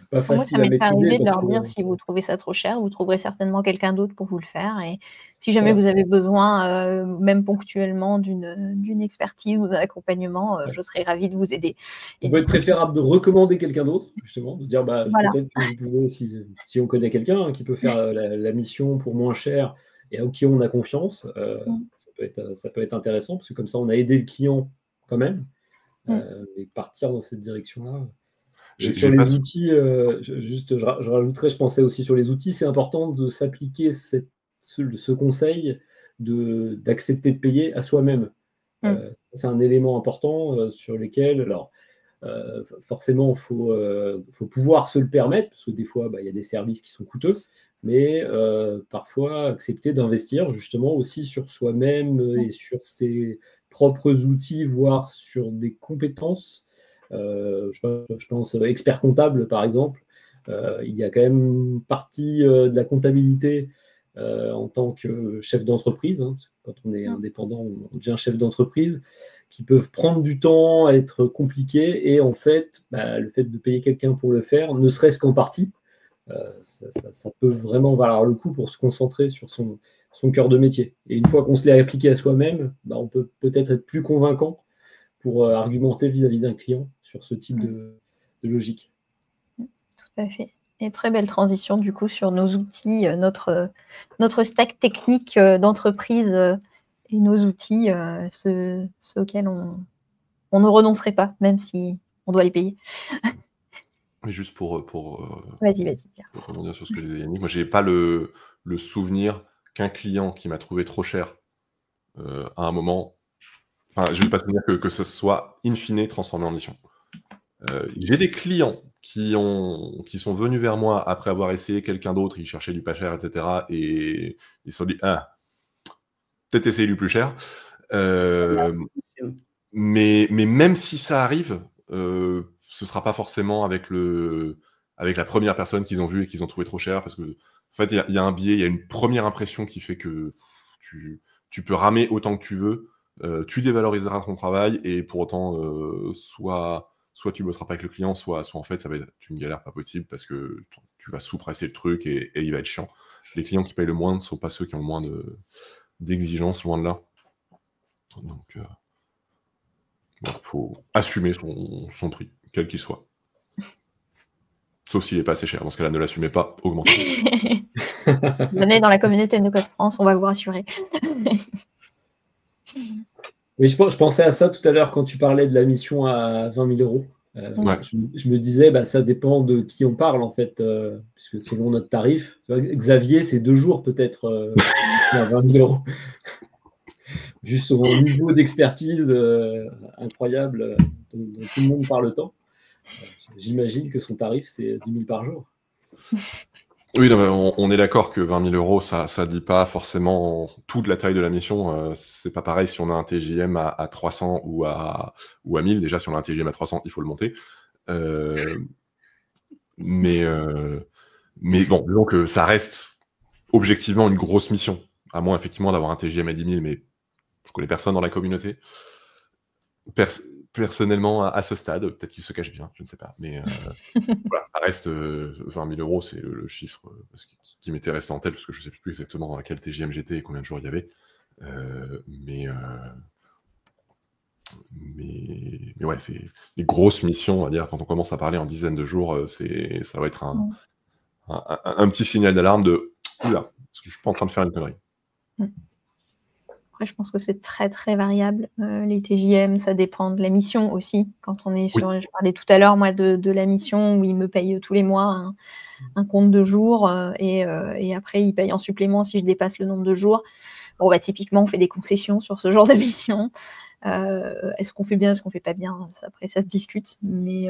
pas Moi, ça facile à m'est maîtriser arrivé de parce leur que dire: «Si vous trouvez ça trop cher, vous trouverez certainement quelqu'un d'autre pour vous le faire et si jamais voilà, vous avez besoin, même ponctuellement d'une expertise ou d'un accompagnement, ouais. je serai ravie de vous aider» Ça et peut du être coup, préférable de recommander quelqu'un d'autre, justement, de dire bah, voilà. peut-être que vous pouvez, si on connaît quelqu'un qui peut faire la mission pour moins cher et en qui on a confiance, Mmh. ça peut être intéressant parce que comme ça, on a aidé le client quand même, Mmh. et partir dans cette direction-là. Et sur J'ai pas les outils, je rajouterais, je pensais aussi sur les outils, c'est important de s'appliquer ce conseil d'accepter de payer à soi-même. Mmh. C'est un élément important sur lesquels, alors, forcément, faut pouvoir se le permettre, parce que des fois, bah, il y a des services qui sont coûteux, mais parfois accepter d'investir justement aussi sur soi-même Mmh. et sur ses propres outils, voire sur des compétences. Je pense expert comptable, par exemple. Il y a quand même une partie de la comptabilité en tant que chef d'entreprise. Hein. Quand on est Mmh. indépendant, on devient chef d'entreprise, qui peuvent prendre du temps, être compliqués. Et en fait, bah, le fait de payer quelqu'un pour le faire, ne serait-ce qu'en partie, ça peut vraiment valoir le coup pour se concentrer sur son cœur de métier. Et une fois qu'on se l'est appliqué à soi-même, bah, on peut peut-être être plus convaincant pour argumenter vis-à-vis d'un client sur ce type Mmh. de logique. Tout à fait et très belle transition du coup sur nos outils, notre stack technique, d'entreprise, et nos outils, ceux auxquels on ne renoncerait pas, même si on doit les payer. Mais juste Vas-y, vas-y, Pierre. pour rebondir sur ce que disait Yannick, moi, j'ai pas le souvenir qu'un client qui m'a trouvé trop cher, à un moment, enfin, je vais pas souvenir que ce soit in fine transformé en mission. J'ai des clients qui sont venus vers moi après avoir essayé quelqu'un d'autre, ils cherchaient du pas cher, et cetera, et ils se sont dit: «Ah, peut-être essayer du plus cher». Mais même si ça arrive, ce sera pas forcément avec la première personne qu'ils ont vue et qu'ils ont trouvé trop cher, parce que en fait, il y a un biais, il y a une première impression qui fait que tu peux ramer autant que tu veux, tu dévaloriseras ton travail et pour autant, soit tu bosseras pas avec le client, soit en fait, ça va être une galère pas possible parce que tu vas sous-presser le truc et il va être chiant. Les clients qui payent le moins ne sont pas ceux qui ont le moins d'exigences, loin de là. Donc voilà, faut assumer son prix, quel qu'il soit. Sauf s'il est pas assez cher. Dans ce cas-là, ne l'assumez pas, augmentez. Venez dans la communauté No Code France, on va vous rassurer. Oui, je pensais à ça tout à l'heure quand tu parlais de la mission à 20 000 euros. Ouais. Je me disais, bah, ça dépend de qui on parle, en fait, puisque selon notre tarif, tu vois, Xavier, c'est 2 jours peut-être à 20 000 euros. Vu son niveau d'expertise incroyable dont tout le monde parle tant, j'imagine que son tarif, c'est 10 000 par jour. Oui, non, mais on est d'accord que 20 000 euros, ça dit pas forcément toute la taille de la mission. C'est pas pareil si on a un TJM à 300 ou à 1000. Déjà, si on a un TJM à 300, il faut le monter. Mais bon, disons que ça reste objectivement une grosse mission. À moins, effectivement, d'avoir un TJM à 10 000, mais je connais personne dans la communauté. Personnellement, à ce stade, peut-être qu'il se cache bien, je ne sais pas. Mais voilà, ça reste 20 000 euros, c'est le chiffre qui m'était resté en tête, parce que je ne sais plus exactement dans quel TJM j'étais et combien de jours il y avait. Mais ouais, c'est les grosses missions, on va dire, quand on commence à parler en dizaines de jours, ça va être un petit signal d'alarme de « Oula, est-ce que je suis pas en train de faire une connerie ?» Après, je pense que c'est très, très variable. Les TJM, ça dépend de la mission aussi. Quand on est sur, je parlais tout à l'heure, moi, de la mission où ils me payent tous les mois un compte de jours et après, ils payent en supplément si je dépasse le nombre de jours. Bon, bah, typiquement, on fait des concessions sur ce genre de mission. Est-ce qu'on fait bien, est-ce qu'on fait pas bien? Après, ça se discute, mais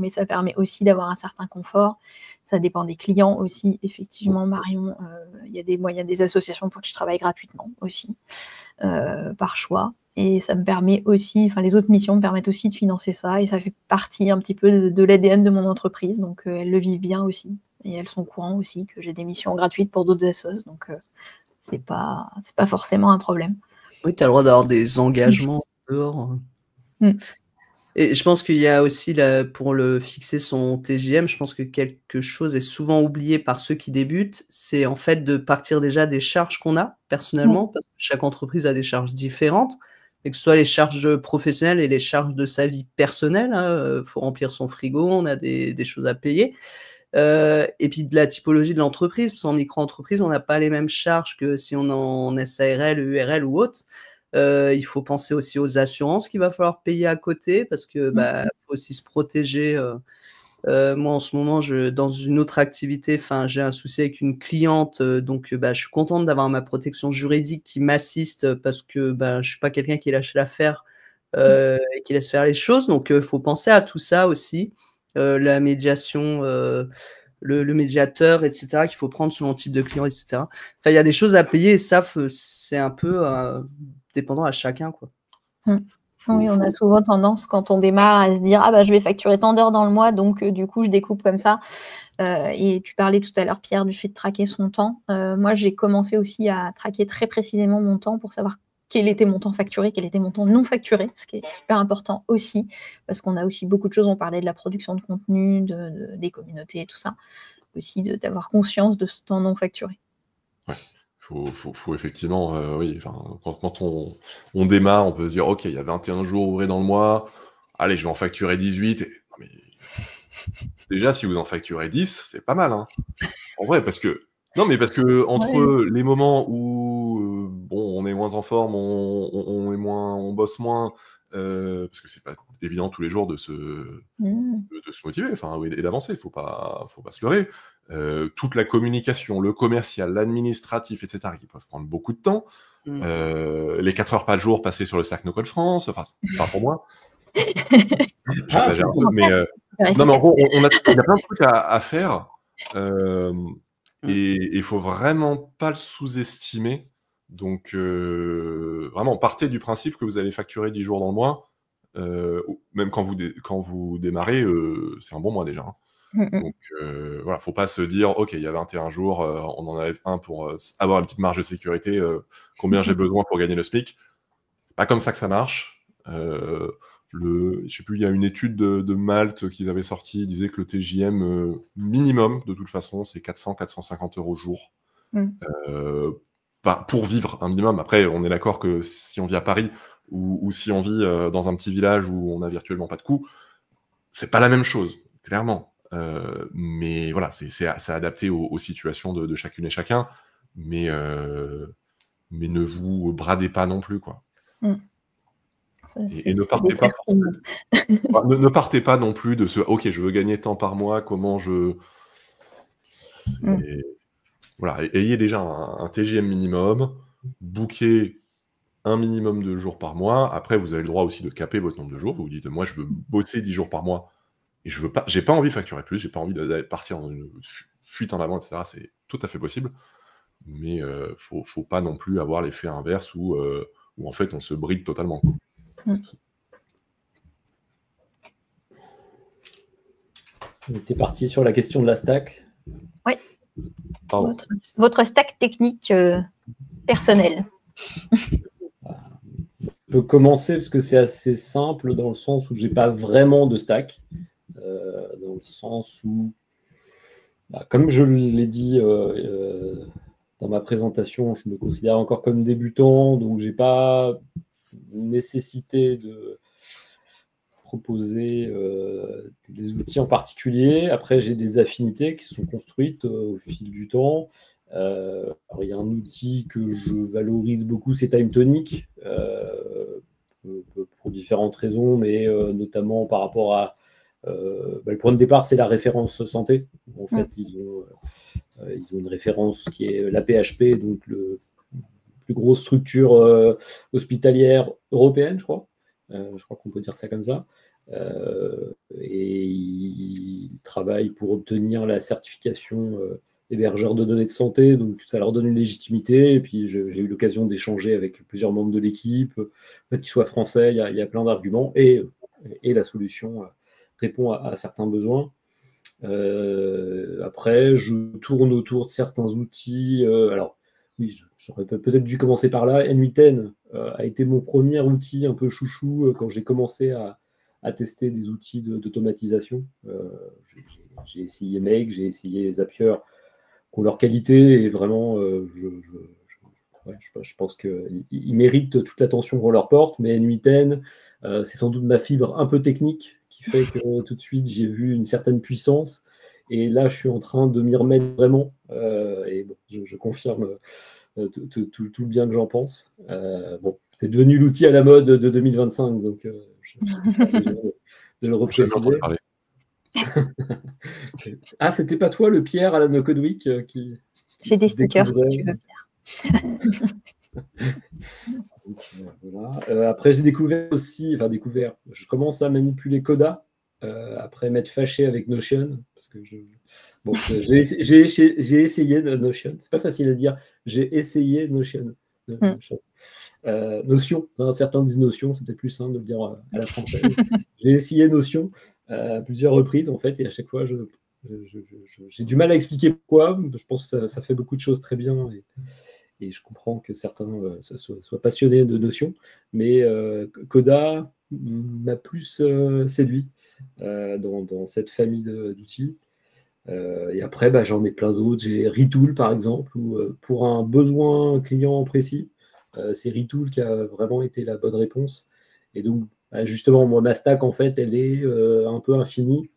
ça permet aussi d'avoir un certain confort. Ça dépend des clients aussi. Effectivement, Marion, il y a des associations pour qui je travaille gratuitement aussi, par choix. Et ça me permet aussi, enfin les autres missions me permettent aussi de financer ça, et ça fait partie un petit peu de l'ADN de mon entreprise, donc elles le vivent bien aussi, et elles sont au courant aussi que j'ai des missions gratuites pour d'autres assos, donc c'est pas forcément un problème. Oui, tu as le droit d'avoir des engagements dehors. Et je pense qu'il y a aussi, pour fixer son TJM, je pense que quelque chose est souvent oublié par ceux qui débutent, c'est en fait de partir déjà des charges qu'on a personnellement, parce que chaque entreprise a des charges différentes, et que ce soit les charges professionnelles et les charges de sa vie personnelle, hein, faut remplir son frigo, on a des choses à payer. Et puis de la typologie de l'entreprise, parce qu'en micro-entreprise, on n'a pas les mêmes charges que si on est en SARL, URL ou autre. Il faut penser aussi aux assurances qu'il va falloir payer à côté, parce que faut aussi se protéger. Moi, en ce moment, dans une autre activité, j'ai un souci avec une cliente, donc je suis contente d'avoir ma protection juridique qui m'assiste, parce que je suis pas quelqu'un qui lâche l'affaire et qui laisse faire les choses. Donc, faut penser à tout ça aussi, la médiation, le médiateur, etc., qu'il faut prendre selon le type de client, etc. Enfin, il y a des choses à payer, et ça, c'est un peu dépendant à chacun, quoi. Oui, on a souvent tendance, quand on démarre, à se dire « Ah bah je vais facturer tant d'heures dans le mois, donc du coup je découpe comme ça ». Et tu parlais tout à l'heure, Pierre, du fait de traquer son temps. Moi, j'ai commencé aussi à traquer très précisément mon temps pour savoir quel était mon temps facturé, quel était mon temps non facturé, ce qui est super important aussi, parce qu'on a aussi beaucoup de choses, on parlait de la production de contenu, des communautés et tout ça, aussi d'avoir conscience de ce temps non facturé. Ouais. Faut effectivement, oui, quand on démarre, on peut se dire, ok, il y a 21 jours ouvrés dans le mois, allez, je vais en facturer 18. Non, mais déjà, si vous en facturez 10, c'est pas mal, hein. En vrai, parce que entre les moments où bon, on est moins en forme, on bosse moins, parce que c'est pas évident tous les jours de se motiver, et d'avancer, faut pas se leurrer. Toute la communication, le commercial, l'administratif, etc., qui peuvent prendre beaucoup de temps. Les 4 heures par jour passées sur le Slack No Code France, pas pour moi. J'exagère un peu, mais non, mais en gros, il y a plein de trucs à faire, et il faut vraiment pas le sous-estimer. Donc, vraiment, partez du principe que vous allez facturer 10 jours dans le mois, même quand vous démarrez, c'est un bon mois déjà, hein. Donc, voilà, faut pas se dire, ok, il y a 21 jours, on en enlève un pour avoir une petite marge de sécurité, combien j'ai besoin pour gagner le SMIC. C'est pas comme ça que ça marche. Je sais plus, il y a une étude de Malte qu'ils avaient sortie, ils disaient que le TJM minimum, de toute façon, c'est 400-450 € au jour. Pour vivre un minimum. Après, on est d'accord que si on vit à Paris ou si on vit dans un petit village où on a virtuellement pas de coûts, c'est pas la même chose, clairement. Mais voilà, c'est adapté aux situations de chacune et chacun. Mais ne vous bradez pas non plus, quoi. Et ne partez pas forcément. Ne partez pas non plus de ce ok, je veux gagner tant par mois, comment je. Voilà, ayez déjà un TGM minimum, bookez un minimum de jours par mois. Après, vous avez le droit aussi de caper votre nombre de jours. Vous dites, moi, je veux bosser 10 jours par mois et j'ai pas envie de facturer plus, j'ai pas envie d'aller partir dans une fuite en avant, etc. C'est tout à fait possible. Mais faut pas non plus avoir l'effet inverse où en fait on se bride totalement. On était parti sur la question de la stack. Oui. Votre stack technique personnelle. On peut commencer parce que c'est assez simple dans le sens où j'ai pas vraiment de stack. Dans le sens où, comme je l'ai dit dans ma présentation, je me considère encore comme débutant, donc j'ai pas nécessité de proposer des outils en particulier. Après, j'ai des affinités qui sont construites au fil du temps. Alors, il y a un outil que je valorise beaucoup, c'est TimeTonic, pour différentes raisons, mais notamment par rapport à le point de départ, c'est la référence santé. En fait, ils ont une référence qui est la PHP, donc la plus grosse structure hospitalière européenne, je crois. Je crois qu'on peut dire ça comme ça. Et ils travaillent pour obtenir la certification hébergeurs de données de santé, donc ça leur donne une légitimité. Et puis j'ai eu l'occasion d'échanger avec plusieurs membres de l'équipe, qu'ils soient français, il y a plein d'arguments, et la solution répond à certains besoins. Après, je tourne autour de certains outils. Alors, oui, j'aurais peut-être dû commencer par là. N8N a été mon premier outil un peu chouchou quand j'ai commencé à tester des outils d'automatisation. J'ai essayé Make, j'ai essayé Zapier, qui ont leur qualité, et vraiment, je pense qu'ils méritent toute l'attention qu'on leur porte, mais N8N, c'est sans doute ma fibre un peu technique qui fait que tout de suite, j'ai vu une certaine puissance. Et là, je suis en train de m'y remettre vraiment. Et bon, je confirme tout le bien que j'en pense. Bon, c'est devenu l'outil à la mode de 2025, donc je de le repréciser. Ah, c'était pas toi, le Pierre, à la No Code Week qui J'ai des stickers, si tu veux, Pierre. Donc, voilà. Après, j'ai je commence à manipuler Coda, après m'être fâché avec Notion, parce que j'ai essayé Notion. C'est pas facile à dire. J'ai essayé Notion. Notion. Certains disent Notion, c'est peut-être plus simple de le dire à la française. J'ai essayé Notion à plusieurs reprises, en fait, et à chaque fois, j'ai du mal à expliquer pourquoi. Je pense que ça fait beaucoup de choses très bien, et je comprends que certains soient passionnés de Notion, mais Coda m'a plus séduit dans cette famille d'outils. Et après, j'en ai plein d'autres. J'ai Retool, par exemple, où pour un besoin client précis, c'est Retool qui a vraiment été la bonne réponse. Et donc, justement, moi, ma stack, en fait, elle est un peu infinie,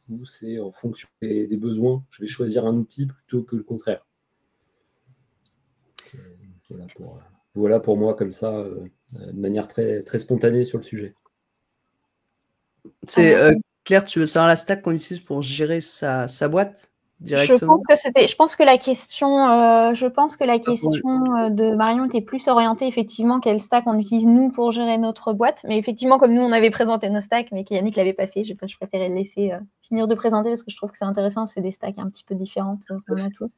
où c'est en fonction des besoins. Je vais choisir un outil plutôt que le contraire. Voilà pour moi, comme ça, de manière très, très spontanée sur le sujet. Claire, tu veux savoir la stack qu'on utilise pour gérer sa boîte directement? Je pense que la question de Marion était plus orientée, effectivement, quelle stack on utilise nous pour gérer notre boîte. Mais effectivement, comme nous, on avait présenté nos stacks, mais qu'Yannick ne l'avait pas fait, je préférais le laisser finir de présenter parce que je trouve que c'est intéressant. C'est des stacks un petit peu différentes qu'on a tous.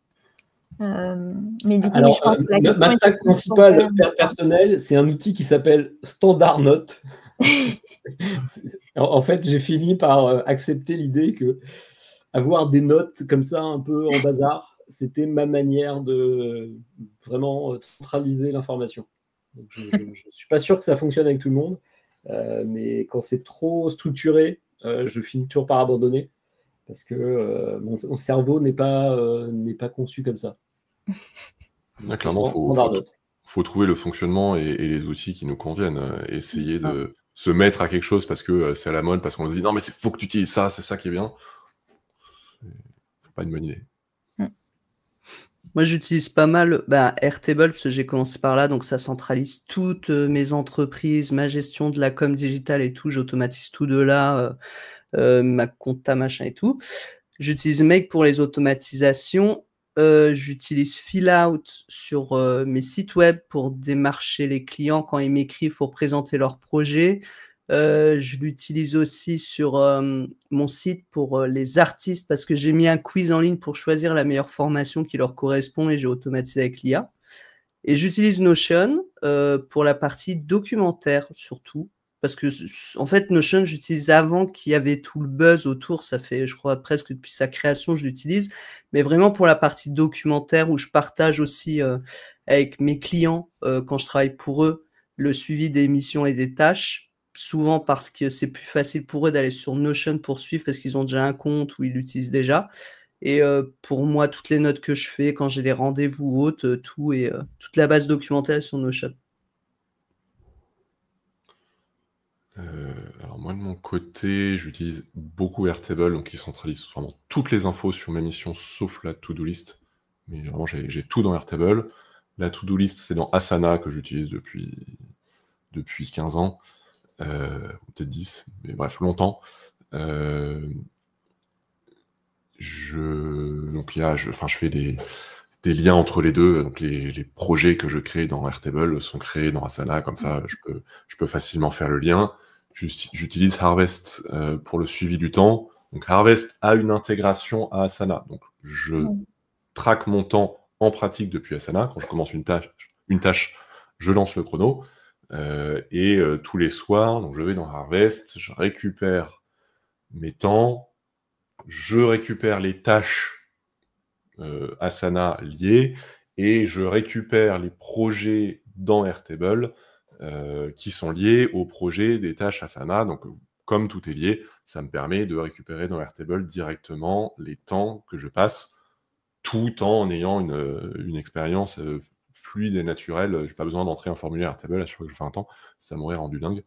Mais du coup, alors, je pense que ma stack principale personnelle, c'est un outil qui s'appelle Standard Note. En fait, j'ai fini par accepter l'idée que avoir des notes comme ça, un peu en bazar, c'était ma manière de vraiment centraliser l'information. Donc, je ne suis pas sûr que ça fonctionne avec tout le monde, mais quand c'est trop structuré, je finis toujours par abandonner parce que mon cerveau n'est pas conçu comme ça. Donc, clairement, faut trouver le fonctionnement et les outils qui nous conviennent. Essayer de se mettre à quelque chose parce que c'est à la mode, parce qu'on se dit non, mais faut que tu utilises ça, c'est ça qui est bien. C'est pas une bonne idée. Moi, j'utilise pas mal Airtable parce que j'ai commencé par là, donc ça centralise toutes mes entreprises, ma gestion de la com digitale et tout. J'automatise tout de là, ma compta, machin et tout. J'utilise Make pour les automatisations. J'utilise Fillout sur mes sites web pour démarcher les clients quand ils m'écrivent pour présenter leur projet. Je l'utilise aussi sur mon site pour les artistes parce que j'ai mis un quiz en ligne pour choisir la meilleure formation qui leur correspond et j'ai automatisé avec l'IA. Et j'utilise Notion pour la partie documentaire surtout. Parce que, en fait, Notion, j'utilise avant qu'il y avait tout le buzz autour. Ça fait, je crois, presque depuis sa création, je l'utilise. Mais vraiment pour la partie documentaire où je partage aussi avec mes clients, quand je travaille pour eux, le suivi des missions et des tâches. Souvent parce que c'est plus facile pour eux d'aller sur Notion pour suivre parce qu'ils ont déjà un compte ou ils l'utilisent déjà. Et pour moi, toutes les notes que je fais quand j'ai des rendez-vous ou autres, toute la base documentaire est sur Notion. Alors moi de mon côté, j'utilise beaucoup Airtable, donc qui centralise vraiment toutes les infos sur mes missions sauf la to-do list. Mais vraiment j'ai tout dans Airtable. La to-do list c'est dans Asana que j'utilise depuis 15 ans, peut-être 10, mais bref longtemps. Donc là je fais des liens entre les deux, donc les projets que je crée dans Airtable sont créés dans Asana, comme ça je peux facilement faire le lien. J'utilise Harvest pour le suivi du temps. Donc Harvest a une intégration à Asana. Donc je traque mon temps en pratique depuis Asana. Quand je commence une tâche, je lance le chrono. Tous les soirs, donc je vais dans Harvest, je récupère mes temps, je récupère les tâches Asana liées, et je récupère les projets dans Airtable qui sont liés aux projets des tâches Asana. Donc, comme tout est lié, ça me permet de récupérer dans Airtable directement les temps que je passe, tout en ayant une expérience fluide et naturelle. Je n'ai pas besoin d'entrer un formulaire Airtable à chaque fois que je fais un temps, ça m'aurait rendu dingue.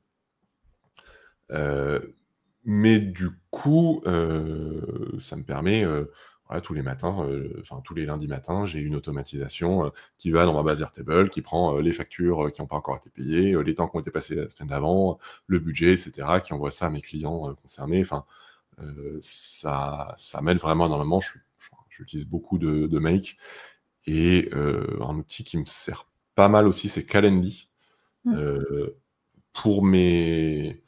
Mais du coup, ça me permet, voilà, tous les matins, tous les lundis matins, j'ai une automatisation qui va dans ma base Airtable, qui prend les factures qui n'ont pas encore été payées, les temps qui ont été passés la semaine d'avant, le budget, etc., qui envoie ça à mes clients concernés. Enfin, ça m'aide vraiment énormément. J'utilise beaucoup de Make. Et un outil qui me sert pas mal aussi, c'est Calendly. Pour mes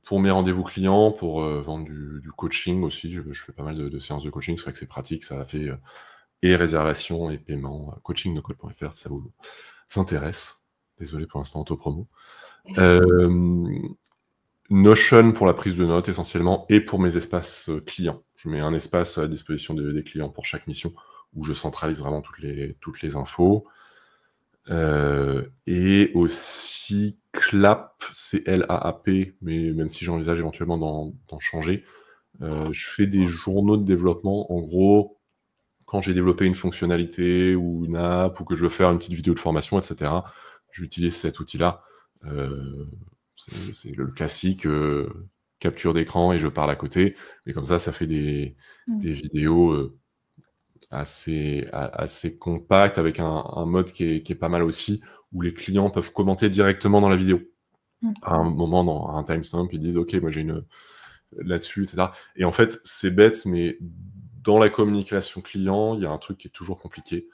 rendez-vous clients, pour vendre du coaching aussi, je fais pas mal de séances de coaching. C'est vrai que c'est pratique, ça fait et réservation et paiement. Coaching-nocode.fr, si ça vous intéresse. Désolé pour l'instant, auto-promo. Notion pour la prise de notes essentiellement, et pour mes espaces clients. Je mets un espace à disposition des clients pour chaque mission, où je centralise vraiment toutes les infos. Et aussi Clap, c'est L-A-A-P, mais même si j'envisage éventuellement d'en changer, je fais des journaux de développement. En gros, quand j'ai développé une fonctionnalité ou une app, ou que je veux faire une petite vidéo de formation, etc., j'utilise cet outil-là. C'est le classique capture d'écran et je parle à côté. Mais comme ça fait des vidéos assez compactes, avec un mode qui est pas mal aussi, où les clients peuvent commenter directement dans la vidéo. À un moment, dans un timestamp, ils disent « Ok, moi j'ai une là-dessus, etc. » Et en fait, c'est bête, mais dans la communication client, il y a un truc qui est toujours compliqué.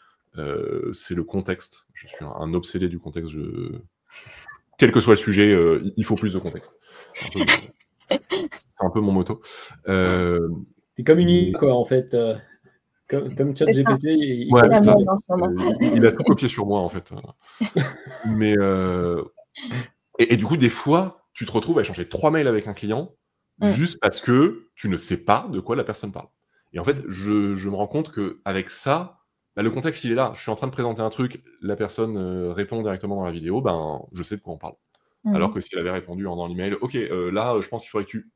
C'est le contexte. Je suis un obsédé du contexte. Quel que soit le sujet, il faut plus de contexte. C'est un peu mon motto. C'est comme une IA, quoi, en fait. Comme ChatGPT, il a tout copié sur moi, en fait. Mais et du coup, des fois, tu te retrouves à échanger 3 mails avec un client juste parce que tu ne sais pas de quoi la personne parle. Et en fait, je me rends compte qu'avec ça, le contexte, il est là. Je suis en train de présenter un truc, la personne répond directement dans la vidéo, je sais de quoi on parle. Alors que si elle avait répondu dans l'email, ok, là, je pense qu'il faudrait que tu...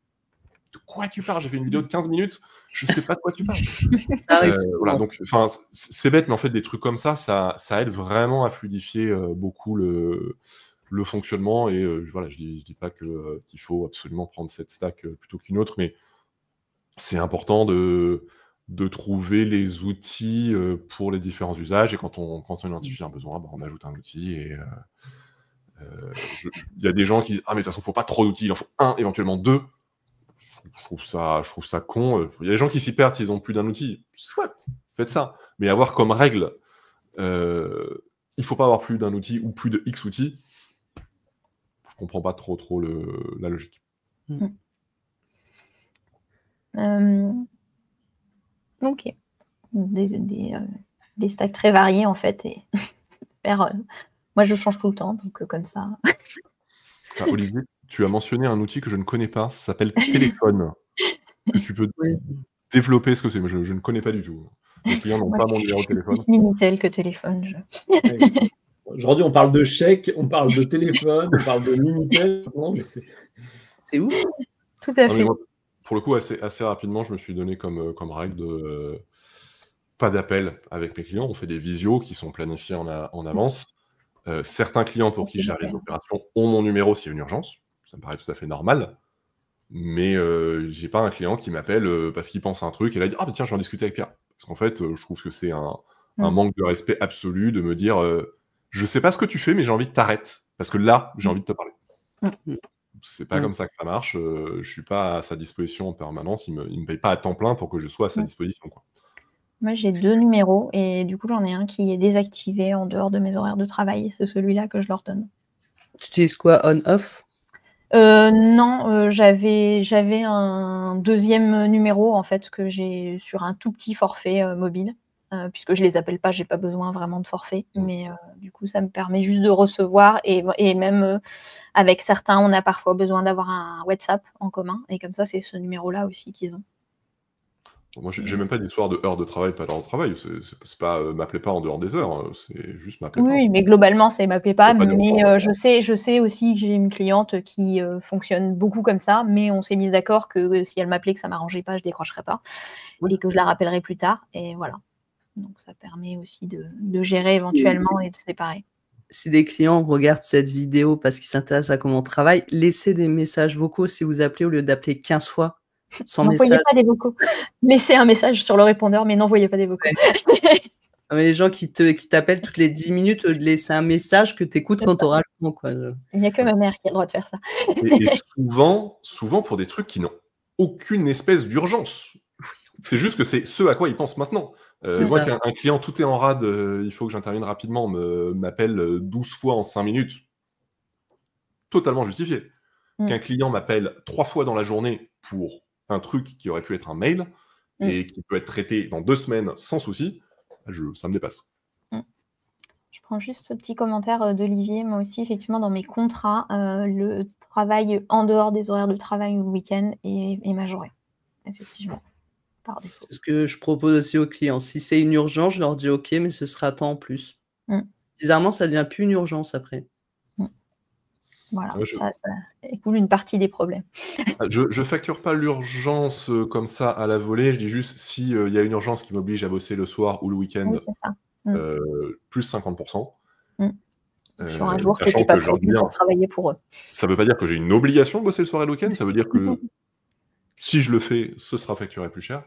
De quoi tu parles? J'ai fait une vidéo de 15 minutes, je sais pas de quoi tu parles. Ça arrive voilà, donc, c'est bête, mais en fait, des trucs comme ça aide vraiment à fluidifier beaucoup le fonctionnement. Et voilà, je dis pas qu'il faut absolument prendre cette stack plutôt qu'une autre, mais c'est important de trouver les outils pour les différents usages. Et quand on identifie un besoin, on ajoute un outil. Et il y a des gens qui disent « Ah, mais de toute façon, il ne faut pas trop d'outils, il en faut un, éventuellement deux. » Je trouve ça con. Il y a des gens qui s'y perdent s'ils ont plus d'un outil. Soit, faites ça. Mais avoir comme règle, il faut pas avoir plus d'un outil ou plus de X outils. Je comprends pas trop la logique. Ok. Des stacks très variés, en fait. Et moi, je change tout le temps, donc comme ça. Olivier, tu as mentionné un outil que je ne connais pas. Ça s'appelle Téléphone. Que tu peux développer ce que c'est. Mais je ne connais pas du tout. Les clients n'ont pas mon numéro de téléphone. Plus Minitel que téléphone. Aujourd'hui, on parle de chèque, on parle de téléphone, on parle de Minitel. Non, mais c'est ouf. Tout à fait. Moi, pour le coup, assez rapidement, je me suis donné comme règle de pas d'appel avec mes clients. On fait des visios qui sont planifiés en avance. Certains clients pour qui je gère les opérations ont mon numéro s'il y a une urgence. Ça me paraît tout à fait normal. Mais j'ai pas un client qui m'appelle parce qu'il pense à un truc et là il dit « Ah, tiens, je vais en discuter avec Pierre. » Parce qu'en fait, je trouve que c'est un manque de respect absolu de me dire je sais pas ce que tu fais, mais j'ai envie de t'arrêter. Parce que là, j'ai envie de te parler. C'est pas comme ça que ça marche. Je suis pas à sa disposition en permanence. Il me paye pas à temps plein pour que je sois à sa disposition, quoi. Moi, j'ai 2 numéros et du coup, j'en ai un qui est désactivé en dehors de mes horaires de travail. C'est celui-là que je leur donne. Tu utilises quoi, on-off? Non, j'avais un deuxième numéro, en fait, que j'ai sur un tout petit forfait mobile. puisque je les appelle pas, j'ai pas besoin vraiment de forfait. Mais du coup, ça me permet juste de recevoir et même avec certains, on a parfois besoin d'avoir un WhatsApp en commun et comme ça, c'est ce numéro-là aussi qu'ils ont. Moi, j'ai même pas d'histoire de heures de travail, pas d'heures de travail. C'est pas m'appelez pas en dehors des heures, c'est juste m'appelez pas. Oui, mais globalement, c'est m'appelez pas. Faut pas Mais déranger. je sais aussi que j'ai une cliente qui fonctionne beaucoup comme ça, mais on s'est mis d'accord que si elle m'appelait que ça m'arrangeait pas, je décrocherais pas Oui. et que je la rappellerai plus tard. Et voilà. Donc ça permet aussi de gérer éventuellement et de se séparer. Si des clients regardent cette vidéo parce qu'ils s'intéressent à comment on travaille, laissez des messages vocaux si vous appelez au lieu d'appeler 15 fois sans N'envoyez message. pas des vocaux. Laissez un message sur le répondeur, mais n'envoyez pas des vocaux. Ah, mais les gens qui t'appellent toutes les 10 minutes, de laisser un message que tu écoutes quand tu auras le temps, quoi. Il n'y a que ma mère qui a le droit de faire ça. Et souvent pour des trucs qui n'ont aucune espèce d'urgence. C'est juste que c'est ce à quoi ils pensent maintenant. C'est Moi, ça. qu'un client, tout est en rade, il faut que j'intervienne rapidement, m'appelle 12 fois en 5 minutes, totalement justifié. Qu'un client m'appelle 3 fois dans la journée pour un truc qui aurait pu être un mail et qui peut être traité dans 2 semaines sans souci, ça me dépasse. Je prends juste ce petit commentaire d'Olivier. Moi aussi, effectivement, dans mes contrats, le travail en dehors des horaires de travail ou le week-end est majoré. Effectivement, par défaut. C'est ce que je propose aussi aux clients. Si c'est une urgence, je leur dis OK, mais ce sera à temps en plus. Bizarrement, ça devient plus une urgence après. Voilà, Ouais, ça écoule une partie des problèmes. Je facture pas l'urgence comme ça à la volée. Je dis juste si il y a une urgence qui m'oblige à bosser le soir ou le week-end, Oui, c'est ça. plus 50%. Sur un jour que Sachant tu n'es pas que j'en prévu viens. pour travailler pour eux. Ça veut pas dire que j'ai une obligation de bosser le soir et le week-end. Ça veut dire que si je le fais, ce sera facturé plus cher.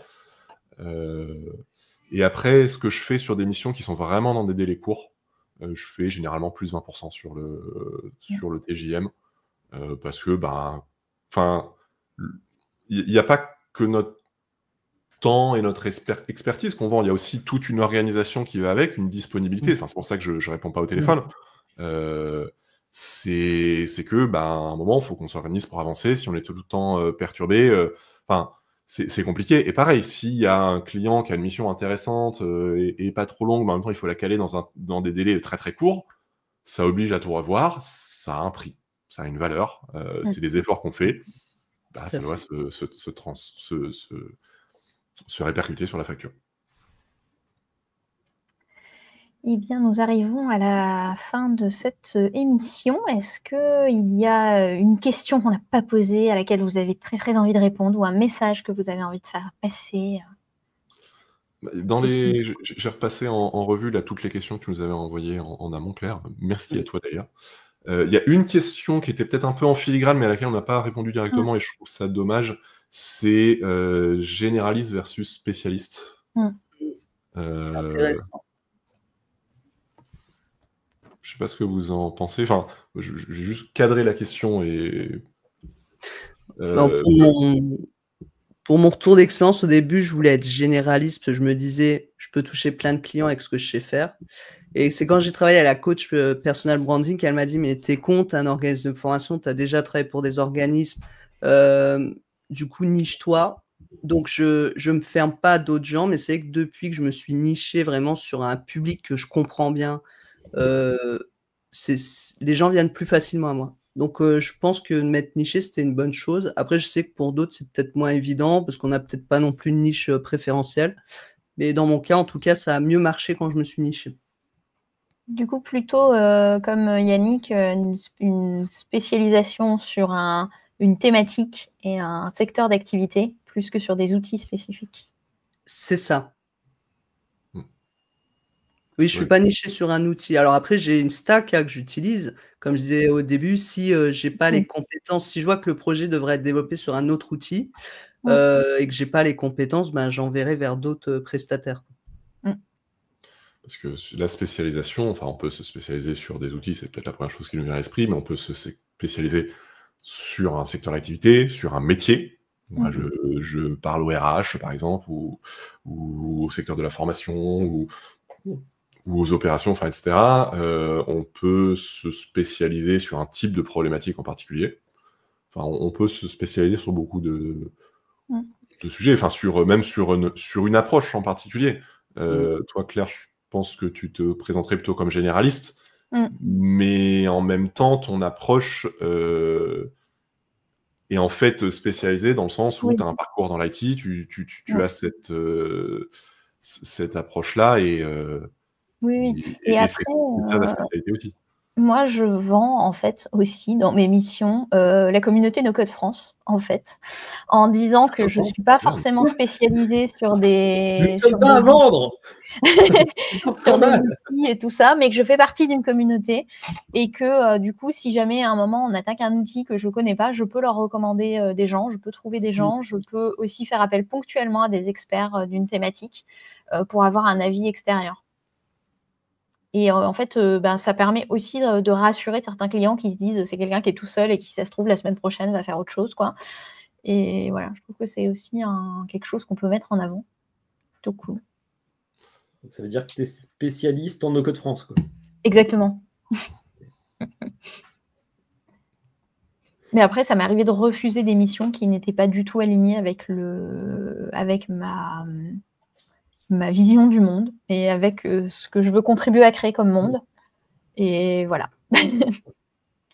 Et après, ce que je fais sur des missions qui sont vraiment dans des délais courts, je fais généralement plus 20% sur le TJM. Parce que, il n'y a pas que notre temps et notre expertise qu'on vend, il y a aussi toute une organisation qui va avec, une disponibilité. Enfin, c'est pour ça que je réponds pas au téléphone. C'est que, à un moment, il faut qu'on s'organise pour avancer. Si on est tout le temps perturbé, c'est compliqué. Et pareil, s'il y a un client qui a une mission intéressante et pas trop longue, mais en même temps, il faut la caler dans des délais très très courts, ça oblige à tout revoir, ça a un prix, ça a une valeur, c'est des efforts qu'on fait, ça doit se répercuter sur la facture. Eh bien, nous arrivons à la fin de cette émission. Est-ce qu'il y a une question qu'on n'a pas posée, à laquelle vous avez très très envie de répondre, ou un message que vous avez envie de faire passer? J'ai repassé en revue là, toutes les questions que tu nous avais envoyées en amont, Claire. Merci à toi d'ailleurs. Il y a une question qui était peut-être un peu en filigrane, mais à laquelle on n'a pas répondu directement, et je trouve ça dommage. C'est généraliste versus spécialiste. C'est intéressant. Je sais pas ce que vous en pensez. Enfin, j'ai juste cadré la question et. Pour mon retour d'expérience, au début, je voulais être généraliste parce que je me disais, je peux toucher plein de clients avec ce que je sais faire. Et c'est quand j'ai travaillé à la coach personal branding qu'elle m'a dit, mais t'es con, t'es un organisme de formation, t'as déjà travaillé pour des organismes, du coup, niche-toi. Donc, je me ferme pas à d'autres gens, mais c'est que depuis que je me suis niché vraiment sur un public que je comprends bien, les gens viennent plus facilement à moi. Donc, je pense que m'être niché, c'était une bonne chose. Après, je sais que pour d'autres, c'est peut-être moins évident parce qu'on n'a peut-être pas non plus une niche préférentielle. Mais dans mon cas, en tout cas, ça a mieux marché quand je me suis niché. Du coup, plutôt comme Yannick, une spécialisation sur une thématique et un secteur d'activité, plus que sur des outils spécifiques. C'est ça. Oui, je ne suis pas niché sur un outil. Alors après, j'ai une stack que j'utilise. Comme je disais au début, si je n'ai pas les compétences, si je vois que le projet devrait être développé sur un autre outil et que je n'ai pas les compétences, j'enverrai vers d'autres prestataires. Parce que la spécialisation, on peut se spécialiser sur des outils, c'est peut-être la première chose qui nous vient à l'esprit, mais on peut se spécialiser sur un secteur d'activité, sur un métier. Moi, je parle au RH, par exemple, ou au secteur de la formation, ou aux opérations, etc. On peut se spécialiser sur un type de problématique en particulier. On peut se spécialiser sur beaucoup de sujets, même sur une approche en particulier. Toi, Claire, je pense que tu te présenterais plutôt comme généraliste, Mm. mais en même temps, ton approche est en fait spécialisée dans le sens où Oui. tu as un parcours dans l'IT, tu Ouais. as cette approche-là Oui. Et et après, c'est ça la spécialité aussi. moi, je vends en fait aussi dans mes missions la communauté No Code France, en fait, en disant que je suis pas forcément spécialisée sur Nous des ne sommes pas à vendre. sur des outils et tout ça, mais que je fais partie d'une communauté et que du coup, si jamais à un moment on attaque un outil que je connais pas, je peux leur recommander des gens, je peux trouver des gens, je peux aussi faire appel ponctuellement à des experts d'une thématique pour avoir un avis extérieur. Et en fait, ça permet aussi de rassurer certains clients qui se disent c'est quelqu'un qui est tout seul et qui, ça se trouve, la semaine prochaine va faire autre chose, quoi. Et voilà, je trouve que c'est aussi quelque chose qu'on peut mettre en avant. Plutôt cool. Donc, ça veut dire que tu es spécialiste en No Code France, quoi. Exactement. Mais après, ça m'est arrivé de refuser des missions qui n'étaient pas du tout alignées avec ma vision du monde et avec ce que je veux contribuer à créer comme monde. Et voilà.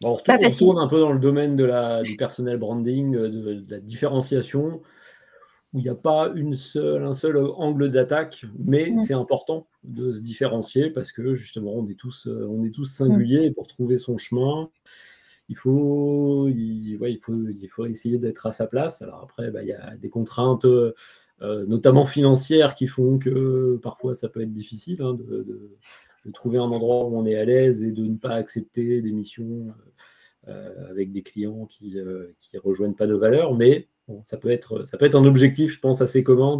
On retourne un peu dans le domaine du personnel branding, de la différenciation, où il n'y a pas un seul angle d'attaque, mais c'est important de se différencier parce que justement, on est tous singuliers et pour trouver son chemin, il faut essayer d'être à sa place. Alors après, il y a des contraintes, notamment financières, qui font que parfois ça peut être difficile de trouver un endroit où on est à l'aise et de ne pas accepter des missions avec des clients qui ne rejoignent pas nos valeurs. Mais bon, ça peut être un objectif, je pense, assez commun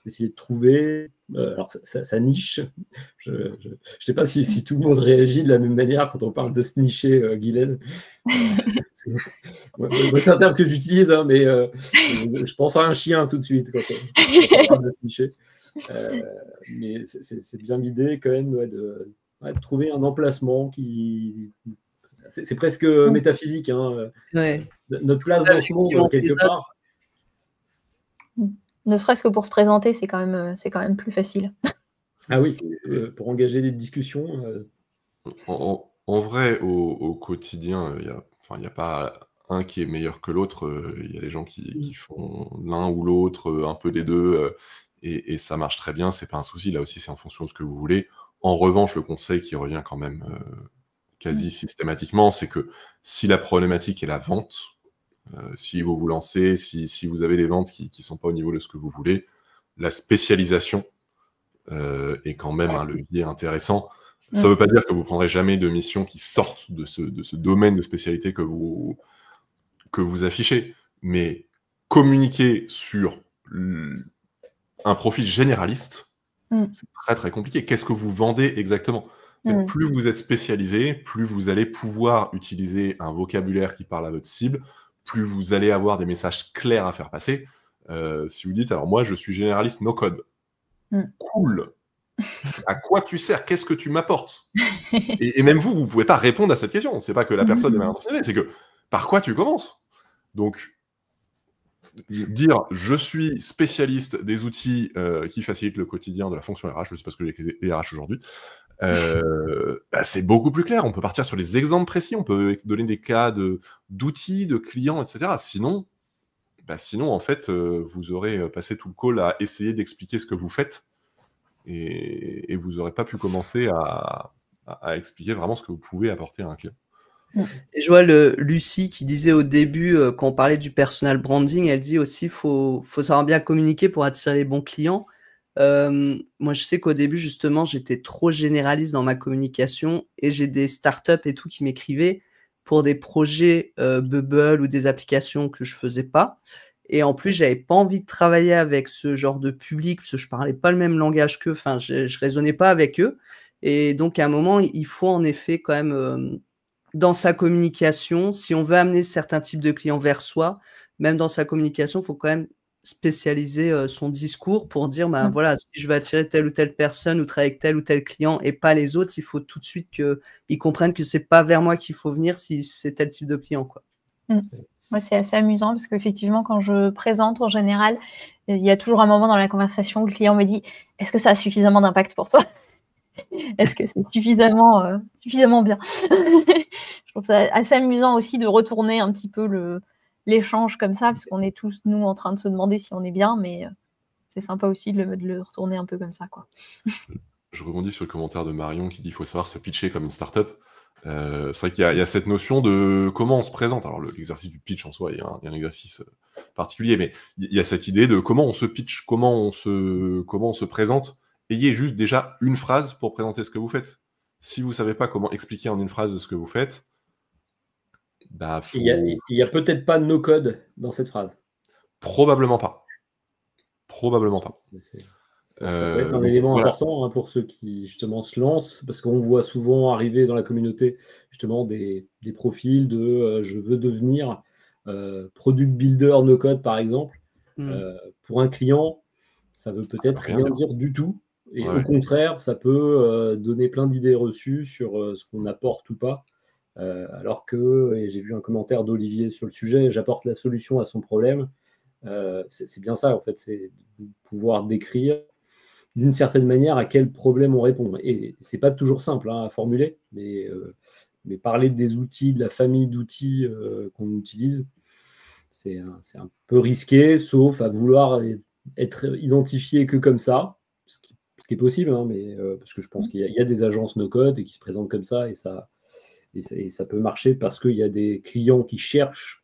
d'essayer de trouver. Alors, ça niche. Je ne sais pas si tout le monde réagit de la même manière quand on parle de se nicher, Guylaine. Moi, c'est un terme que j'utilise, hein, mais je pense à un chien tout de suite quand on parle de se nicher. Mais c'est bien l'idée quand même de trouver un emplacement qui... C'est presque métaphysique, hein. Notre place dans ce monde, quelque part. Ne serait-ce que pour se présenter, c'est quand même plus facile. Ah oui, pour engager des discussions. En vrai, au quotidien, il n'y a pas un qui est meilleur que l'autre. Il y a des gens qui font l'un ou l'autre, un peu les deux, et ça marche très bien, c'est pas un souci. Là aussi, c'est en fonction de ce que vous voulez. En revanche, le conseil qui revient quand même quasi systématiquement, c'est que si la problématique est la vente, si vous vous lancez, si vous avez des ventes qui ne sont pas au niveau de ce que vous voulez, la spécialisation est quand même un levier intéressant. Ça ne veut pas dire que vous ne prendrez jamais de missions qui sortent de ce domaine de spécialité que vous affichez, mais communiquer sur un profil généraliste, c'est très très compliqué. Qu'est-ce que vous vendez exactement ? Plus vous êtes spécialisé, plus vous allez pouvoir utiliser un vocabulaire qui parle à votre cible, plus vous allez avoir des messages clairs à faire passer. Si vous dites, alors moi je suis généraliste no code, cool. À quoi tu sers? Qu'est-ce que tu m'apportes? Et même vous ne pouvez pas répondre à cette question. C'est pas que la personne est mal intentionnée, c'est que par quoi tu commences? Donc, dire je suis spécialiste des outils qui facilitent le quotidien de la fonction RH, je ne sais pas ce que les RH aujourd'hui, c'est beaucoup plus clair. On peut partir sur les exemples précis, on peut donner des cas d'outils, de clients, etc. Sinon, en fait, vous aurez passé tout le call à essayer d'expliquer ce que vous faites et vous n'aurez pas pu commencer à expliquer vraiment ce que vous pouvez apporter à un client. Et je vois Lucie qui disait au début, quand on parlait du personal branding, elle dit aussi faut savoir bien communiquer pour attirer les bons clients. Moi, je sais qu'au début, justement, j'étais trop généraliste dans ma communication et j'ai des startups et tout qui m'écrivaient pour des projets Bubble ou des applications que je faisais pas. Et en plus, j'avais pas envie de travailler avec ce genre de public parce que je parlais pas le même langage qu'eux. Enfin, je raisonnais pas avec eux. Et donc, à un moment, il faut en effet quand même dans sa communication, si on veut amener certains types de clients vers soi, même dans sa communication, il faut quand même spécialiser son discours pour dire, voilà, si je veux attirer telle ou telle personne ou travailler avec tel ou tel client et pas les autres, il faut tout de suite qu'ils comprennent que c'est pas vers moi qu'il faut venir si c'est tel type de client, quoi. Moi, c'est assez amusant parce qu'effectivement, quand je présente en général, il y a toujours un moment dans la conversation où le client me dit: «Est-ce que ça a suffisamment d'impact pour toi? Est-ce que c'est suffisamment bien?» Je trouve ça assez amusant aussi de retourner un petit peu l'échange comme ça, parce qu'on est tous, nous, en train de se demander si on est bien, mais c'est sympa aussi de le retourner un peu comme ça, quoi. Je rebondis sur le commentaire de Marion qui dit qu'il faut savoir se pitcher comme une start-up. C'est vrai qu'il y a cette notion de comment on se présente. Alors l'exercice du pitch en soi est un exercice particulier, mais il y a cette idée de comment on se pitch, comment on se présente. Ayez juste déjà une phrase pour présenter ce que vous faites. Si vous savez pas comment expliquer en une phrase ce que vous faites, bah faut... Il y a peut-être pas de no-code dans cette phrase. Probablement pas. Probablement pas. Ça peut être un élément important, hein, pour ceux qui justement se lancent, parce qu'on voit souvent arriver dans la communauté justement des profils de je veux devenir product builder no code par exemple. Pour un client, ça veut peut-être rien dire du tout, et au contraire, ça peut donner plein d'idées reçues sur ce qu'on apporte ou pas. Alors que, et j'ai vu un commentaire d'Olivier sur le sujet, j'apporte la solution à son problème. C'est bien ça en fait, c'est de pouvoir décrire d'une certaine manière à quel problème on répond. Et c'est pas toujours simple, hein, à formuler, mais parler des outils, de la famille d'outils qu'on utilise, c'est un peu risqué, sauf à vouloir être identifié que comme ça, ce qui est possible, hein, mais parce que je pense qu'il y a des agences no-code qui se présentent comme ça, et ça peut marcher parce qu'il y a des clients qui cherchent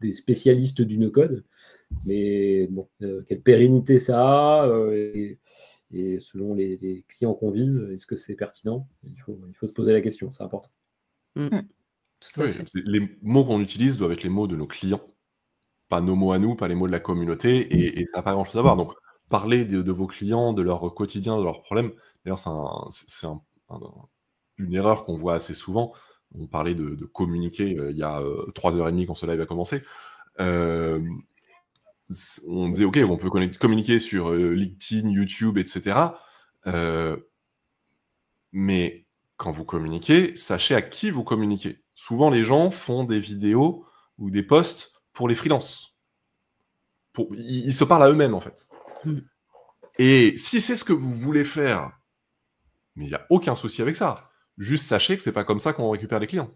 des spécialistes du no-code, mais bon, quelle pérennité ça a, et selon les clients qu'on vise, est-ce que c'est pertinent? Il faut se poser la question, c'est important. Oui, les mots qu'on utilise doivent être les mots de nos clients, pas nos mots à nous, pas les mots de la communauté, et ça n'a pas grand-chose à voir. Donc, parlez de vos clients, de leur quotidien, de leurs problèmes. D'ailleurs, c'est une erreur qu'on voit assez souvent. On parlait de communiquer il y a 3h30 quand ce live a commencé. On disait, OK, on peut communiquer sur LinkedIn, YouTube, etc. Mais quand vous communiquez, sachez à qui vous communiquez. Souvent, les gens font des vidéos ou des posts pour les freelances. Ils se parlent à eux-mêmes, en fait. Et si c'est ce que vous voulez faire, mais il n'y a aucun souci avec ça. Juste sachez que c'est pas comme ça qu'on récupère les clients.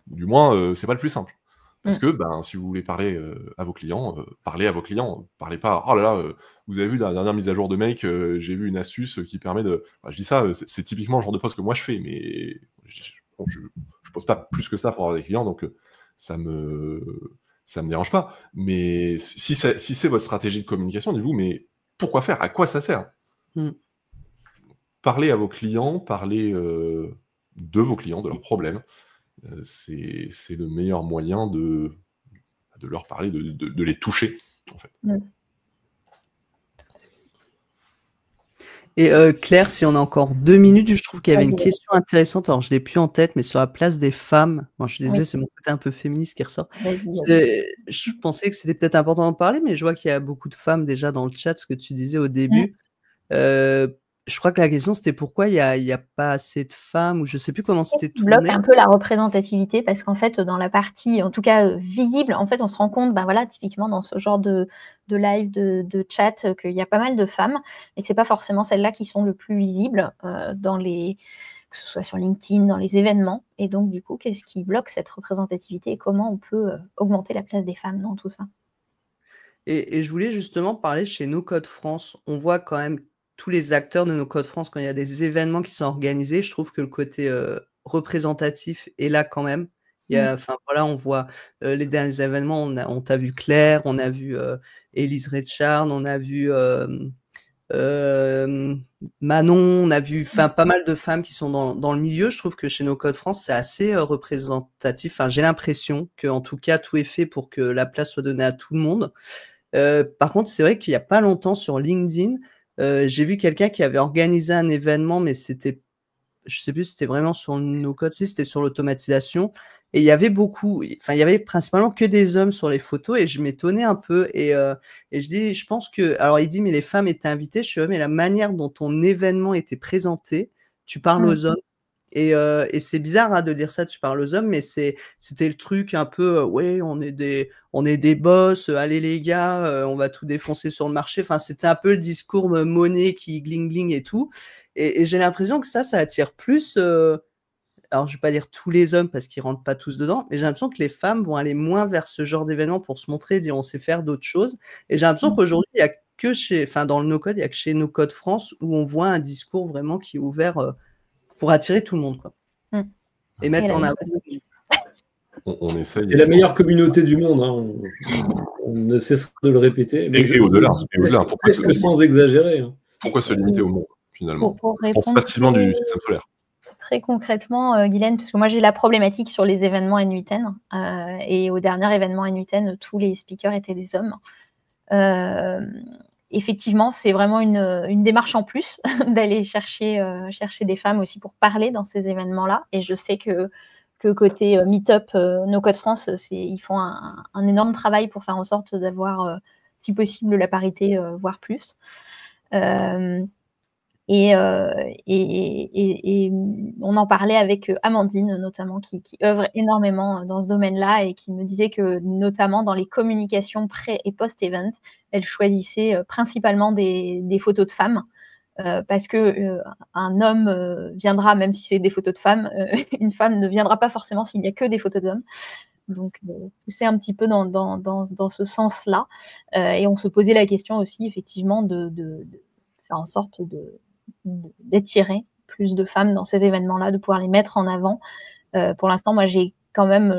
Du moins, c'est pas le plus simple. Parce que si vous voulez parler à vos clients, parlez à vos clients. Parlez pas, oh là là, vous avez vu la dernière mise à jour de Make, j'ai vu une astuce qui permet de... je dis ça, c'est typiquement le genre de post que moi je fais, mais je pose pas plus que ça pour avoir des clients, donc ça me dérange pas. Mais si c'est votre stratégie de communication, dites-vous, mais pourquoi faire? À quoi ça sert? Parlez à vos clients, parlez de vos clients, de leurs problèmes. C'est le meilleur moyen de leur parler, de les toucher, en fait. Et Claire, si on a encore 2 minutes, je trouve qu'il y avait une question intéressante. Alors, je ne l'ai plus en tête, mais sur la place des femmes. Moi, je disais, c'est mon côté un peu féministe qui ressort. Je pensais que c'était peut-être important d'en parler, mais je vois qu'il y a beaucoup de femmes déjà dans le chat, ce que tu disais au début. Je crois que la question, c'était pourquoi il y a pas assez de femmes, ou je ne sais plus comment c'était tourné. Bloque un peu la représentativité, parce qu'en fait, dans la partie, en tout cas visible, en fait, on se rend compte, voilà, typiquement dans ce genre de live, de chat, qu'il y a pas mal de femmes, et que c'est pas forcément celles-là qui sont le plus visibles que ce soit sur LinkedIn, dans les événements. Et donc, du coup, qu'est-ce qui bloque cette représentativité, et comment on peut augmenter la place des femmes dans tout ça? Et je voulais justement parler chez No Code France. On voit quand même tous les acteurs de No Code France, quand il y a des événements qui sont organisés, je trouve que le côté représentatif est là quand même. Voilà, on voit les derniers événements, on t'a vu Claire, on a vu Élise Richard, on a vu Manon, on a vu pas mal de femmes qui sont dans le milieu. Je trouve que chez No Code France, c'est assez représentatif. J'ai l'impression qu'en tout cas, tout est fait pour que la place soit donnée à tout le monde. Par contre, c'est vrai qu'il n'y a pas longtemps sur LinkedIn, j'ai vu quelqu'un qui avait organisé un événement, mais c'était, je sais plus si c'était vraiment sur le no-code, si c'était sur l'automatisation, et il y avait principalement que des hommes sur les photos, et je m'étonnais un peu, et je pense que, alors il dit, mais les femmes étaient invitées, je suis mais la manière dont ton événement était présenté, tu parles aux hommes, Et c'est bizarre hein, de dire ça, tu parles aux hommes, mais c'était le truc un peu, ouais, on est des boss, allez les gars, on va tout défoncer sur le marché. Enfin, c'était un peu le discours monnaie qui gling gling et tout. Et j'ai l'impression que ça attire plus, alors je vais pas dire tous les hommes parce qu'ils rentrent pas tous dedans, mais j'ai l'impression que les femmes vont aller moins vers ce genre d'événement pour se montrer, dire on sait faire d'autres choses. Et j'ai l'impression qu'aujourd'hui, il y a que dans le no-code, il y a que chez No Code France où on voit un discours vraiment qui est ouvert pour attirer tout le monde, quoi. Et mettre en avant. On essaye. C'est la meilleure communauté du monde, hein. On ne cessera de le répéter. Mais et au-delà. Presque sans exagérer. Hein. Pourquoi se limiter au monde, finalement? Pour Je pense facilement du système solaire. Très concrètement, Guylaine, parce que moi j'ai la problématique sur les événements N8N, et au dernier événement N8N, tous les speakers étaient des hommes. Effectivement, c'est vraiment une démarche en plus d'aller chercher des femmes aussi pour parler dans ces événements-là. Et je sais que côté Meetup, No Code France, ils font un énorme travail pour faire en sorte d'avoir, si possible, la parité, voire plus. Et on en parlait avec Amandine, notamment, qui œuvre énormément dans ce domaine-là et qui me disait que, notamment dans les communications pré- et post-event, elle choisissait principalement des photos de femmes, parce que un homme viendra, même si c'est des photos de femmes, une femme ne viendra pas forcément s'il n'y a que des photos d'hommes. Donc, pousser un petit peu dans ce sens-là. Et on se posait la question aussi, effectivement, de faire en sorte d'attirer plus de femmes dans ces événements-là, de pouvoir les mettre en avant. Pour l'instant, moi, j'arrive quand même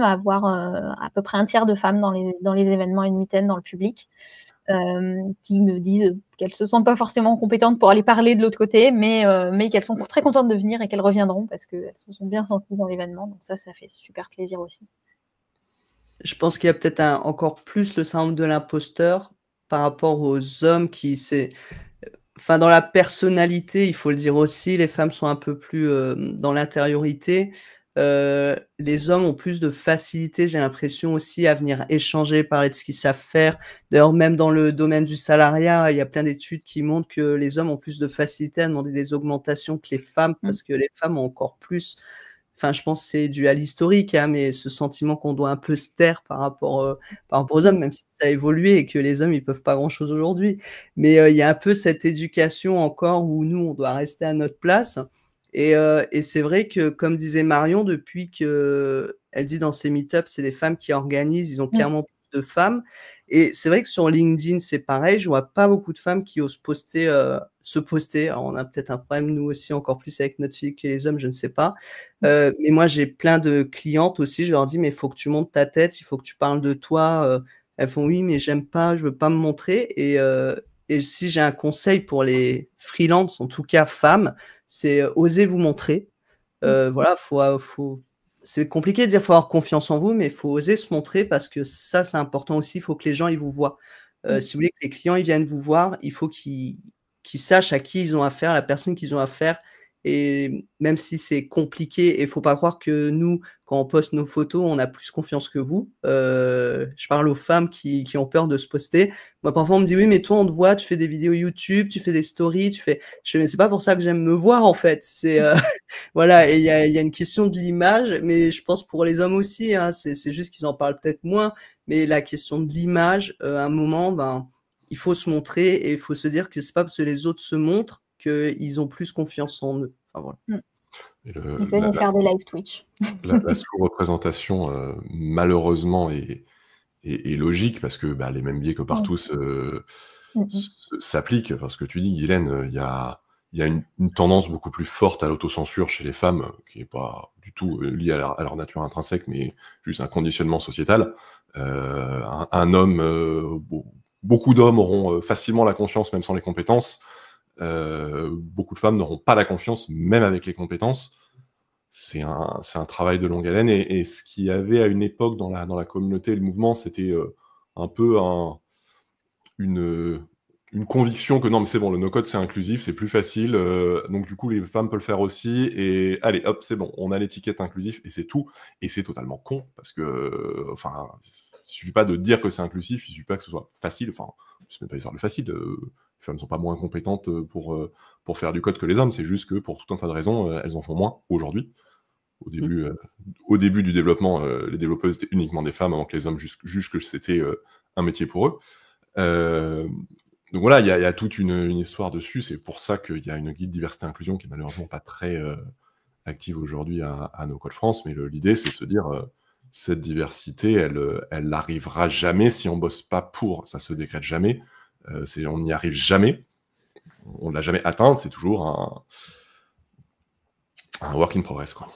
à avoir à peu près un tiers de femmes dans les événements N8N dans le public, qui me disent qu'elles se sentent pas forcément compétentes pour aller parler de l'autre côté, mais qu'elles sont très contentes de venir et qu'elles reviendront parce qu'elles se sont bien senties dans l'événement. Donc ça fait super plaisir aussi. Je pense qu'il y a peut-être encore plus le syndrome de l'imposteur par rapport aux hommes Enfin, dans la personnalité, il faut le dire aussi, les femmes sont un peu plus dans l'intériorité. Les hommes ont plus de facilité, j'ai l'impression aussi, à venir échanger, parler de ce qu'ils savent faire. D'ailleurs, même dans le domaine du salariat, il y a plein d'études qui montrent que les hommes ont plus de facilité à demander des augmentations que les femmes, parce que les femmes ont encore plus... Enfin, je pense que c'est dû à l'historique, hein, mais ce sentiment qu'on doit un peu se taire par rapport aux hommes, même si ça a évolué et que les hommes, ils peuvent pas grand-chose aujourd'hui. Mais il y a un peu cette éducation encore où nous, on doit rester à notre place. Et c'est vrai que, comme disait Marion, depuis qu'elle dit dans ses meet-ups, c'est des femmes qui organisent, ils ont clairement plus de femmes. Et c'est vrai que sur LinkedIn, c'est pareil, je vois pas beaucoup de femmes qui osent se poster. Alors, on a peut-être un problème, nous aussi, encore plus avec notre fille que les hommes, je ne sais pas. Mais moi, j'ai plein de clientes aussi, je leur dis, mais il faut que tu montes ta tête, il faut que tu parles de toi. Elles font, oui, mais j'aime pas, je veux pas me montrer. Et si j'ai un conseil pour les freelances, en tout cas femmes, c'est oser vous montrer. Voilà, c'est compliqué de dire qu'il faut avoir confiance en vous, mais il faut oser se montrer parce que ça, c'est important aussi. Il faut que les gens ils vous voient. Si vous voulez que les clients ils viennent vous voir, il faut qu'ils sachent à qui ils ont affaire, la personne qu'ils ont affaire. Et même si c'est compliqué, et il ne faut pas croire que nous, quand on poste nos photos, on a plus confiance que vous. Je parle aux femmes qui ont peur de se poster. Moi, parfois, on me dit, oui, mais toi, on te voit, tu fais des vidéos YouTube, tu fais des stories, Je fais, mais c'est pas pour ça que j'aime me voir, en fait. Voilà, et il y a une question de l'image, mais je pense pour les hommes aussi, hein, c'est juste qu'ils en parlent peut-être moins, mais la question de l'image, à un moment, il faut se montrer et il faut se dire que c'est pas parce que les autres se montrent qu'ils ont plus confiance en eux. Enfin, voilà. Il faut faire des live Twitch. La sous-représentation, malheureusement, est logique parce que les mêmes biais que partout s'appliquent. Enfin, ce que tu dis, Guylaine, il y a une tendance beaucoup plus forte à l'autocensure chez les femmes, qui n'est pas du tout liée à leur nature intrinsèque, mais juste un conditionnement sociétal. Un homme, beaucoup d'hommes auront facilement la confiance, même sans les compétences. Beaucoup de femmes n'auront pas la confiance, même avec les compétences. C'est un travail de longue haleine. Et ce qu'il y avait à une époque dans la communauté et le mouvement, c'était un peu une conviction que non, mais c'est bon, le no-code, c'est inclusif, c'est plus facile. Donc, du coup, les femmes peuvent le faire aussi. Et allez, hop, c'est bon, on a l'étiquette inclusif et c'est tout. Et c'est totalement con parce que, Il suffit pas de dire que c'est inclusif, il suffit pas que ce soit facile. Enfin, c'est même pas histoire de facile. Les femmes ne sont pas moins compétentes pour faire du code que les hommes. C'est juste que pour tout un tas de raisons, elles en font moins aujourd'hui. Au début du développement, les développeuses étaient uniquement des femmes avant que les hommes jugent que c'était un métier pour eux. Donc voilà, il y a toute une histoire dessus. C'est pour ça qu'il y a une guide diversité-inclusion qui est malheureusement pas très active aujourd'hui à No Code France. Mais l'idée, c'est de se dire cette diversité, elle n'arrivera jamais si on bosse pas pour. Ça se décrète jamais. On n'y arrive jamais. On ne l'a jamais atteint. C'est toujours un work in progress, quoi.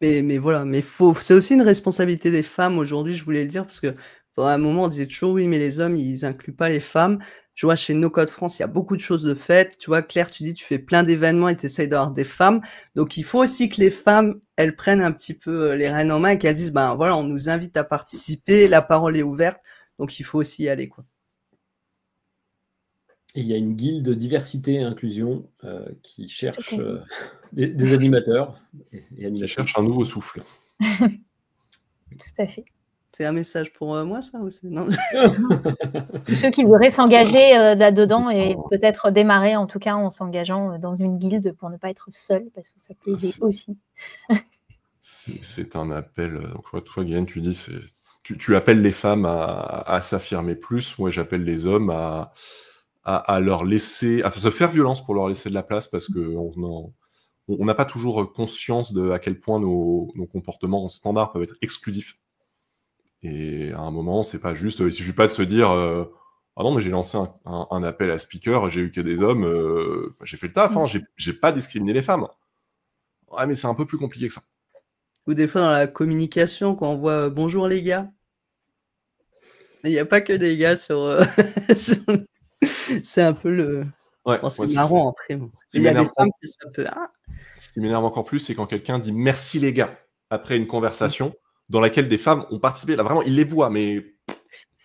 Mais voilà, c'est aussi une responsabilité des femmes aujourd'hui, je voulais le dire, parce que pendant un moment, on disait toujours oui, mais les hommes, ils incluent pas les femmes. Je vois chez No Code France, il y a beaucoup de choses de faites. Tu vois, Claire, tu dis, tu fais plein d'événements et tu essayes d'avoir des femmes. Donc, il faut aussi que les femmes, elles prennent un petit peu les rênes en main et qu'elles disent, ben voilà, on nous invite à participer, la parole est ouverte. Donc, il faut aussi y aller, quoi. Et il y a une guilde diversité et inclusion qui cherche des animateurs et qui cherche un nouveau souffle. Tout à fait. C'est un message pour moi, ça aussi? Non. Ceux qui voudraient s'engager là-dedans et peut-être démarrer, en tout cas, en s'engageant dans une guilde pour ne pas être seul, parce que ça peut aider aussi. C'est un appel. Donc, toi, Guylaine, tu dis, tu appelles les femmes à s'affirmer plus. Moi, j'appelle les hommes à leur laisser, à se faire violence pour leur laisser de la place, parce qu'on n'a pas toujours conscience de à quel point nos comportements standards peuvent être exclusifs. Et à un moment, c'est pas juste, il suffit pas de se dire ah non, mais j'ai lancé un appel à speaker, j'ai eu que des hommes, j'ai fait le taf, hein, j'ai pas discriminé les femmes. Ouais, mais c'est un peu plus compliqué que ça. Ou des fois dans la communication, quand on voit bonjour les gars, il n'y a pas que des gars sur. C'est un peu le. Ouais, bon, c'est marrant après. Il y a des femmes qui ça peut. Ce qui m'énerve encore plus, c'est quand quelqu'un dit merci les gars après une conversation dans laquelle des femmes ont participé. Là, vraiment, ils les voient, mais.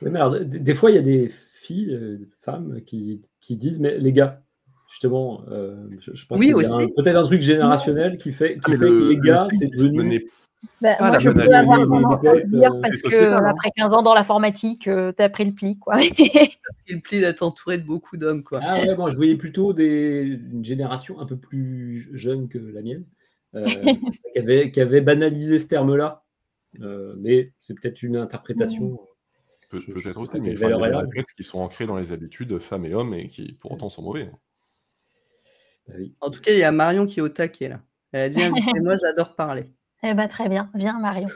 Oui, mais alors, des fois, il y a des filles, femmes, qui disent mais les gars, justement, je pense qu'il y a peut-être un truc générationnel qui fait que les gars, c'est devenu. Moi, je peux avoir tendance à le dire parce que après 15 ans dans l'informatique, tu as pris le pli, quoi. Tu as pris le pli d'être entouré de beaucoup d'hommes, quoi. Ah ouais, moi je voyais plutôt une génération un peu plus jeune que la mienne qui avait banalisé ce terme-là. Mais c'est peut-être une interprétation. Peut-être aussi, mais il y a des réflexes qui sont ancrés dans les habitudes de femmes et hommes et qui pour autant sont mauvais. Bah oui. En tout cas, il y a Marion qui est au taquet, là. Elle a dit invitez-moi, j'adore parler. Eh ben, très bien, viens Marion.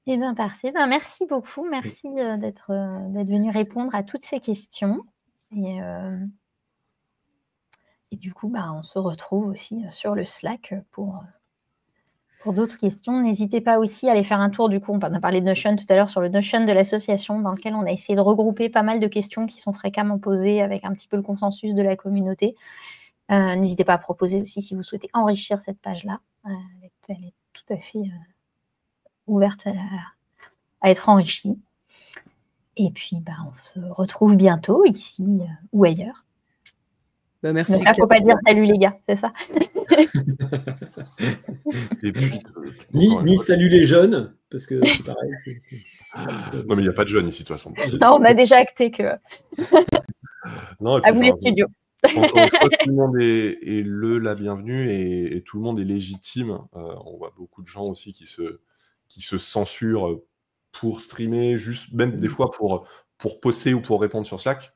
Eh bien, parfait. Ben, merci beaucoup. Merci d'être venu répondre à toutes ces questions. Et du coup, on se retrouve aussi sur le Slack pour d'autres questions. N'hésitez pas aussi à aller faire un tour. Du coup, on a parlé de Notion tout à l'heure, sur le Notion de l'association, dans lequel on a essayé de regrouper pas mal de questions qui sont fréquemment posées avec un petit peu le consensus de la communauté. N'hésitez pas à proposer aussi si vous souhaitez enrichir cette page-là. Elle est tout à fait ouverte à être enrichie. Et puis, on se retrouve bientôt ici ou ailleurs. Merci. Donc là, il ne faut pas dire salut les gars, c'est ça? Et puis, ni salut les jeunes, parce que c'est pareil. Non, mais il n'y a pas de jeunes ici, de toute façon. Non, on a déjà acté que. Non, à vous les studios. Encore une fois, tout le monde est la bienvenue et tout le monde est légitime. On voit beaucoup de gens aussi qui se censurent pour streamer, juste même des fois pour poster ou pour répondre sur Slack.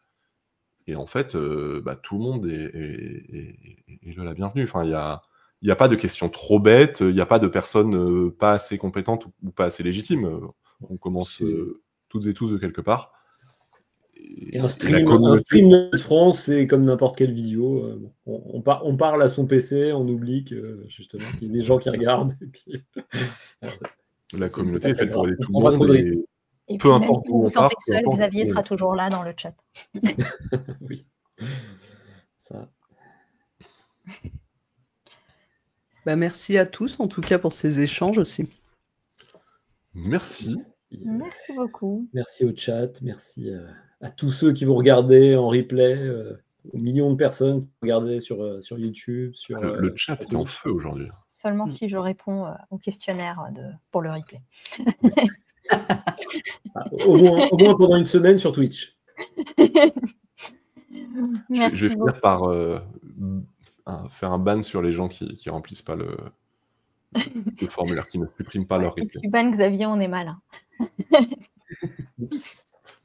Et en fait, tout le monde est la bienvenue. Enfin, il n'y a pas de questions trop bêtes, il n'y a pas de personnes pas assez compétentes ou pas assez légitimes. On commence toutes et tous de quelque part. Et un stream de France, c'est comme n'importe quelle vidéo. On parle à son PC, on oublie justement qu'il y a des gens qui regardent. Et puis, la communauté est faite pour aider tout le monde. Et peu puis, importe même si vous vous sentez seul, Xavier sera toujours là dans le chat. Oui. Ça. Merci à tous, en tout cas, pour ces échanges aussi. Merci. Merci beaucoup. Merci au chat, merci à tous ceux qui vous regardez en replay. aux millions de personnes qui regardaient sur YouTube, sur Le chat est en Twitch. feu aujourd'hui. Seulement si je réponds au questionnaire pour le replay. Au moins pendant une semaine sur Twitch. Je vais finir par faire un ban sur les gens qui remplissent pas le formulaire, qui ne suppriment pas leur Et replay. tu bannes Xavier, on est malin.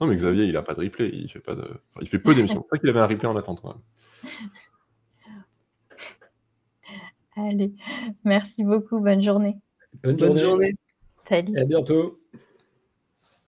Non, mais Xavier, il a pas de replay, il fait pas de... enfin, il fait peu d'émissions. C'est vrai qu'il avait un replay en attente. Quand même. Allez, merci beaucoup, bonne journée. Bonne Bonne journée. journée. Salut. Et à bientôt.